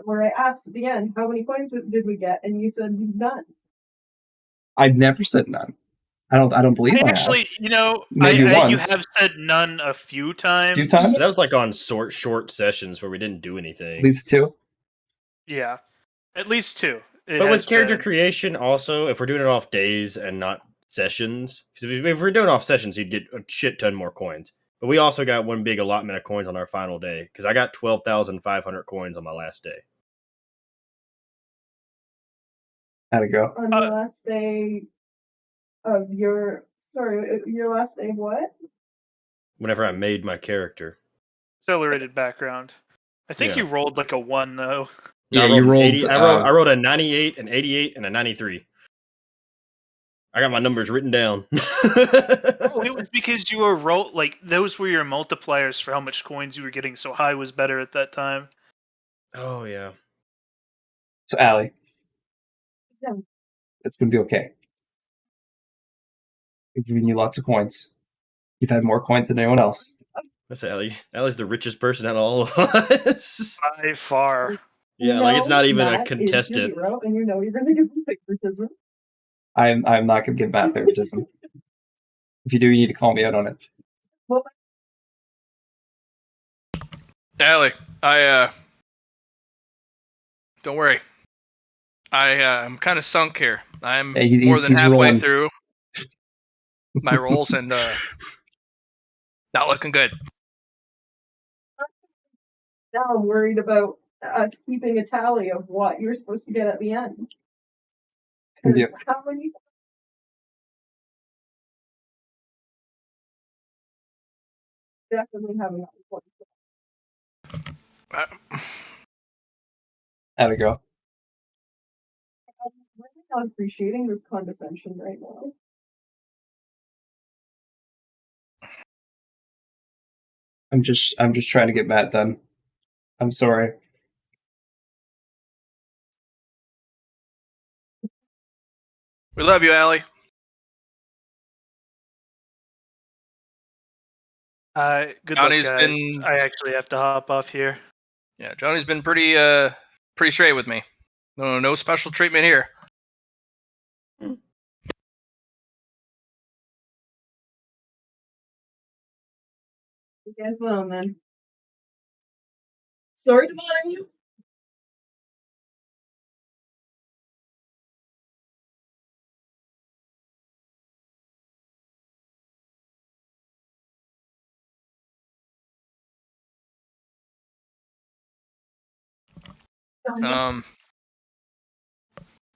Where I asked at the end, how many coins did we get? And you said none. I've never said none. I don't believe I have. Actually, you know, Maybe you once. have said none a few times. Few times? That was like on short sessions where we didn't do anything. At least 2. Yeah. At least 2. It But has with character been. creation, also, if we're doing it off days and not sessions, because if we're doing off sessions, you'd get a shit ton more coins. But we also got one big allotment of coins on our final day, because I got 12,500 coins on my last day. How'd it go? On the last day of your last day of what? Whenever I made my character. Accelerated background. I think Yeah. you rolled like a 1, though. No, Yeah, I you rolled rolled. 80, I rolled a 98, an 88, and a 93. I got my numbers written down. Oh, it was because you were those were your multipliers for how much coins you were getting, so high was better at that time. Oh, yeah. So, Allie. Yeah. It's going to be okay. We've given you lots of coins. You've had more coins than anyone else. That's Allie's the richest person out of all of us. By far. Yeah, like it's not even a Matt is your contestant. hero, and you know you're going to give him favoritism. I'm not going to give Matt favoritism. If you do, you need to call me out on it. Well, Allie, don't worry. I'm kind of sunk here. I'm Hey, more than he's halfway rolling. through my rolls and not looking good. now I'm worried about us keeping a tally of what you're supposed to get at the end. Yeah. How many? Definitely have enough points. There we go. I'm really not appreciating this condescension right now. I'm just trying to get Matt done. I'm sorry. We love you, Allie. Good Johnny's luck, guys. been- I actually have to hop off here. Yeah, Johnny's been pretty straight with me. No special treatment here. You guys alone then. Sorry to bother you.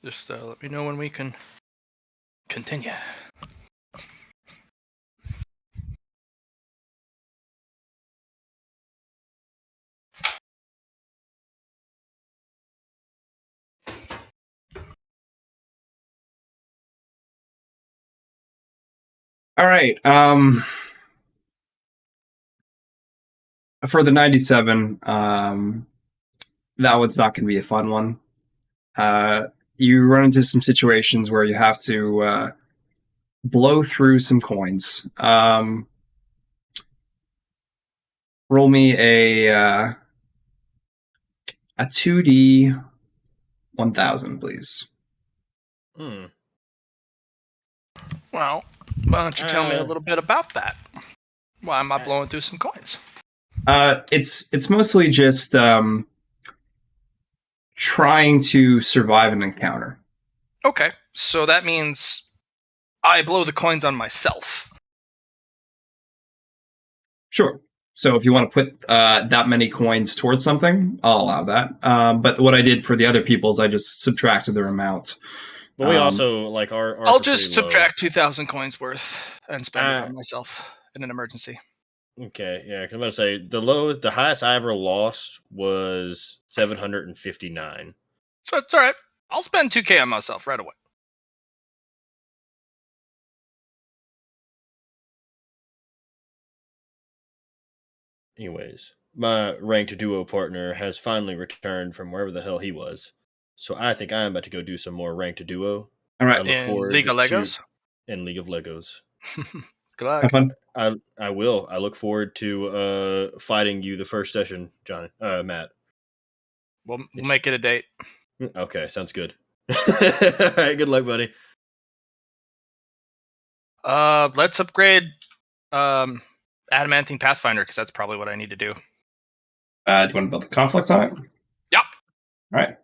Just let me know when we can continue. All right. For the 97, that one's not going to be a fun one. You run into some situations where you have to blow through some coins. Roll me a 2D 1000, please. Well, why don't you tell me a Uh, little bit about that? Why am I blowing through some coins? It's mostly just trying to survive an encounter. Okay, so that means I blow the coins on myself. Sure. So if you want to put that many coins towards something, I'll allow that. But what I did for the other people is I just subtracted their amount. But we also like our. I'll just subtract 2,000 coins worth and spend it on myself in an emergency. Okay, yeah, because I'm gonna say the highest I ever lost was 759. So it's all right. I'll spend 2K on myself right away. Anyways, my ranked duo partner has finally returned from wherever the hell he was, so I think I'm about to go do some more ranked duo. All right. I look In forward League of to- Legos? in League of Legos. Good luck. Have fun. I will. I look forward to fighting you the first session, John. Matt. We'll make it a date. Okay, sounds good. All right, good luck, buddy. Let's upgrade Adamantine Pathfinder because that's probably what I need to do. Do you want to build the conflicts on it? Yep. All right.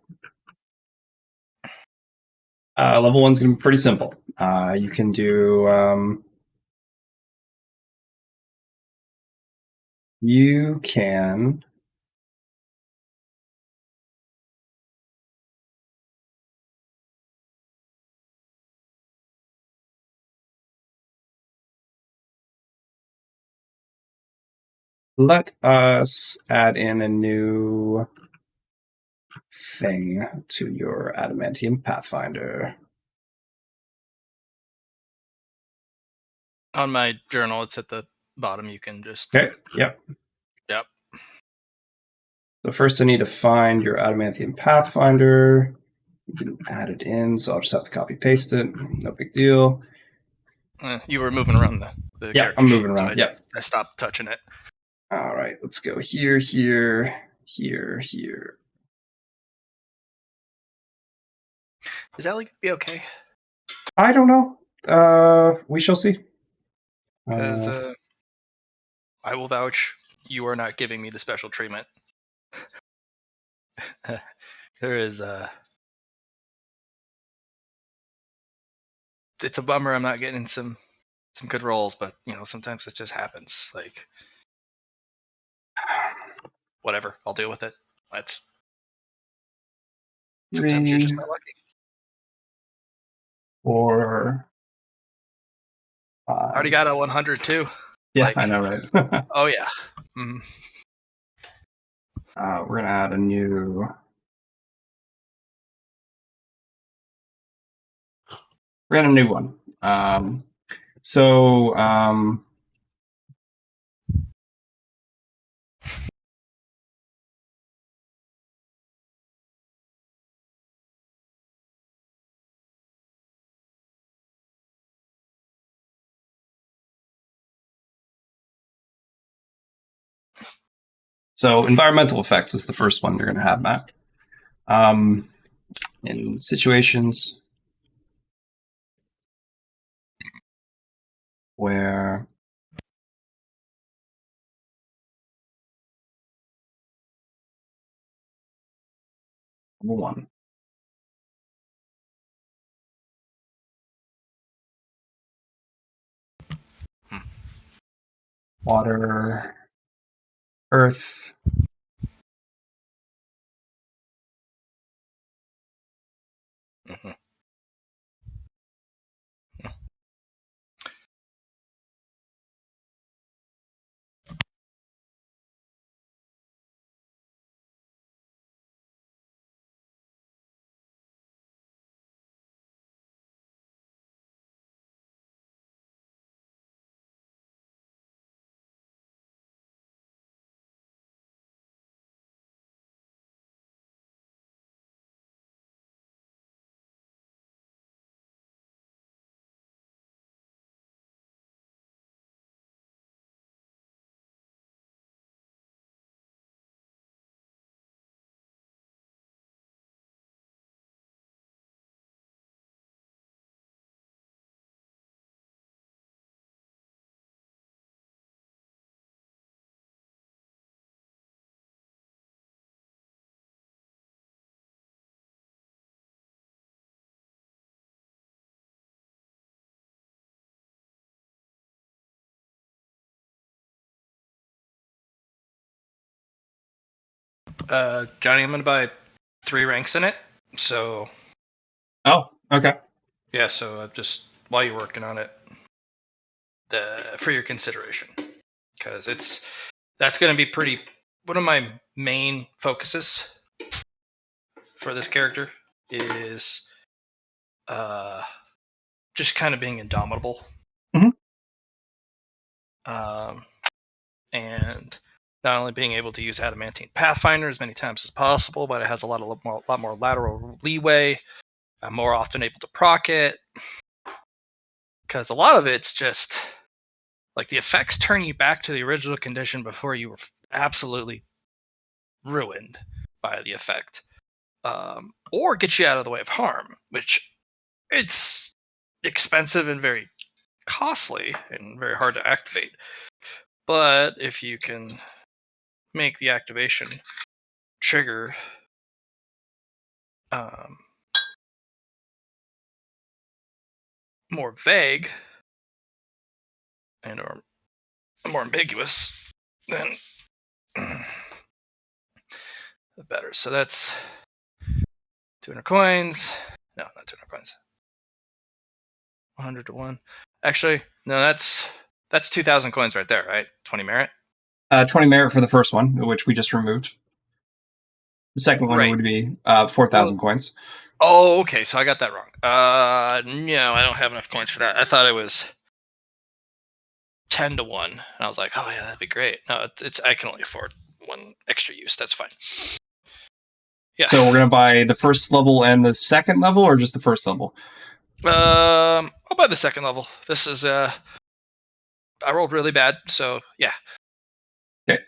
Level 1's going to be pretty simple. You can do. You can. Let us add in a new thing to your Adamantium Pathfinder. On my journal, it's at the bottom. You can just. Okay, yep. Yep. So first I need to find your Adamantium Pathfinder. You can add it in, so I'll just have to copy paste it. No big deal. You were moving around the Yeah, character I'm moving sheet, around, So yep. I stopped touching it. All right, let's go here, here, here, here. Is Ellie gonna be okay? I don't know. We shall see. Because I will vouch, you are not giving me the special treatment. There is it's a bummer I'm not getting some good roles, but sometimes it just happens. Like whatever, I'll deal with it. That's sometimes you're just 3, not lucky. 4, 5. I already got a 100 too. Yeah, like- I know, right? Oh yeah. Mhm. We're gonna add a new. We're gonna a new one. So environmental effects is the first one you're gonna have, Matt. In situations where number 1. Water, earth, Mhm. Johnny, I'm gonna buy 3 ranks in it. So Oh, okay. yeah, so just while you're working on it, for your consideration, because that's gonna be pretty one of my main focuses for this character is just kind of being indomitable. Mhm. And not only being able to use adamantine pathfinder as many times as possible, but it has a lot more lateral leeway. I'm more often able to proc it because a lot of it's just like the effects turn you back to the original condition before you were absolutely ruined by the effect, or get you out of the way of harm, which it's expensive and very costly and very hard to activate. But if you can make the activation trigger more vague and or more ambiguous, then the better. So that's 200 coins. No, not 200 coins. 100 to 1. Actually, no, that's 2,000 coins right there, right? 20 merit. 20 merit for the first one, which we just removed. The second one Right. would be 4,000 coins. Oh, okay. So I got that wrong. No, I don't have enough coins for that. I thought it was 10 to 1. And I was like, oh yeah, that'd be great. No, it's I can only afford 1 extra use. That's fine. Yeah. So we're gonna buy the first level and the second level, or just the first level? I'll buy the second level. This is I rolled really bad, so yeah. Okay.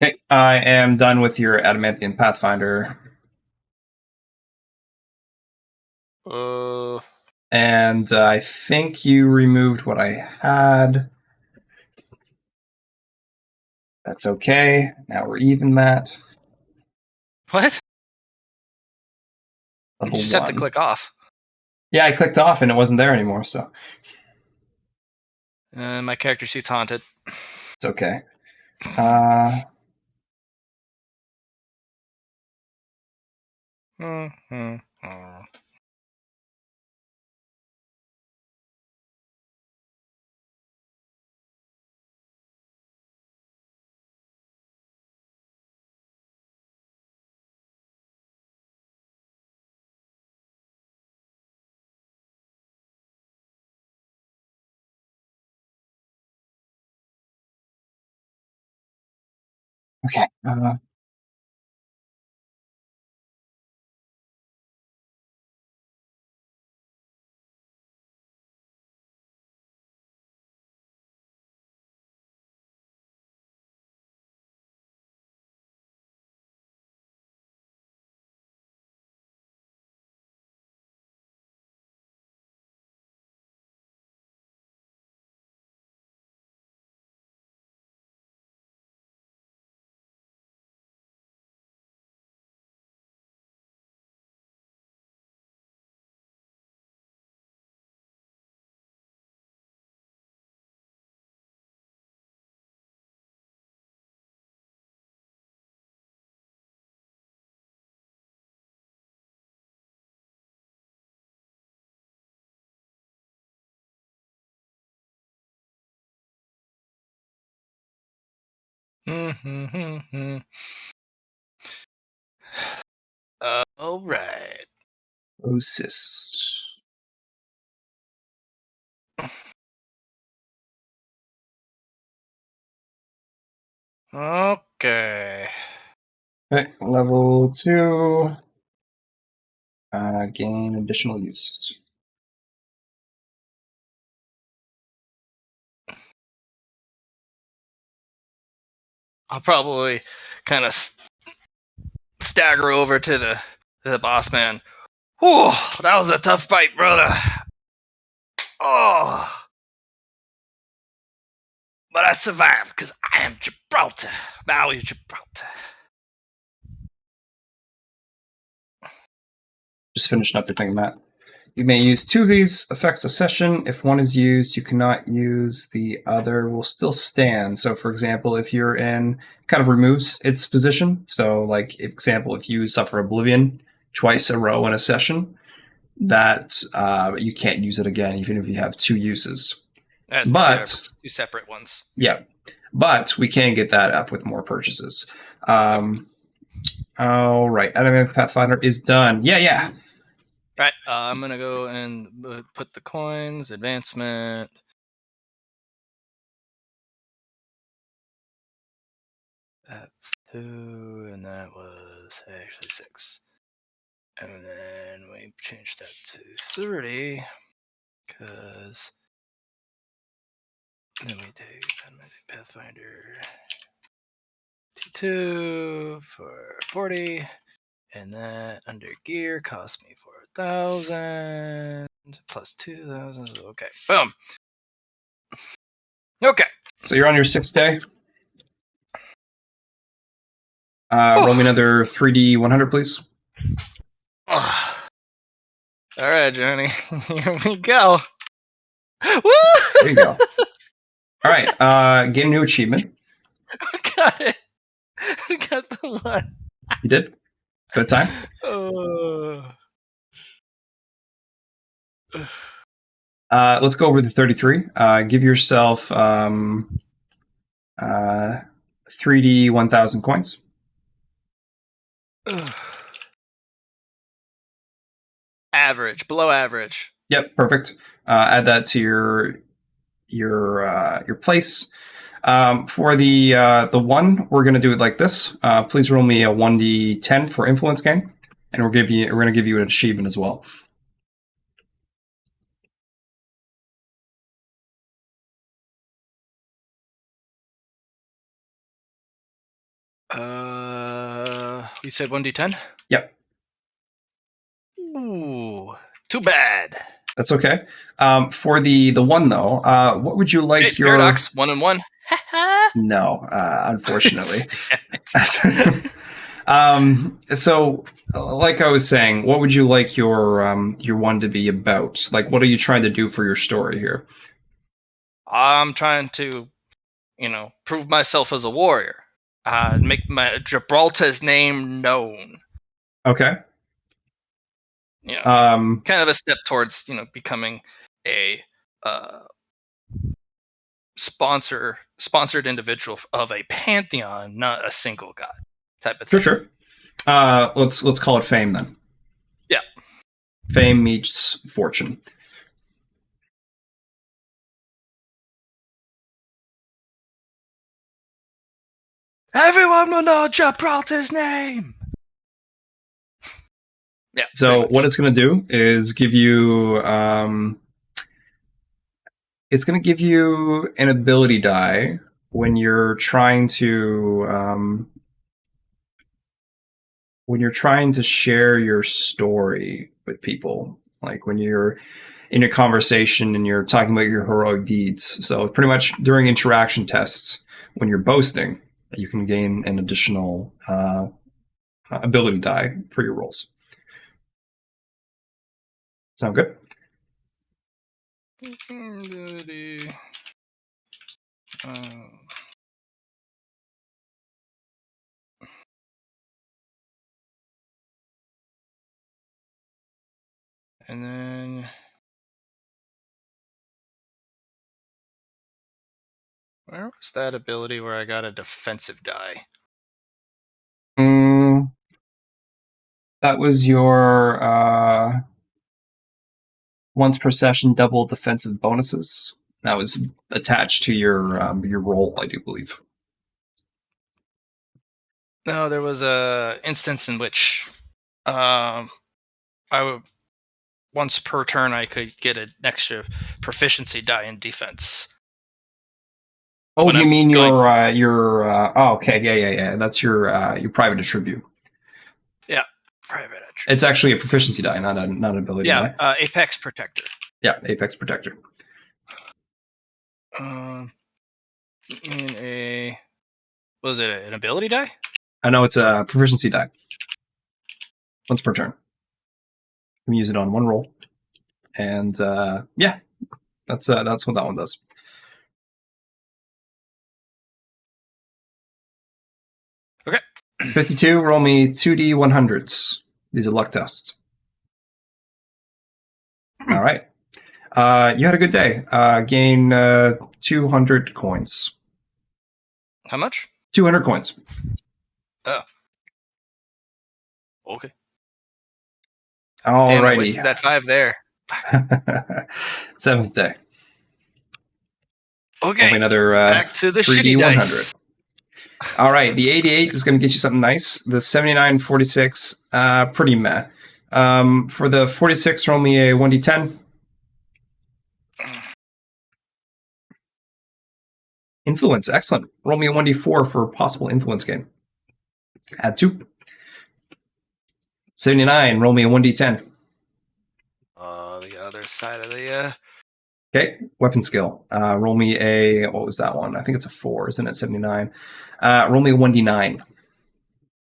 Okay, I am done with your Adamanthian Pathfinder. And I think you removed what I had. That's okay. Now we're even, Matt. What? You Level just 1. have to click off. Yeah, I clicked off and it wasn't there anymore, so My character sheet's haunted. it's okay. Okay. All right. Assist. Okay. Okay, level 2. Gain additional use. I'll probably kind of stagger over to the boss man. Whew, that was a tough fight, brother. Oh, but I survived because I am Gibraltar. Maui Gibraltar. Just finishing up your thing, Matt. You may use 2 of these effects a session. If one is used, you cannot use the other. Will still stand. So, for example, if you're in, kind of removes its position. So, like, example, if you suffer Oblivion twice a row in a session, that you can't use it again, even if you have 2 uses. That's But two separate ones. yeah, but we can get that up with more purchases. All right, Adamant Pathfinder is done. Yeah. Right, I'm gonna go and put the coins, advancement. That's 2, and that was actually 6. And then we change that to 30, because then we take Pathfinder T2 for 40, and that under gear cost me 4,000 plus 2,000. Okay, boom. Okay. So you're on your 6th day. Roll me another 3D 100, please. Oh. All right, Johnny. Here we go. Woo! There you go. All right, get a new achievement. Got it. Got the one. You did? Good time. Let's go over the 33. Give yourself 3D 1,000 coins. Average, below average. Yep, perfect. Add that to your place. For the 1, we're going to do it like this. Please roll me a 1d10 for influence gain, and we're going to give you an achievement as well. You said 1d10? Yep. Ooh, too bad. That's okay. For the one though, what would you like Hey, Spirit Ox, 1 and 1. No, unfortunately. So, like I was saying, what would you like your one to be about? Like, what are you trying to do for your story here? I'm trying to, prove myself as a warrior. Make my Gibraltar's name known. Okay. Kind of a step towards, becoming a sponsored individual of a pantheon, not a single god type of thing. Sure. Let's call it fame then. Yeah. Fame meets fortune. Everyone will know Gibraltar's name. Yeah. So what it's going to do is give you it's going to give you an ability die when you're trying to share your story with people, like when you're in a conversation and you're talking about your heroic deeds. So pretty much during interaction tests, when you're boasting, you can gain an additional ability die for your rolls. Sound good? And then where was that ability where I got a defensive die? That was your once per session double defensive bonuses. That was attached to your roll, I do believe. No, there was a instance in which I would once per turn I could get an extra proficiency die in defense. Oh, When do you I'm mean going- oh, okay, yeah. That's your private attribute. Yeah, private attribute. It's actually a proficiency die, not an ability die. Yeah, Apex Protector. Yeah, Apex Protector. In was it an ability die? I know it's a proficiency die. Once per turn. You can use it on one roll. And yeah, that's what that one does. Okay. 52, roll me 2d 100s. These are luck tests. All right. You had a good day. Gain 200 coins. How much? 200 coins. Oh. Okay. Damn, I Alrighty. wasted that 5 there. 7th day. Okay. Another Back to the 3d shitty 100. dice. All right, the 88 is going to get you something nice. The 79, 46, pretty meh. For the 46, roll me a 1d10. Influence, excellent. Roll me a 1d4 for possible influence gain. Add 2. 79, roll me a 1d10. The other side of the Okay, weapon skill. Roll me a, what was that one? I think it's a 4, isn't it? 79. Roll me a 1d9.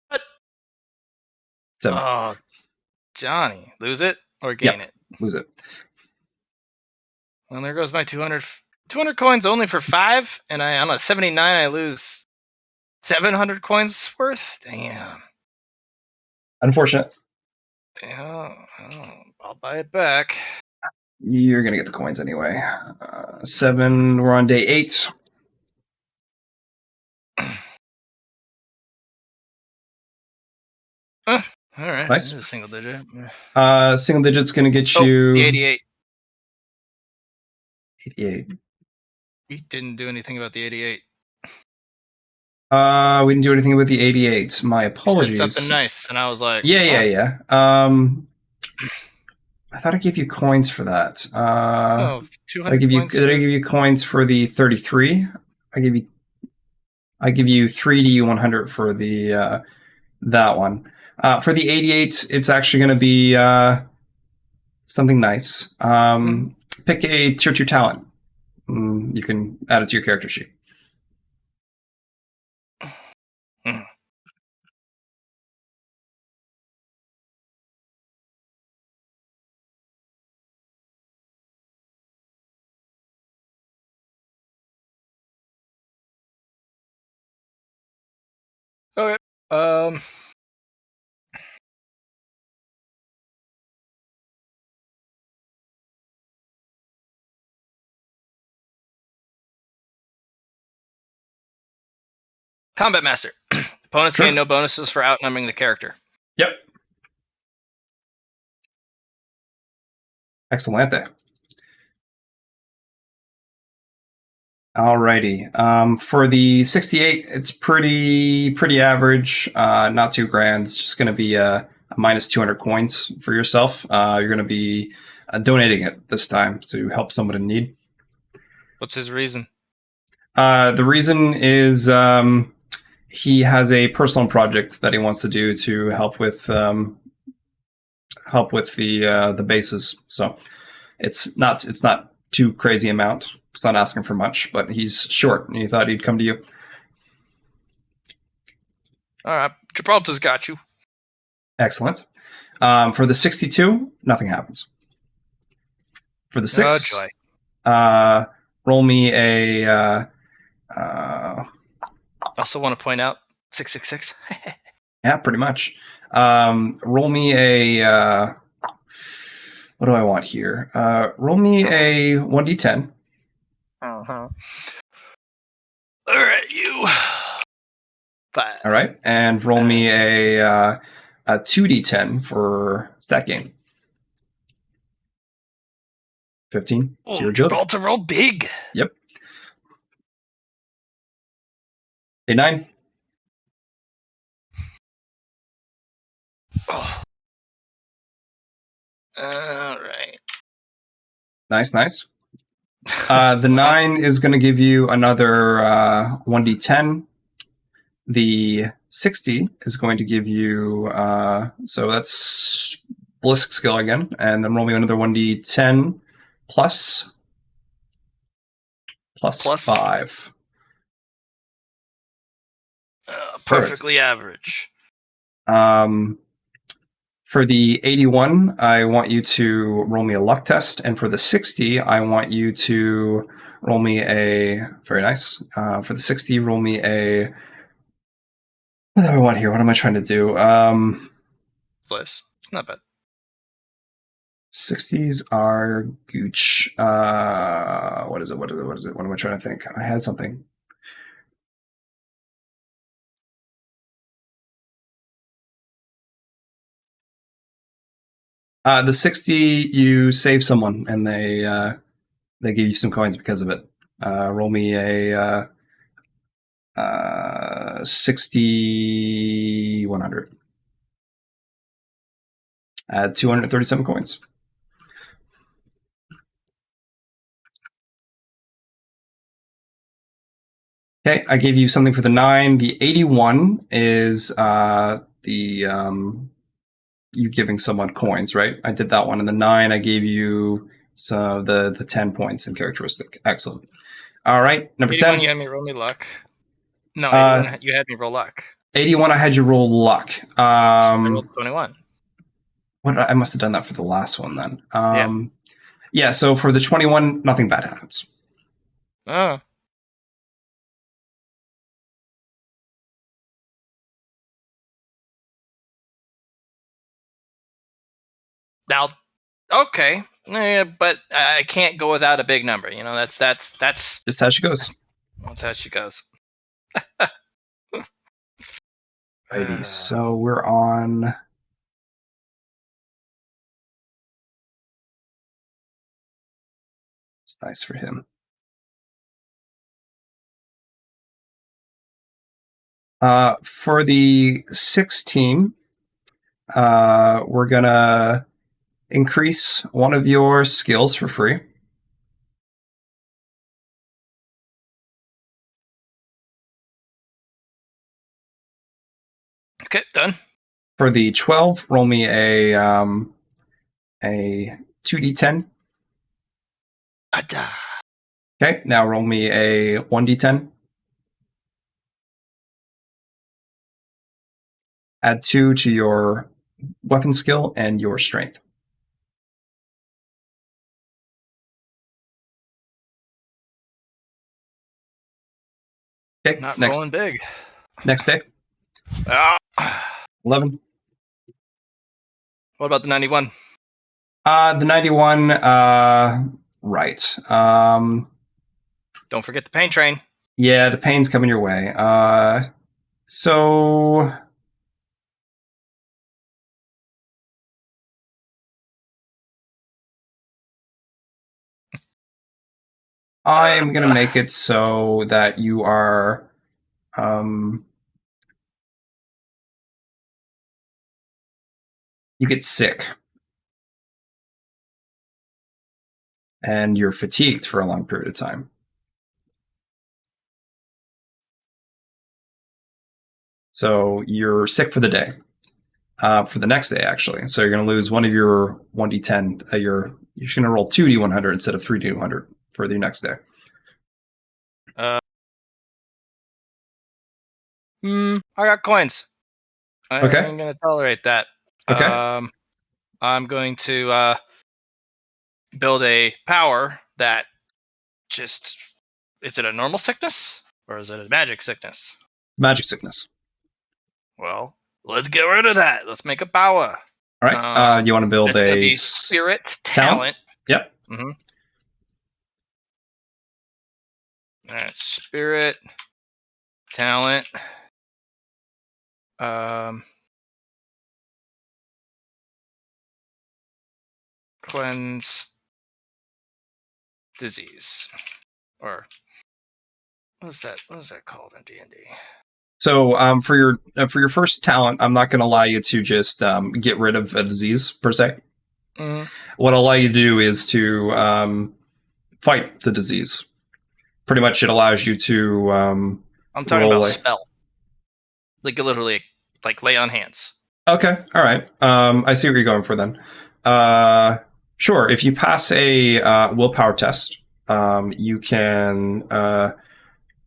What? 7. Oh, Johnny, lose it or gain it? Lose it. Well, there goes my 200 coins only for 5, and on a 79 I lose 700 coins worth. Damn. Unfortunate. Yeah, I'll buy it back. You're going to get the coins anyway. 7, we're on day 8. All right. Nice. A single digit. Single digit's going to get Oh, you... the 88. 88. We didn't do anything about the 88. We didn't do anything with the 88. My apologies. Said something nice, and I was like, Yeah. I thought I gave you coins for that. 200 did I give coins. you coins for the 33? I gave you I give you 3d100 for the that one. For the 88, it's actually going to be something nice. Pick a tier 2 talent. You can add it to your character sheet. Okay. Combat Master. Opponents Sure. gain no bonuses for outnumbering the character. Yep. Excellente. Alrighty. For the 68, it's pretty average. Not too grand. It's just going to be a minus 200 coins for yourself. You're going to be donating it this time to help someone in need. What's his reason? The reason is he has a personal project that he wants to do to help with the bases. So it's not too crazy amount. It's not asking for much, but he's short, and he thought he'd come to you. All right, Gibraltar's got you. Excellent. For the 62, nothing happens. For the 6, joy. roll me a. Also want to point out 666. Yeah, pretty much. Roll me a. What do I want here? Roll me a 1d10. Uh-huh. All right, you. 5. All right, and roll me a 2d10 for stat gain. 15 to your agility. Gibraltar roll big. Yep. A 9. Oh. All right. Nice. The 9 is going to give you another 1d10. The 60 is going to give you, so that's Blisk skill again, and then roll me another 1d10 plus 5. Perfectly average. For the 81, I want you to roll me a luck test, and for the 60, I want you to roll me a, very nice, for the 60, roll me a, what do I want here? What am I trying to do? Bliss. Not bad. 60s are gooch. What is it? What am I trying to think? I had something. The 60, you save someone, and they give you some coins because of it. Roll me a 60, 100. Add 237 coins. Okay, I gave you something for the 9. The 81 is you giving someone coins, right? I did that one. And the 9, I gave you the 10 points in characteristic. Excellent. All right, number 10. You had me roll me luck. No, 81, you had me roll luck. 81, I had you roll luck. I rolled 21. I must have done that for the last one then. Yeah, so for the 21, nothing bad happens. Oh. Now, okay, but I can't go without a big number. You know, that's Just how she goes. That's how she goes. Righty, so we're on. It's nice for him. For the 16, we're gonna increase one of your skills for free. Okay, done. For the 12, roll me a 2d10. Ada. Okay, now roll me a 1d10. Add 2 to your weapon skill and your strength. Okay, Not next rolling big. next day, Ah. 11. What about the 91? The 91, right. Don't forget the pain train. Yeah, the pain's coming your way. So I am going to make it so that you are you get sick and you're fatigued for a long period of time. So you're sick for the day. For the next day, actually. So you're going to lose one of your 1d10. You're going to roll 2d100 instead of 3d100 for the next day. I got coins. I Okay. ain't gonna tolerate that. Okay. I'm going to build a power that just is it a normal sickness or is it a magic sickness? Magic sickness. Well, let's get rid of that. Let's make a power. All right. You want to build It's gonna a be spirit talent? talent. Yep. Mm-hmm. All right, spirit talent. Cleanse disease, or what is that called in D&D? So for your first talent, I'm not going to allow you to just get rid of a disease per se. Mm-hmm. What I'll allow you to do is to fight the disease. Pretty much, it allows you to. I'm talking roll about a- spell, like literally, like lay on hands. Okay, all right. I see what you're going for then. Sure, if you pass a willpower test, you can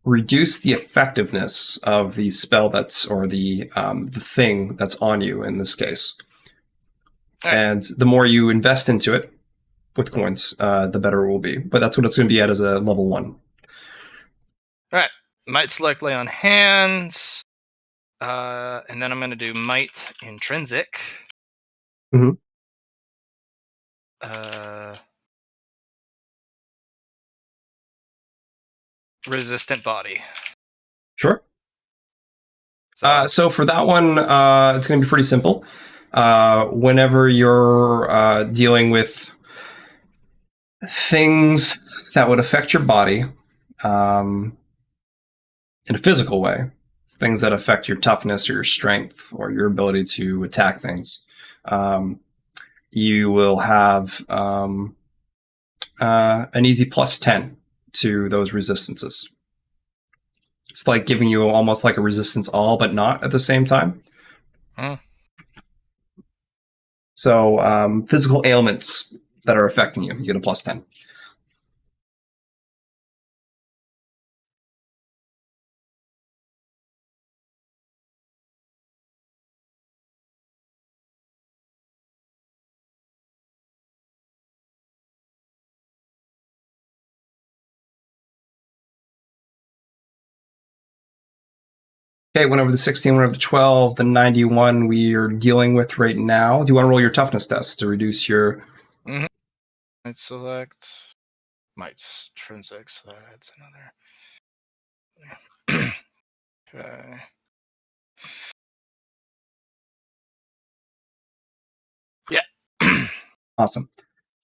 reduce the effectiveness of the spell or the thing that's on you in this case. All right. And the more you invest into it with coins, the better it will be. But that's what it's going to be at as a level 1. All right, might select lay on hands, and then I'm going to do might intrinsic. Mhm. Resistant body. Sure. So, So for that one, it's going to be pretty simple. Whenever you're dealing with things that would affect your body in a physical way, things that affect your toughness or your strength or your ability to attack things, you will have an easy plus 10 to those resistances. It's like giving you almost like a resistance all, but not at the same time. So physical ailments that are affecting you, you get a plus 10. Okay, went over the 16, went over the 12, the 91 we are dealing with right now. Do you want to roll your toughness test to reduce your... Might select might intrinsic, so that's another. Okay. Yeah. Awesome.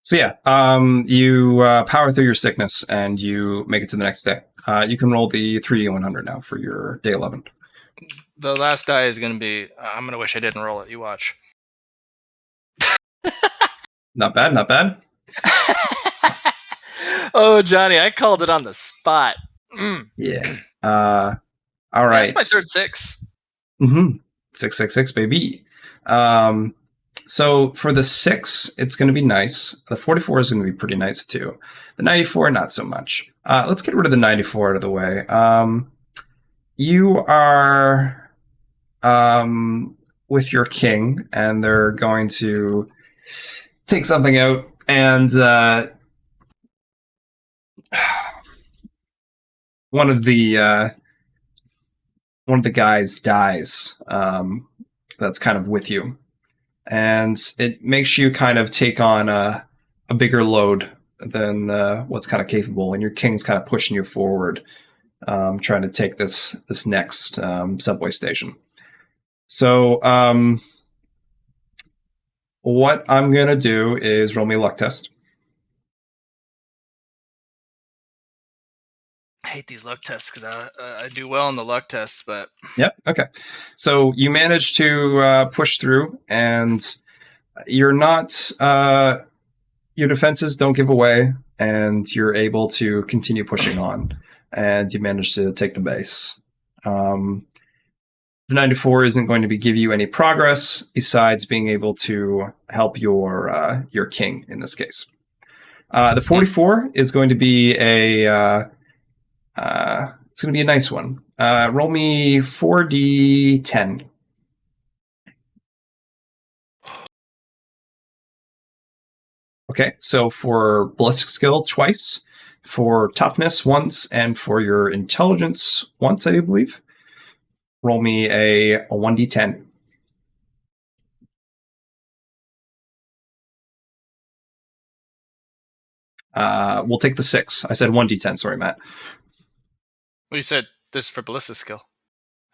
So yeah, you power through your sickness and you make it to the next day. You can roll the 3D100 now for your day 11. The last die is going to be. I'm going to wish I didn't roll it. You watch. Not bad, not bad. Oh, Johnny, I called it on the spot. Yeah. All right. That's my third 6. Mm-hmm. 666, baby. So for the 6, it's going to be nice. The 44 is going to be pretty nice too. The 94, not so much. Let's get rid of the 94 out of the way. You are with your king, and they're going to take something out, and one of the guys dies. That's kind of with you. And it makes you kind of take on a bigger load than what's kind of capable, and your king's kind of pushing you forward, trying to take this next subway station. So what I'm going to do is roll me a luck test. I hate these luck tests because I do well on the luck tests, but Yep. Okay. So you manage to push through, and you're not. Your defenses don't give away, and you're able to continue pushing on, and you manage to take the base. The 94 isn't going to give you any progress besides being able to help your king in this case. The 44 is going to be it's going to be a nice one. Roll me 4d10. Okay, so for ballistic skill, twice. For toughness, once. And for your intelligence, once, I believe. Roll me a 1d10. We'll take the 6. I said 1d10, sorry, Matt. well, you said this is for ballistic skill.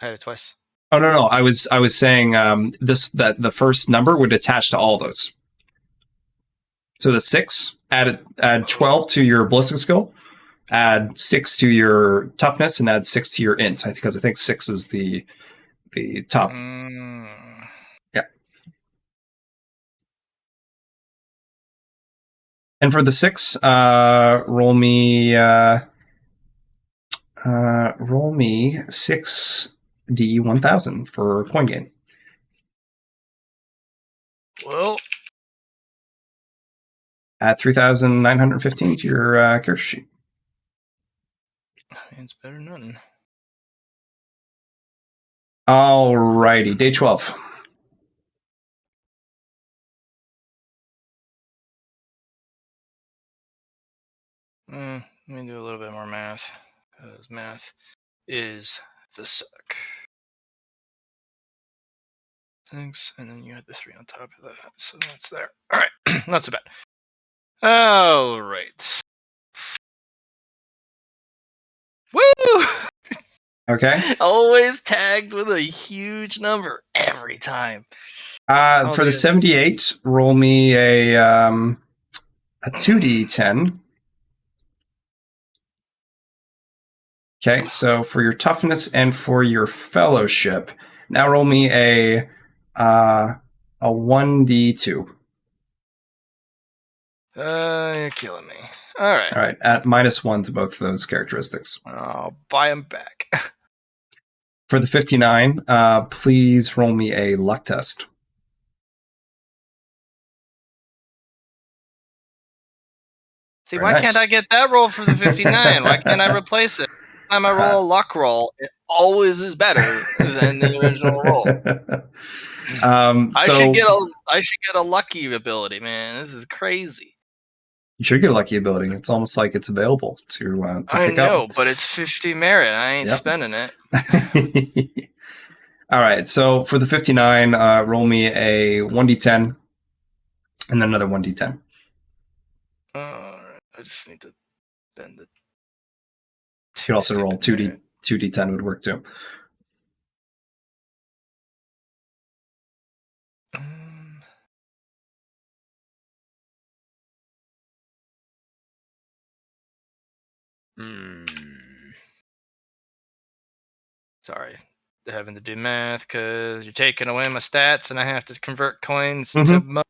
I had it twice. Oh, no. I was saying that the first number would attach to all those. So the 6, add 12 to your ballistic skill, add 6 to your toughness, and add 6 to your int, because I think 6 is the top. Yeah. And for the 6, roll me 6d1000 for coin gain. Well, Add 3,915 to your character sheet. it's better than nothing. Alrighty, day 12. Let me do a little bit more math, because math is the suck. 6, and then you had the 3 on top of that, so that's there. All right, not so bad. All right. Woo! Okay. Always tagged with a huge number every time. For the 78, roll me a 2d10. Okay, so for your toughness and for your fellowship, now roll me a 1d2. You're killing me. All right. All right, at -1 to both of those characteristics. I'll buy them back. For the 59, please roll me a luck test. See, Very why nice. can't I get that roll for the 59? Why can't I replace it? Every time I roll a luck roll, it always is better than the original roll. I should get a lucky ability, man. This is crazy. You should get a lucky ability. It's almost like it's available to I pick know, up. but it's 50 merit. I ain't Yep. spending it. All right, so for the 59, roll me a 1d10 and then another 1d10. I just need to spend the. You could also roll 2d10 would work too. Sorry, having to do math because you're taking away my stats and I have to convert coins to money.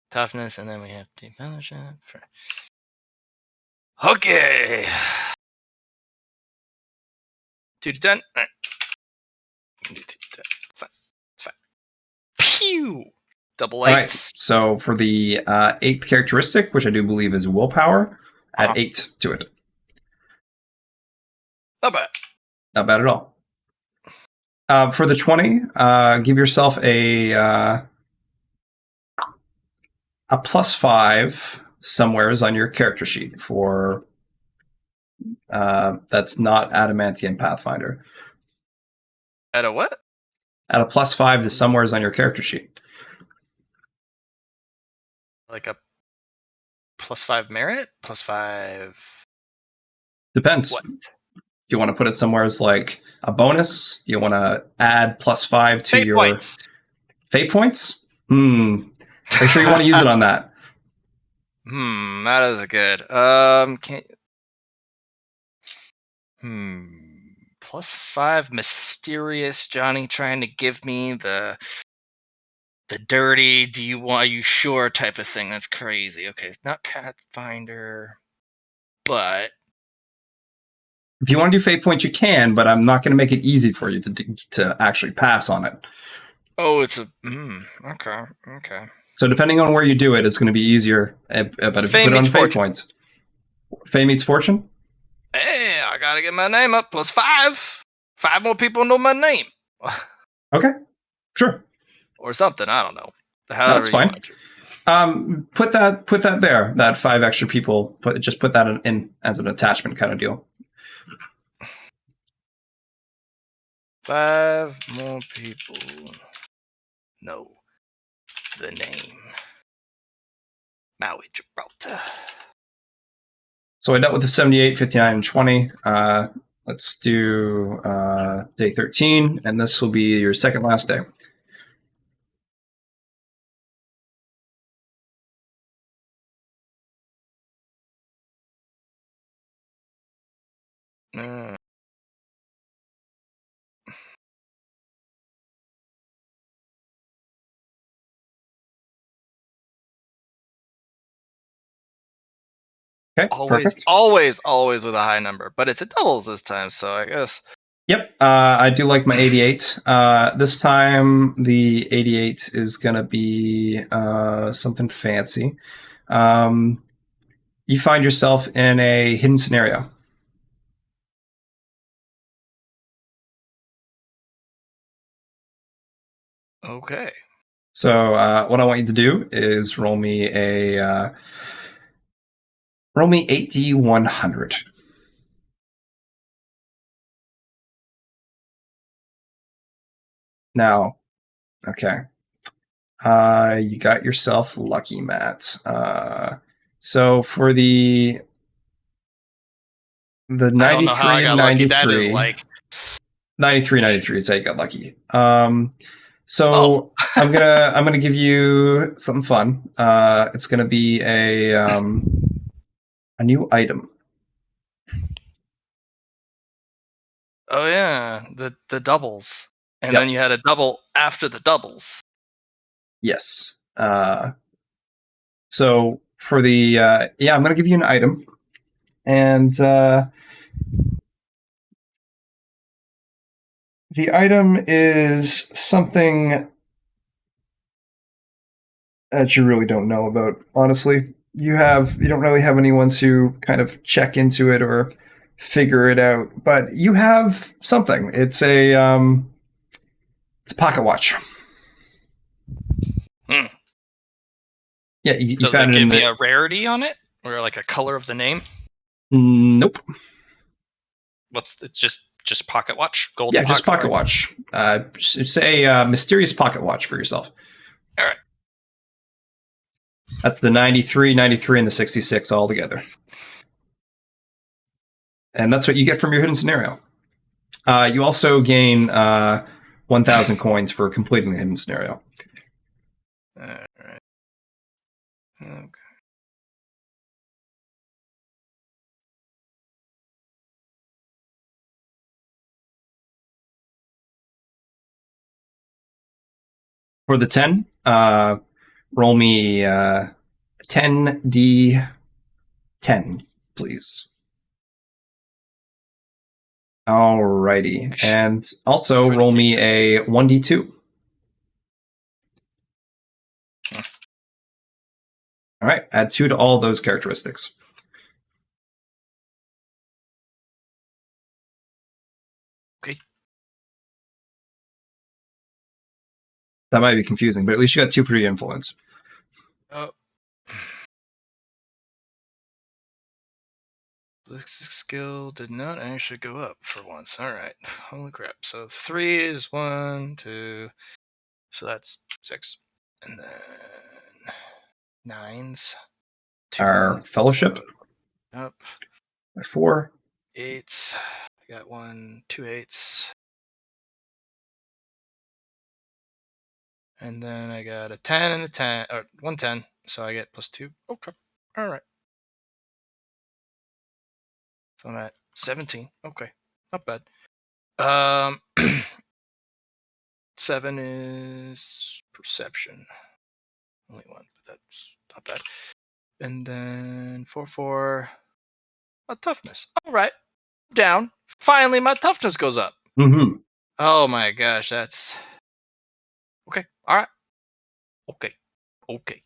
Toughness, and then we have to do fellowship. Okay. 2 to 10. Pew! Double All right. eights. So for the 8th characteristic, which I do believe is willpower, add Uh-huh. 8 to it. Not bad. Not bad at all. For the 20, give yourself a +5 somewheres on your character sheet for that's not Adamantian Pathfinder. At a what? Add a +5 to somewheres on your character sheet. Like a +5 merit? +5. Depends. What? Do you want to put it somewhere as like a bonus? Do you want to add +5 to Fate your points. fate points? Make sure you want to use it on that. That is a good. +5 mysterious Johnny trying to give me the dirty are you sure type of thing. That's crazy. Okay, it's not Pathfinder, but If you want to do fate points, you can, but I'm not going to make it easy for you to actually pass on it. oh, it's a okay. So depending on where you do it, it's going to be easier. But if Fame you put it on meets fate fortune. points, fame meets fortune. Hey, I gotta get my name up. +5. 5 more people know my name. Okay, sure. Or something. I don't know. However That's you fine. want to. Put that there. That 5 extra people. Just put that in as an attachment kind of deal. 5 more people know the name. Maui Gibraltar. So I dealt with the 78, 59, and 20. Let's do day 13, and this will be your second last day. Okay, perfect. Always with a high number, but it's a doubles this time, so I guess. Yep, I do like my 88. This time, the 88 is going to be something fancy. You find yourself in a hidden scenario. Okay. So what I want you to do is roll me 8d100. Now, okay. You got yourself lucky, Matt. So for the 93 and 93, that is like 93 is how you got lucky. So I'm gonna give you something fun. It's gonna be a new item. oh yeah, the doubles, and Yep. then you had a double after the doubles. Yes. So for the I'm gonna give you an item, and the item is something that you really don't know about. Honestly, you don't really have anyone to kind of check into it or figure it out, but you have something. It's a pocket watch. Yeah, you Does found it it in give me a rarity on it, or like a color of the name? Nope. It's just pocket watch, golden. Yeah, just pocket watch. Say mysterious pocket watch for yourself. All right. That's the 93, 93, and the 66 all together. And that's what you get from your hidden scenario. You also gain 1,000 coins for completing the hidden scenario. All right. Okay. For the 10, roll me 10d10, please. Alrighty. And also roll me a 1d2. All right, add 2 to all those characteristics. Okay. That might be confusing, but at least you got 2 for your influence. Oh. Ballistic skill did not actually go up for once. All right. Holy crap. So 3 is 1, 2. So that's 6. And then 9s. 2 Our 9s. fellowship Up. by 4. 8s. I got 2 8s. And then I got a 10 and a 10, or 1 10. So I get +2. Okay. All right. So I'm at 17. Okay. Not bad. 7 is perception. Only 1, but that's not bad. And then 4. Toughness. All right. Down. Finally, my toughness goes up. Mm-hmm. Oh my gosh, that's okay. All right. Okay. Okay.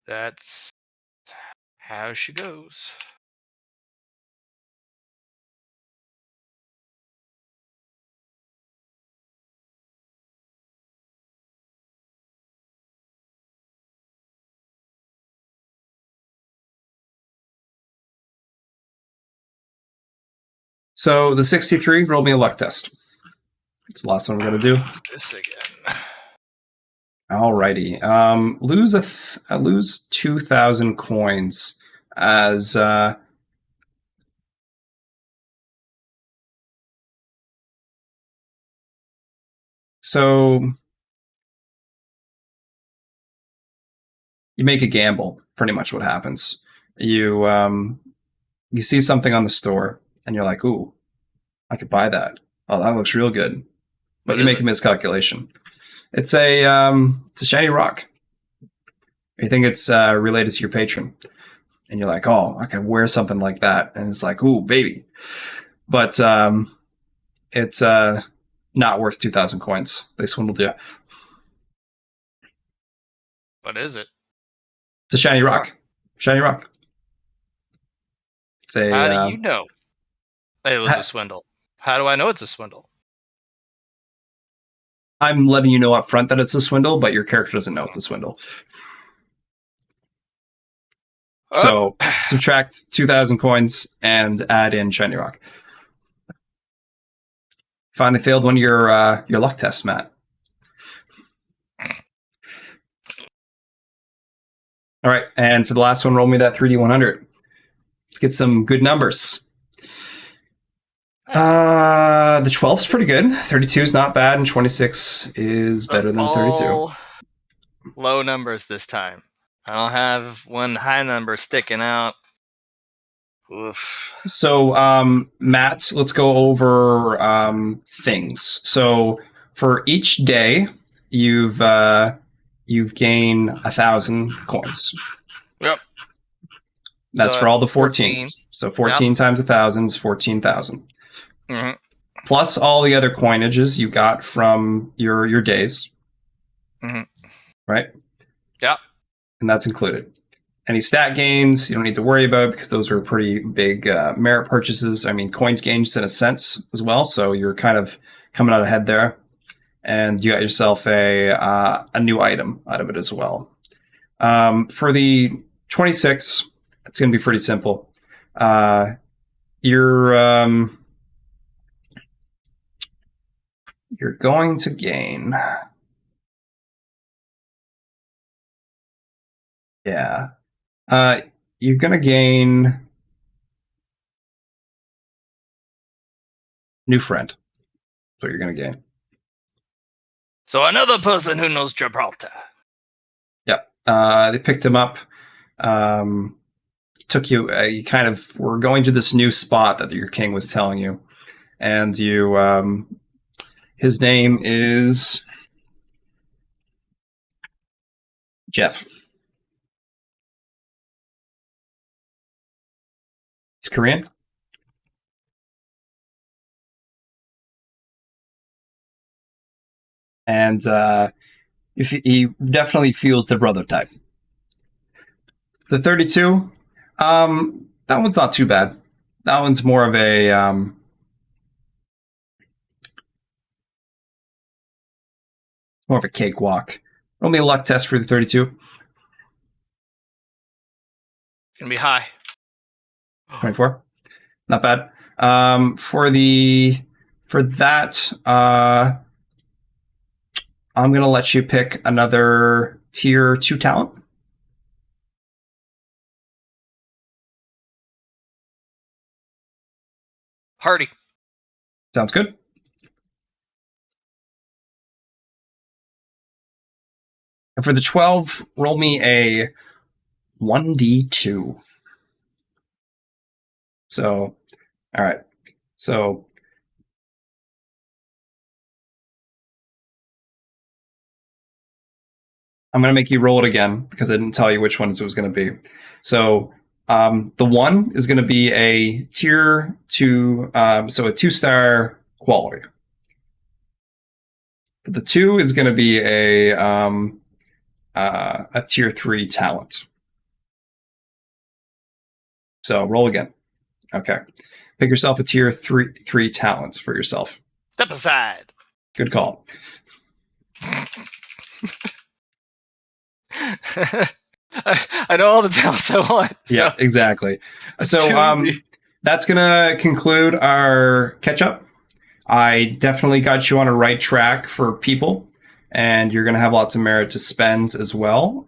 That's how she goes. So the 63, roll me a luck test. It's the last one we're going to do. This again. Alrighty. Lose 2,000 coins as so you make a gamble. Pretty much what happens. You see something on the store and you're like, "Ooh, I could buy that. Oh, that looks real good." But you make a miscalculation. It's a shiny rock. You think it's related to your patron, and you're like, "Oh, I could wear something like that," and it's like, "Ooh, baby," but it's not worth 2,000 coins. They swindled you. What is it? It's a shiny rock. Shiny rock. It's a. How do you know it was a swindle? How do I know it's a swindle? I'm letting you know up front that it's a swindle, but your character doesn't know it's a swindle. So subtract 2,000 coins and add in shiny rock. Finally failed one of your luck tests, Matt. All right, and for the last one, roll me that 3D100. Let's get some good numbers. The 12's pretty good. 32 is not bad, and 26 is better than 32. All low numbers this time. I don't have one high number sticking out. Oof. So, Matt, let's go over things. So, for each day, you've gained 1,000 coins. Yep. That's So for all the 14. 14. So 14 times 1,000 is 14,000. Mm-hmm. Plus all the other coinages you got from your days. Mm-hmm. Right? Yeah. And that's included. Any stat gains you don't need to worry about because those were pretty big merit purchases. I mean, coin gains in a sense as well. So you're kind of coming out ahead there. And you got yourself a new item out of it as well. For the 26, it's going to be pretty simple. You're going to gain. Yeah. You're going to gain new friend. That's what you're going to gain. So another person who knows Gibraltar. Yep. They picked him up. Took you. You kind of were going to this new spot that your king was telling you, and you. His name is Jeff. He's Korean. And he definitely feels the brother type. The 32, that one's not too bad. That one's more of a cakewalk. Only a luck test for the 32. It's gonna be high. 24. Not bad. For that, I'm gonna let you pick another tier 2 talent. Hardy. Sounds good. And for the 12, roll me a 1d2. So, all right. So, I'm going to make you roll it again because I didn't tell you which ones it was going to be. So, the 1 is going to be a tier 2, so a 2-star quality. But the 2 is going to be a tier 3 talent. So roll again. Okay. Pick yourself a tier 3 talent for yourself. Step aside. Good call. I know all the talents I want. So. Yeah, exactly. So that's going to conclude our catch-up. I definitely got you on a right track for people, and you're going to have lots of merit to spend as well.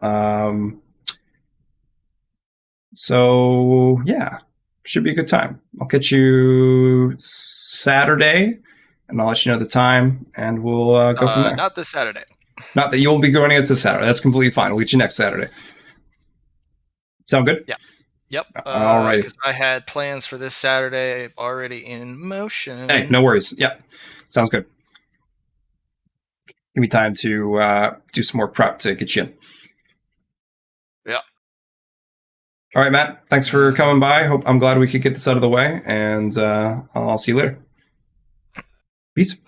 So, yeah, should be a good time. I'll catch you Saturday, and I'll let you know the time, and we'll go from there. Not this Saturday. Not that you won't be going against this Saturday. That's completely fine. We'll get you next Saturday. Sound good? Yeah. Yep. All right. I had plans for this Saturday already in motion. Hey, no worries. Yeah, sounds good. Give me time to do some more prep to get you in. Yeah. All right, Matt. Thanks for coming by. I'm glad we could get this out of the way, and I'll see you later. Peace.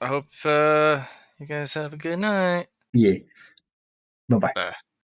I hope you guys have a good night. Yeah. Bye-bye. Bye.